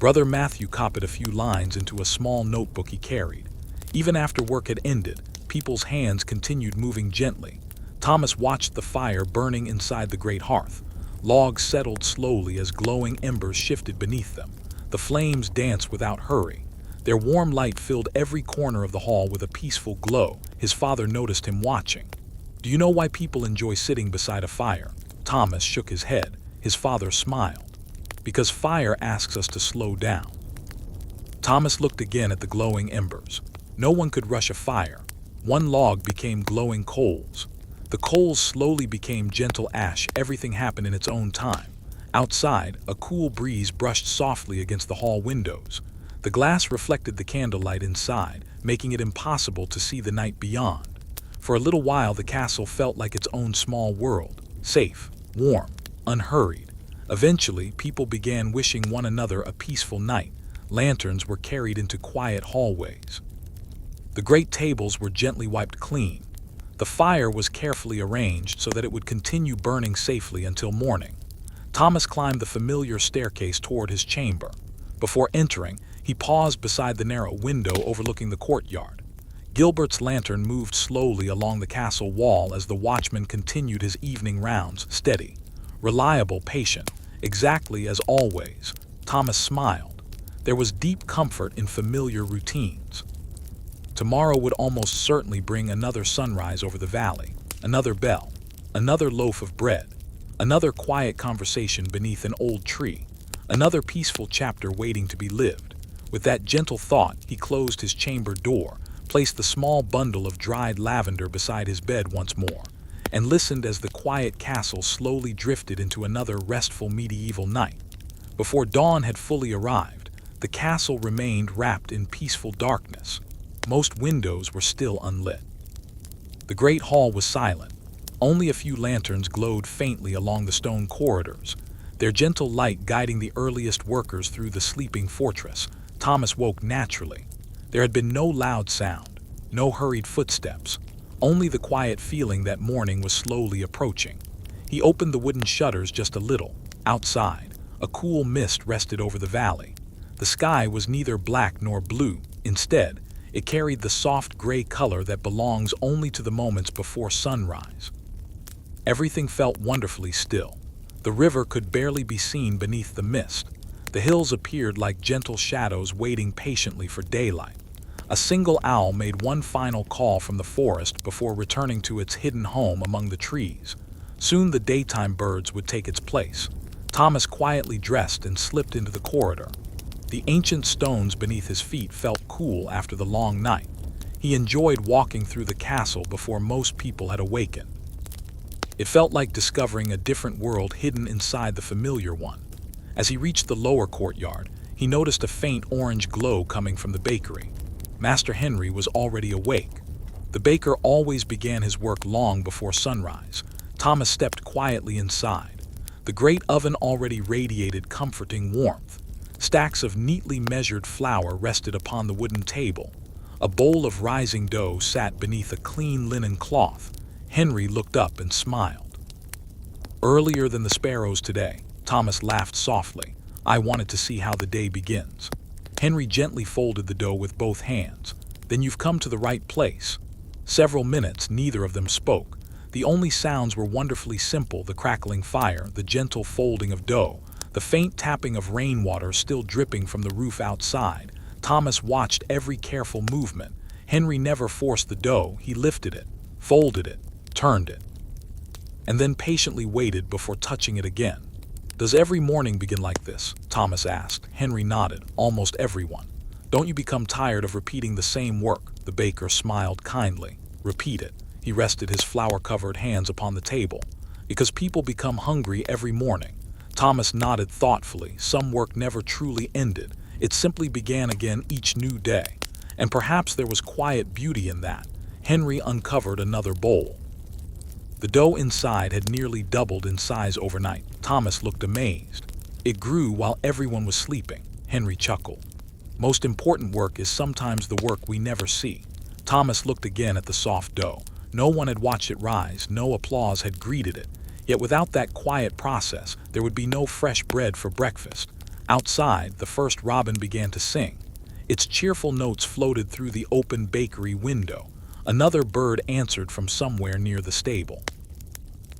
Brother Matthew copied a few lines into a small notebook he carried. Even after work had ended, people's hands continued moving gently. Thomas watched the fire burning inside the great hearth. Logs settled slowly as glowing embers shifted beneath them. The flames danced without hurry. Their warm light filled every corner of the hall with a peaceful glow. His father noticed him watching. "Do you know why people enjoy sitting beside a fire?" Thomas shook his head. His father smiled. "Because fire asks us to slow down." Thomas looked again at the glowing embers. No one could rush a fire. One log became glowing coals. The coals slowly became gentle ash. Everything happened in its own time. Outside, a cool breeze brushed softly against the hall windows. The glass reflected the candlelight inside, making it impossible to see the night beyond. For a little while, the castle felt like its own small world, safe, warm, unhurried. Eventually, people began wishing one another a peaceful night. Lanterns were carried into quiet hallways. The great tables were gently wiped clean. The fire was carefully arranged so that it would continue burning safely until morning. Thomas climbed the familiar staircase toward his chamber. Before entering, he paused beside the narrow window overlooking the courtyard. Gilbert's lantern moved slowly along the castle wall as the watchman continued his evening rounds, steady, reliable, patient, exactly as always. Thomas smiled. There was deep comfort in familiar routines. Tomorrow would almost certainly bring another sunrise over the valley, another bell, another loaf of bread, another quiet conversation beneath an old tree, another peaceful chapter waiting to be lived. With that gentle thought, he closed his chamber door, placed the small bundle of dried lavender beside his bed once more, and listened as the quiet castle slowly drifted into another restful medieval night. Before dawn had fully arrived, the castle remained wrapped in peaceful darkness. Most windows were still unlit. The great hall was silent. Only a few lanterns glowed faintly along the stone corridors, their gentle light guiding the earliest workers through the sleeping fortress. Thomas woke naturally. There had been no loud sound, no hurried footsteps, only the quiet feeling that morning was slowly approaching. He opened the wooden shutters just a little. Outside, a cool mist rested over the valley. The sky was neither black nor blue. Instead, it carried the soft gray color that belongs only to the moments before sunrise. Everything felt wonderfully still. The river could barely be seen beneath the mist. The hills appeared like gentle shadows waiting patiently for daylight. A single owl made one final call from the forest before returning to its hidden home among the trees. Soon the daytime birds would take its place. Thomas quietly dressed and slipped into the corridor. The ancient stones beneath his feet felt cool after the long night. He enjoyed walking through the castle before most people had awakened. It felt like discovering a different world hidden inside the familiar one. As he reached the lower courtyard, he noticed a faint orange glow coming from the bakery. Master Henry was already awake. The baker always began his work long before sunrise. Thomas stepped quietly inside. The great oven already radiated comforting warmth. Stacks of neatly measured flour rested upon the wooden table. A bowl of rising dough sat beneath a clean linen cloth. Henry looked up and smiled. Earlier than the sparrows today, Thomas laughed softly. I wanted to see how the day begins. Henry gently folded the dough with both hands. Then you've come to the right place. Several minutes, neither of them spoke. The only sounds were wonderfully simple: the crackling fire, the gentle folding of dough, the faint tapping of rainwater still dripping from the roof outside. Thomas watched every careful movement. Henry never forced the dough. He lifted it, folded it, turned it, and then patiently waited before touching it again. Does every morning begin like this? Thomas asked. Henry nodded. Almost everyone. Don't you become tired of repeating the same work? The baker smiled kindly. Repeat it. He rested his flour-covered hands upon the table. Because people become hungry every morning. Thomas nodded thoughtfully. Some work never truly ended. It simply began again each new day. And perhaps there was quiet beauty in that. Henry uncovered another bowl. The dough inside had nearly doubled in size overnight. Thomas looked amazed. It grew while everyone was sleeping. Henry chuckled. Most important work is sometimes the work we never see. Thomas looked again at the soft dough. No one had watched it rise. No applause had greeted it. Yet without that quiet process, there would be no fresh bread for breakfast. Outside, the first robin began to sing. Its cheerful notes floated through the open bakery window. Another bird answered from somewhere near the stable.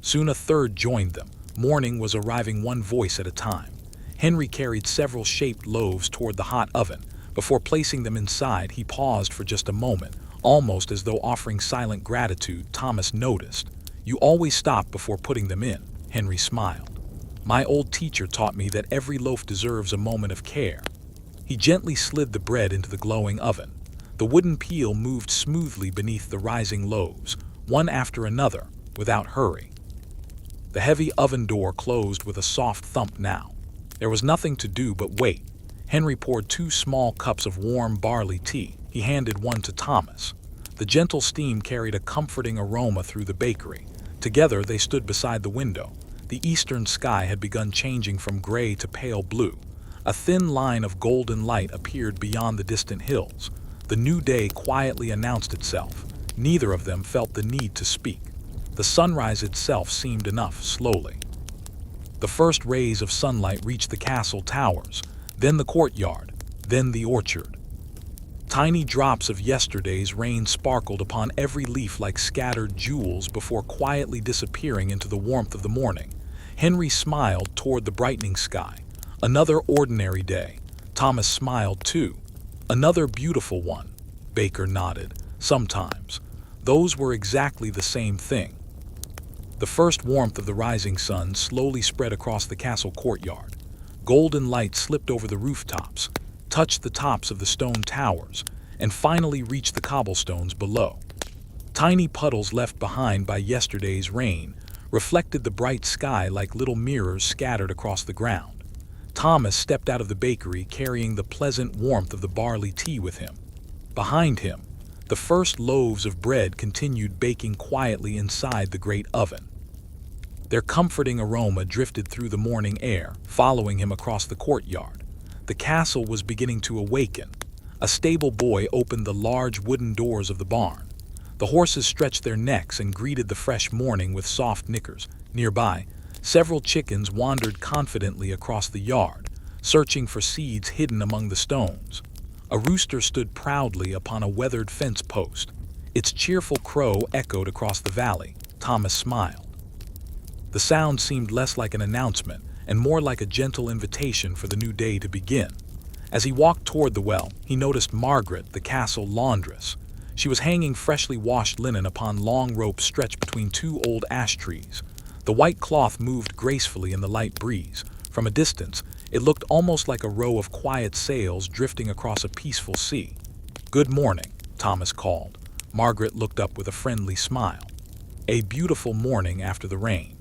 Soon a third joined them. Morning was arriving one voice at a time. Henry carried several shaped loaves toward the hot oven. Before placing them inside, he paused for just a moment, almost as though offering silent gratitude. Thomas noticed. You always stop before putting them in. Henry smiled. My old teacher taught me that every loaf deserves a moment of care. He gently slid the bread into the glowing oven. The wooden peel moved smoothly beneath the rising loaves, one after another, without hurry. The heavy oven door closed with a soft thump now. There was nothing to do but wait. Henry poured 2 small cups of warm barley tea. He handed one to Thomas. The gentle steam carried a comforting aroma through the bakery. Together they stood beside the window. The eastern sky had begun changing from gray to pale blue. A thin line of golden light appeared beyond the distant hills. The new day quietly announced itself. Neither of them felt the need to speak. The sunrise itself seemed enough. Slowly, the first rays of sunlight reached the castle towers, then the courtyard, then the orchard. Tiny drops of yesterday's rain sparkled upon every leaf like scattered jewels before quietly disappearing into the warmth of the morning. Henry smiled toward the brightening sky. Another ordinary day. Thomas smiled too. Another beautiful one. Baker nodded. Sometimes. Those were exactly the same thing. The first warmth of the rising sun slowly spread across the castle courtyard. Golden light slipped over the rooftops, touched the tops of the stone towers, and finally reached the cobblestones below. Tiny puddles left behind by yesterday's rain reflected the bright sky like little mirrors scattered across the ground. Thomas stepped out of the bakery carrying the pleasant warmth of the barley tea with him. Behind him, the first loaves of bread continued baking quietly inside the great oven. Their comforting aroma drifted through the morning air, following him across the courtyard. The castle was beginning to awaken. A stable boy opened the large wooden doors of the barn. The horses stretched their necks and greeted the fresh morning with soft nickers. Nearby, several chickens wandered confidently across the yard, searching for seeds hidden among the stones. A rooster stood proudly upon a weathered fence post. Its cheerful crow echoed across the valley. Thomas smiled. The sound seemed less like an announcement and more like a gentle invitation for the new day to begin. As he walked toward the well, he noticed Margaret, the castle laundress. She was hanging freshly washed linen upon long ropes stretched between 2 old ash trees. The white cloth moved gracefully in the light breeze. From a distance, it looked almost like a row of quiet sails drifting across a peaceful sea. "Good morning," Thomas called. Margaret looked up with a friendly smile. A beautiful morning after the rain.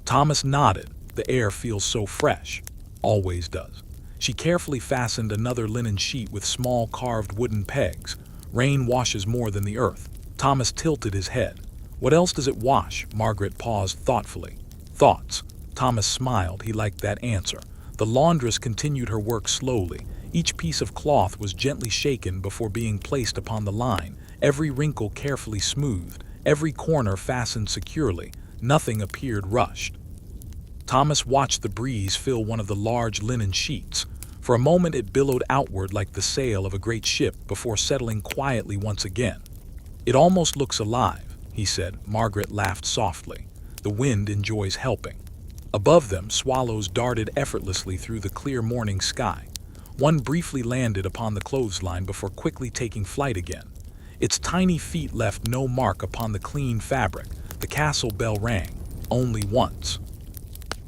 Thomas nodded. The air feels so fresh. Always does. She carefully fastened another linen sheet with small carved wooden pegs. Rain washes more than the earth. Thomas tilted his head. What else does it wash? Margaret paused thoughtfully. Thoughts. Thomas smiled. He liked that answer. The laundress continued her work slowly. Each piece of cloth was gently shaken before being placed upon the line, every wrinkle carefully smoothed, every corner fastened securely. Nothing appeared rushed. Thomas watched the breeze fill one of the large linen sheets. For a moment it billowed outward like the sail of a great ship before settling quietly once again. It almost looks alive, he said. Margaret laughed softly. The wind enjoys helping. Above them, swallows darted effortlessly through the clear morning sky. One briefly landed upon the clothesline before quickly taking flight again. Its tiny feet left no mark upon the clean fabric. The castle bell rang, only once.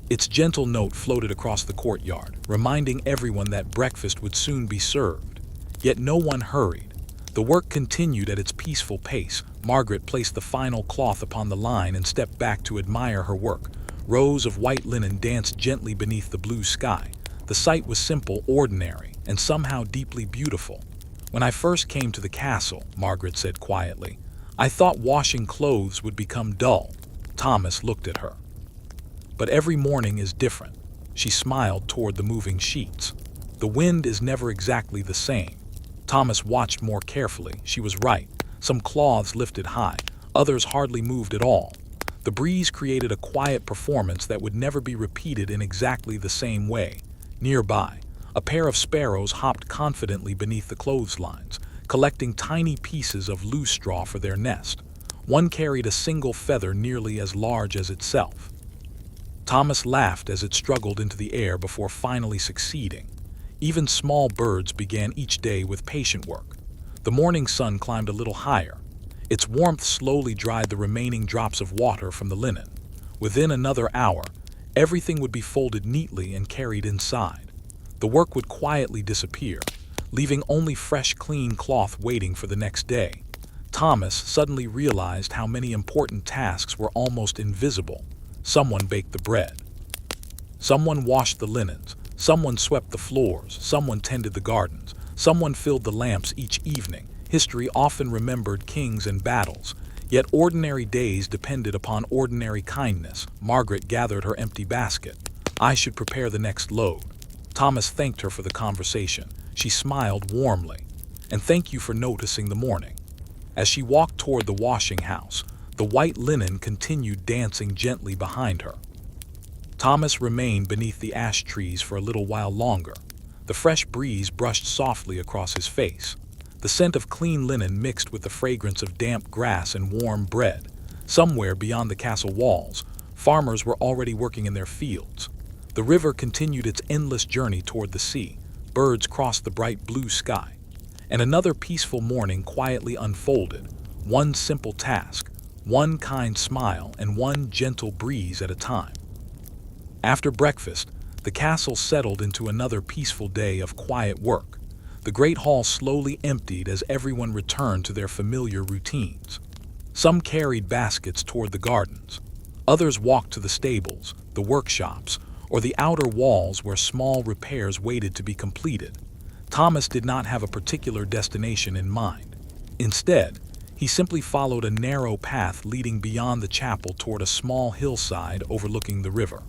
Its gentle note floated across the courtyard, reminding everyone that breakfast would soon be served. Yet no one hurried. The work continued at its peaceful pace. Margaret placed the final cloth upon the line and stepped back to admire her work. Rows of white linen danced gently beneath the blue sky. The sight was simple, ordinary, and somehow deeply beautiful. When I first came to the castle, Margaret said quietly, I thought washing clothes would become dull. Thomas looked at her. But every morning is different. She smiled toward the moving sheets. The wind is never exactly the same. Thomas watched more carefully. She was right. Some cloths lifted high, others hardly moved at all. The breeze created a quiet performance that would never be repeated in exactly the same way. Nearby, a pair of sparrows hopped confidently beneath the clotheslines, collecting tiny pieces of loose straw for their nest. One carried a single feather nearly as large as itself. Thomas laughed as it struggled into the air before finally succeeding. Even small birds began each day with patient work. The morning sun climbed a little higher. Its warmth slowly dried the remaining drops of water from the linen. Within another hour, everything would be folded neatly and carried inside. The work would quietly disappear, leaving only fresh, clean cloth waiting for the next day. Thomas suddenly realized how many important tasks were almost invisible. Someone baked the bread. Someone washed the linens. Someone swept the floors. Someone tended the gardens. Someone filled the lamps each evening. History often remembered kings and battles, yet ordinary days depended upon ordinary kindness. Margaret gathered her empty basket. I should prepare the next load. Thomas thanked her for the conversation. She smiled warmly. And thank you for noticing the morning. As she walked toward the washing house, the white linen continued dancing gently behind her. Thomas remained beneath the ash trees for a little while longer. The fresh breeze brushed softly across his face. The scent of clean linen mixed with the fragrance of damp grass and warm bread. Somewhere beyond the castle walls, farmers were already working in their fields. The river continued its endless journey toward the sea. Birds crossed the bright blue sky. And another peaceful morning quietly unfolded. One simple task, one kind smile, and one gentle breeze at a time. After breakfast, the castle settled into another peaceful day of quiet work. The great hall slowly emptied as everyone returned to their familiar routines. Some carried baskets toward the gardens. Others walked to the stables, the workshops, or the outer walls where small repairs waited to be completed. Thomas did not have a particular destination in mind. Instead, he simply followed a narrow path leading beyond the chapel toward a small hillside overlooking the river.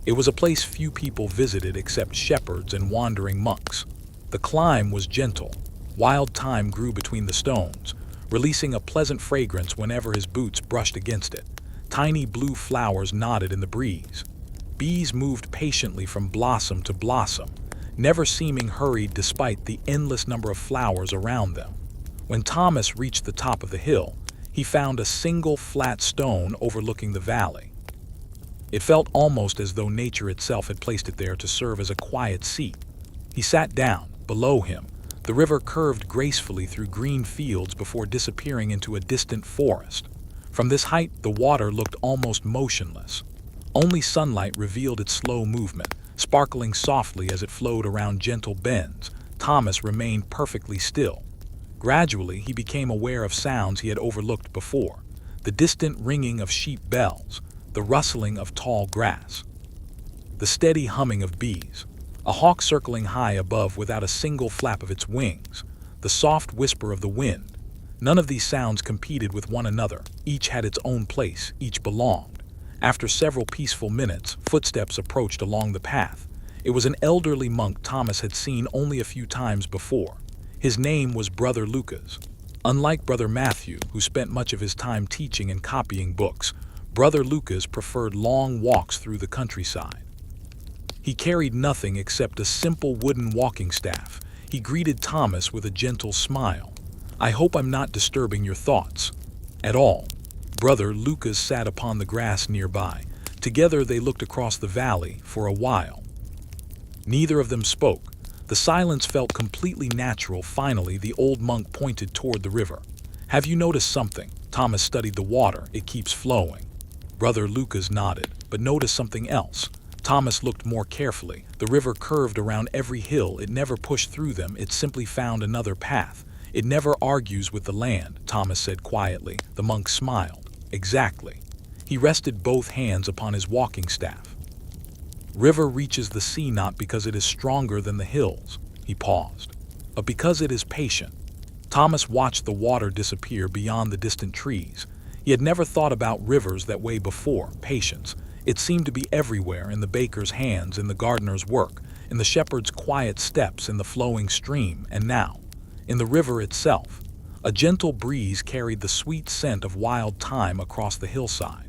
It was a place few people visited except shepherds and wandering monks. The climb was gentle. Wild thyme grew between the stones, releasing a pleasant fragrance whenever his boots brushed against it. Tiny blue flowers nodded in the breeze. Bees moved patiently from blossom to blossom, never seeming hurried despite the endless number of flowers around them. When Thomas reached the top of the hill, he found a single flat stone overlooking the valley. It felt almost as though nature itself had placed it there to serve as a quiet seat. He sat down. Below him, the river curved gracefully through green fields before disappearing into a distant forest. From this height, the water looked almost motionless. Only sunlight revealed its slow movement, sparkling softly as it flowed around gentle bends. Thomas remained perfectly still. Gradually, he became aware of sounds he had overlooked before. the distant ringing of sheep bells, the rustling of tall grass, the steady humming of bees, a hawk circling high above without a single flap of its wings, the soft whisper of the wind. None of these sounds competed with one another. Each had its own place, each belonged. After several peaceful minutes, footsteps approached along the path. It was an elderly monk Thomas had seen only a few times before. His name was Brother Lucas. Unlike Brother Matthew, who spent much of his time teaching and copying books, Brother Lucas preferred long walks through the countryside. He carried nothing except a simple wooden walking staff. He greeted Thomas with a gentle smile. "I hope I'm not disturbing your thoughts." "At all." Brother Lucas sat upon the grass nearby. Together they looked across the valley for a while. Neither of them spoke. The silence felt completely natural. Finally, the old monk pointed toward the river. "Have you noticed something?" Thomas studied the water. "It keeps flowing." Brother Lucas nodded, but noticed something else. Thomas looked more carefully. The river curved around every hill. It never pushed through them. It simply found another path. "It never argues with the land," Thomas said quietly. The monk smiled. "Exactly." He rested both hands upon his walking staff. "River reaches the sea not because it is stronger than the hills," he paused, "but because it is patient." Thomas watched the water disappear beyond the distant trees. He had never thought about rivers that way before. Patience. It seemed to be everywhere, in the baker's hands, in the gardener's work, in the shepherd's quiet steps, in the flowing stream, and now, in the river itself. A gentle breeze carried the sweet scent of wild thyme across the hillside.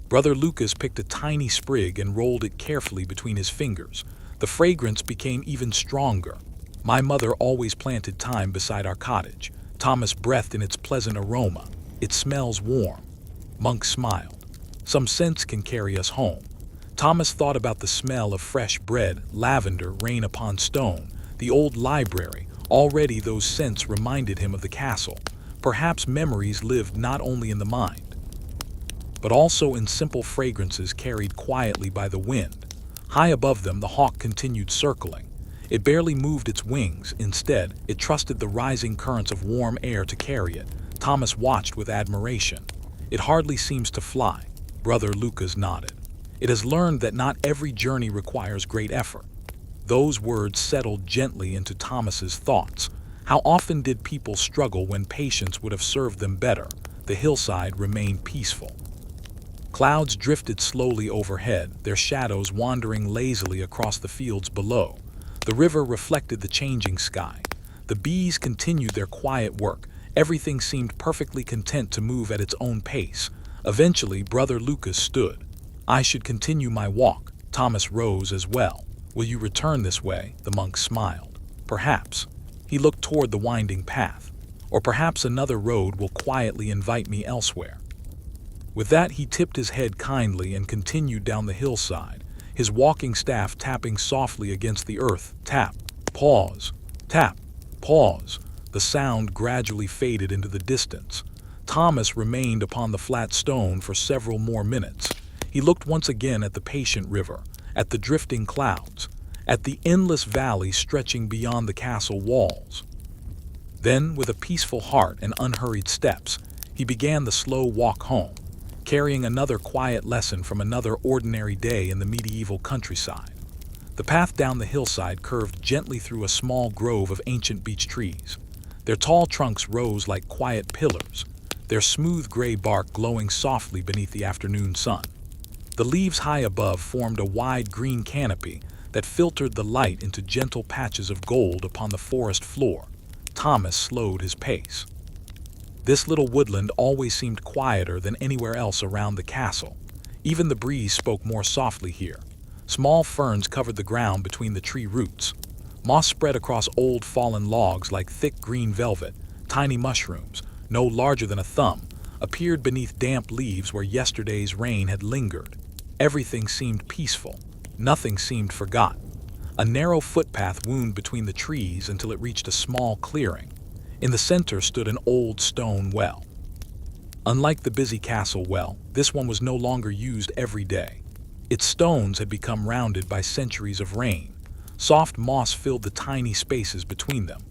Brother Lucas picked a tiny sprig and rolled it carefully between his fingers. The fragrance became even stronger. "My mother always planted thyme beside our cottage." Thomas breathed in its pleasant aroma. "It smells warm." Monk smiled. "Some scents can carry us home." Thomas thought about the smell of fresh bread, lavender, rain upon stone, the old library. Already those scents reminded him of the castle. Perhaps memories lived not only in the mind, but also in simple fragrances carried quietly by the wind. High above them, the hawk continued circling. It barely moved its wings. Instead, it trusted the rising currents of warm air to carry it. Thomas watched with admiration. "It hardly seems to fly." Brother Lucas nodded. "It has learned that not every journey requires great effort." Those words settled gently into Thomas's thoughts. How often did people struggle when patience would have served them better? The hillside remained peaceful. Clouds drifted slowly overhead, their shadows wandering lazily across the fields below. The river reflected the changing sky. The bees continued their quiet work. Everything seemed perfectly content to move at its own pace. Eventually, Brother Lucas stood. "I should continue my walk." Thomas rose as well. "Will you return this way?" The monk smiled. "Perhaps." He looked toward the winding path. "Or perhaps another road will quietly invite me elsewhere." With that, he tipped his head kindly and continued down the hillside, his walking staff tapping softly against the earth. Tap, pause, tap, pause. The sound gradually faded into the distance. Thomas remained upon the flat stone for several more minutes. He looked once again at the patient river, at the drifting clouds, at the endless valley stretching beyond the castle walls. Then, with a peaceful heart and unhurried steps, he began the slow walk home, carrying another quiet lesson from another ordinary day in the medieval countryside. The path down the hillside curved gently through a small grove of ancient beech trees. Their tall trunks rose like quiet pillars, their smooth gray bark glowing softly beneath the afternoon sun. The leaves high above formed a wide green canopy that filtered the light into gentle patches of gold upon the forest floor. Thomas slowed his pace. This little woodland always seemed quieter than anywhere else around the castle. Even the breeze spoke more softly here. Small ferns covered the ground between the tree roots. Moss spread across old fallen logs like thick green velvet. Tiny mushrooms, no larger than a thumb, appeared beneath damp leaves where yesterday's rain had lingered. Everything seemed peaceful. Nothing seemed forgotten. A narrow footpath wound between the trees until it reached a small clearing. In the center stood an old stone well. Unlike the busy castle well, this one was no longer used every day. Its stones had become rounded by centuries of rain. Soft moss filled the tiny spaces between them.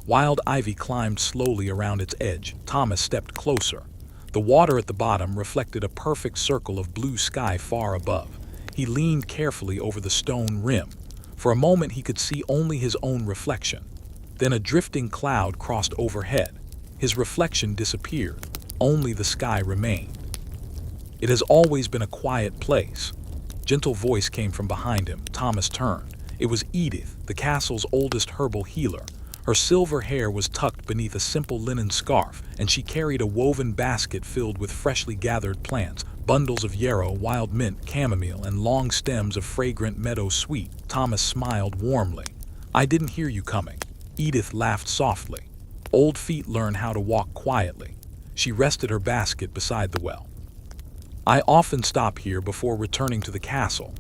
Wild ivy climbed slowly around its edge. Thomas stepped closer. The water at the bottom reflected a perfect circle of blue sky far above. He leaned carefully over the stone rim. For a moment he could see only his own reflection. Then a drifting cloud crossed overhead. His reflection disappeared. Only the sky remained. It has always been a quiet place. Gentle voice came from behind him. Thomas turned. It was Edith, the castle's oldest herbal healer. Her silver hair was tucked beneath a simple linen scarf, and she carried a woven basket filled with freshly gathered plants, bundles of yarrow, wild mint, chamomile, and long stems of fragrant meadow sweet. Thomas smiled warmly. "I didn't hear you coming." Edith laughed softly. "Old feet learn how to walk quietly." She rested her basket beside the well. "I often stop here before returning to the castle."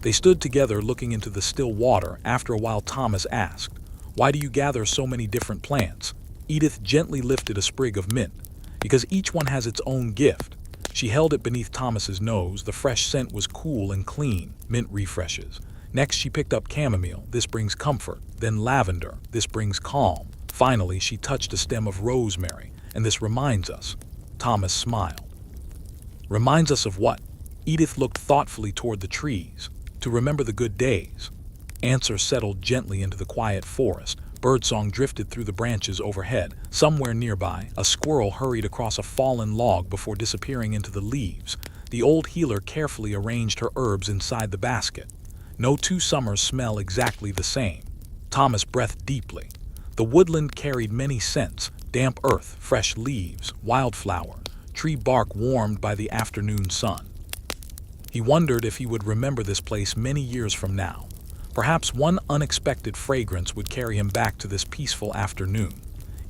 They stood together looking into the still water. After a while Thomas asked, "Why do you gather so many different plants?" Edith gently lifted a sprig of mint. "Because each one has its own gift." She held it beneath Thomas's nose. The fresh scent was cool and clean. Mint refreshes. Next she picked up chamomile. This brings comfort. Then lavender. This brings calm. Finally she touched a stem of rosemary. "And this reminds us." Thomas smiled. "Reminds us of what?" Edith looked thoughtfully toward the trees. "To remember the good days." Answer settled gently into the quiet forest. Birdsong drifted through the branches overhead. Somewhere nearby, a squirrel hurried across a fallen log before disappearing into the leaves. The old healer carefully arranged her herbs inside the basket. No two summers smell exactly the same. Thomas breathed deeply. The woodland carried many scents: damp earth, fresh leaves, wildflower, tree bark warmed by the afternoon sun. He wondered if he would remember this place many years from now. Perhaps one unexpected fragrance would carry him back to this peaceful afternoon.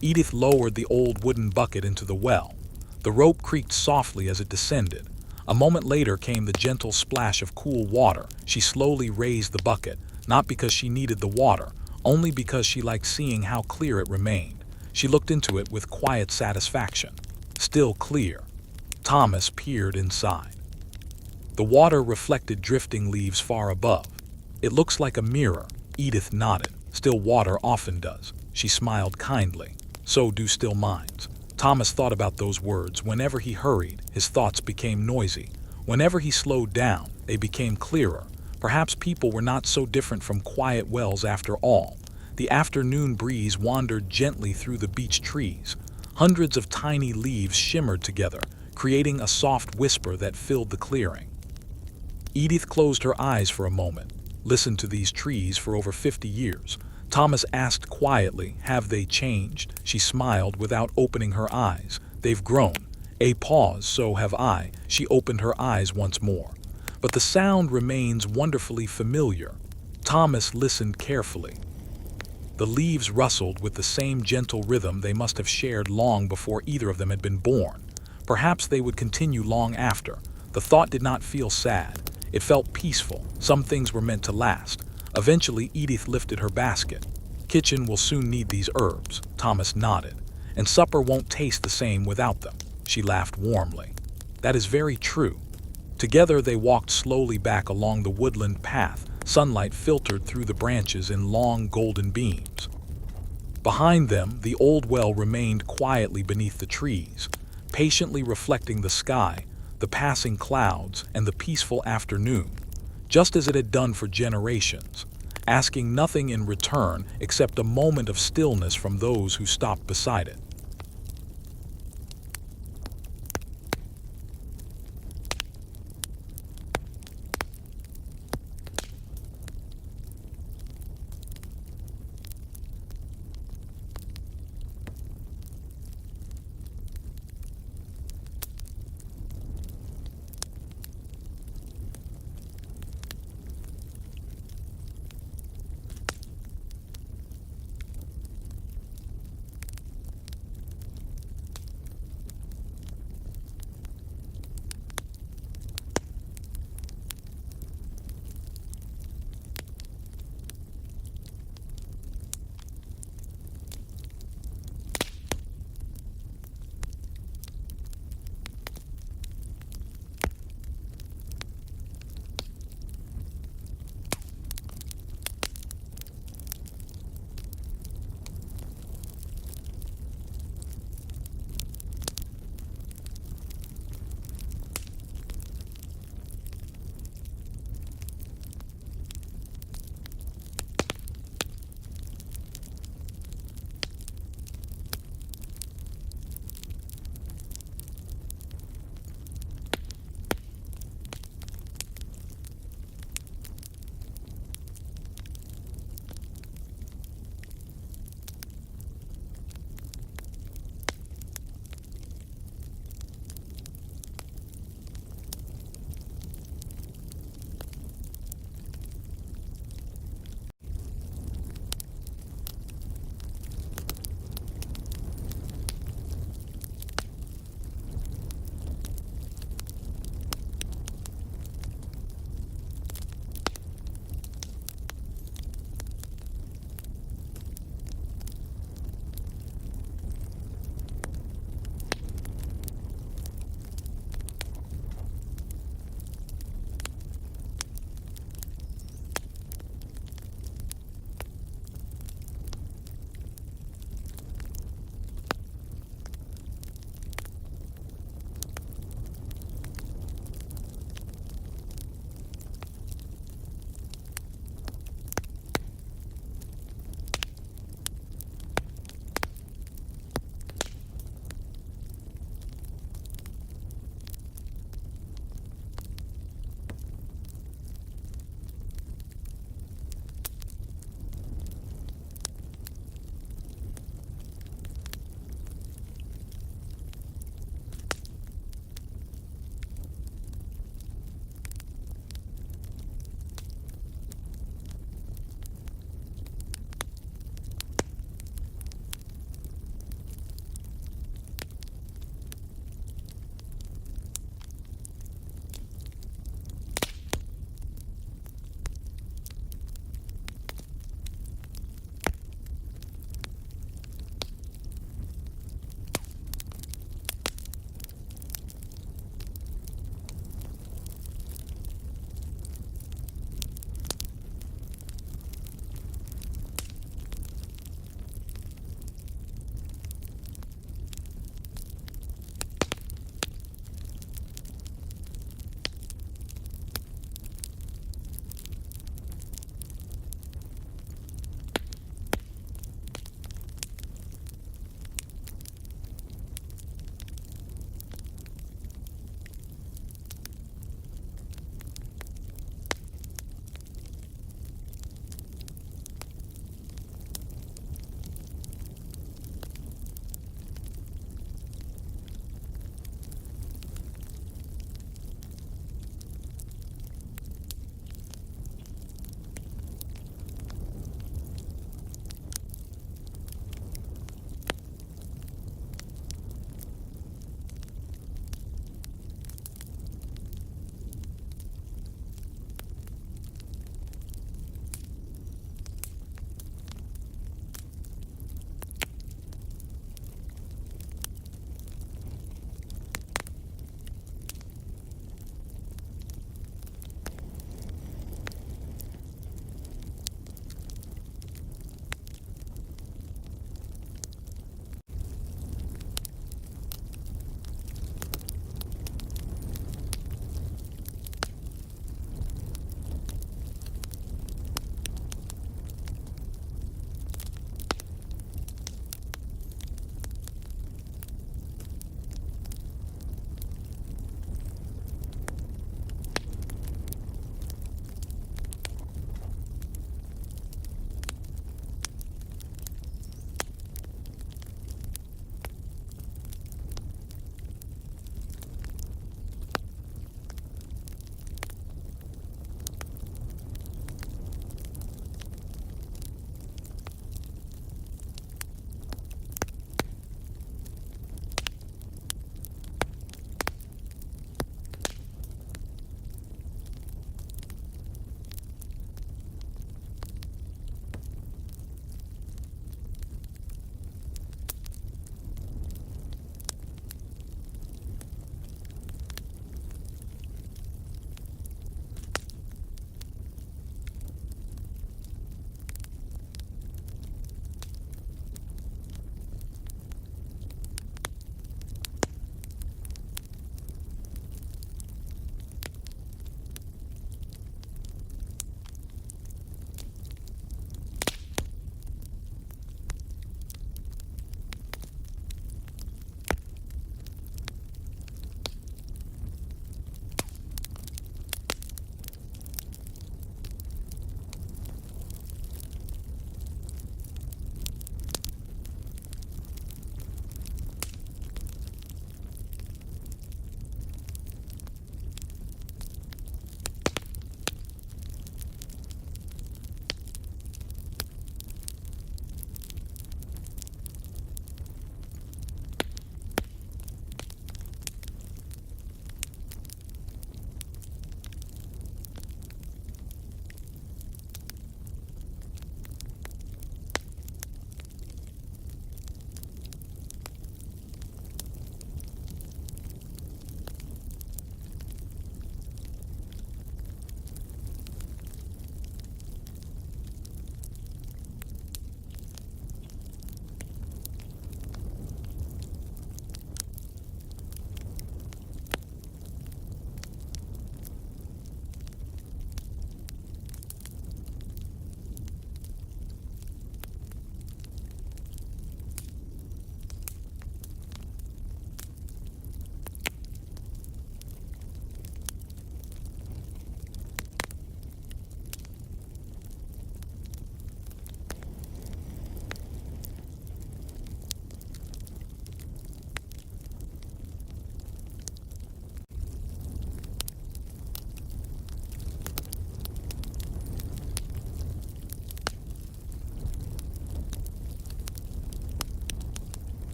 Edith lowered the old wooden bucket into the well. The rope creaked softly as it descended. A moment later came the gentle splash of cool water. She slowly raised the bucket, not because she needed the water, only because she liked seeing how clear it remained. She looked into it with quiet satisfaction. Still clear. Thomas peered inside. The water reflected drifting leaves far above. "It looks like a mirror." Edith nodded. "Still water often does." She smiled kindly. "So do still minds." Thomas thought about those words. Whenever he hurried, his thoughts became noisy. Whenever he slowed down, they became clearer. Perhaps people were not so different from quiet wells after all. The afternoon breeze wandered gently through the beech trees. Hundreds of tiny leaves shimmered together, creating a soft whisper that filled the clearing. Edith closed her eyes for a moment. Listened to these trees for over 50 years. Thomas asked quietly, "Have they changed?" She smiled without opening her eyes. "They've grown." A pause. "So have I." She opened her eyes once more. But the sound remains wonderfully familiar. Thomas listened carefully. The leaves rustled with the same gentle rhythm they must have shared long before either of them had been born. Perhaps they would continue long after. The thought did not feel sad. It felt peaceful. Some things were meant to last. Eventually, Edith lifted her basket. "Kitchen will soon need these herbs." Thomas nodded. "And supper won't taste the same without them." She laughed warmly. "That is very true." Together they walked slowly back along the woodland path. Sunlight filtered through the branches in long golden beams. Behind them, the old well remained quietly beneath the trees, patiently reflecting the sky, the passing clouds, and the peaceful afternoon, just as it had done for generations, asking nothing in return except a moment of stillness from those who stopped beside it.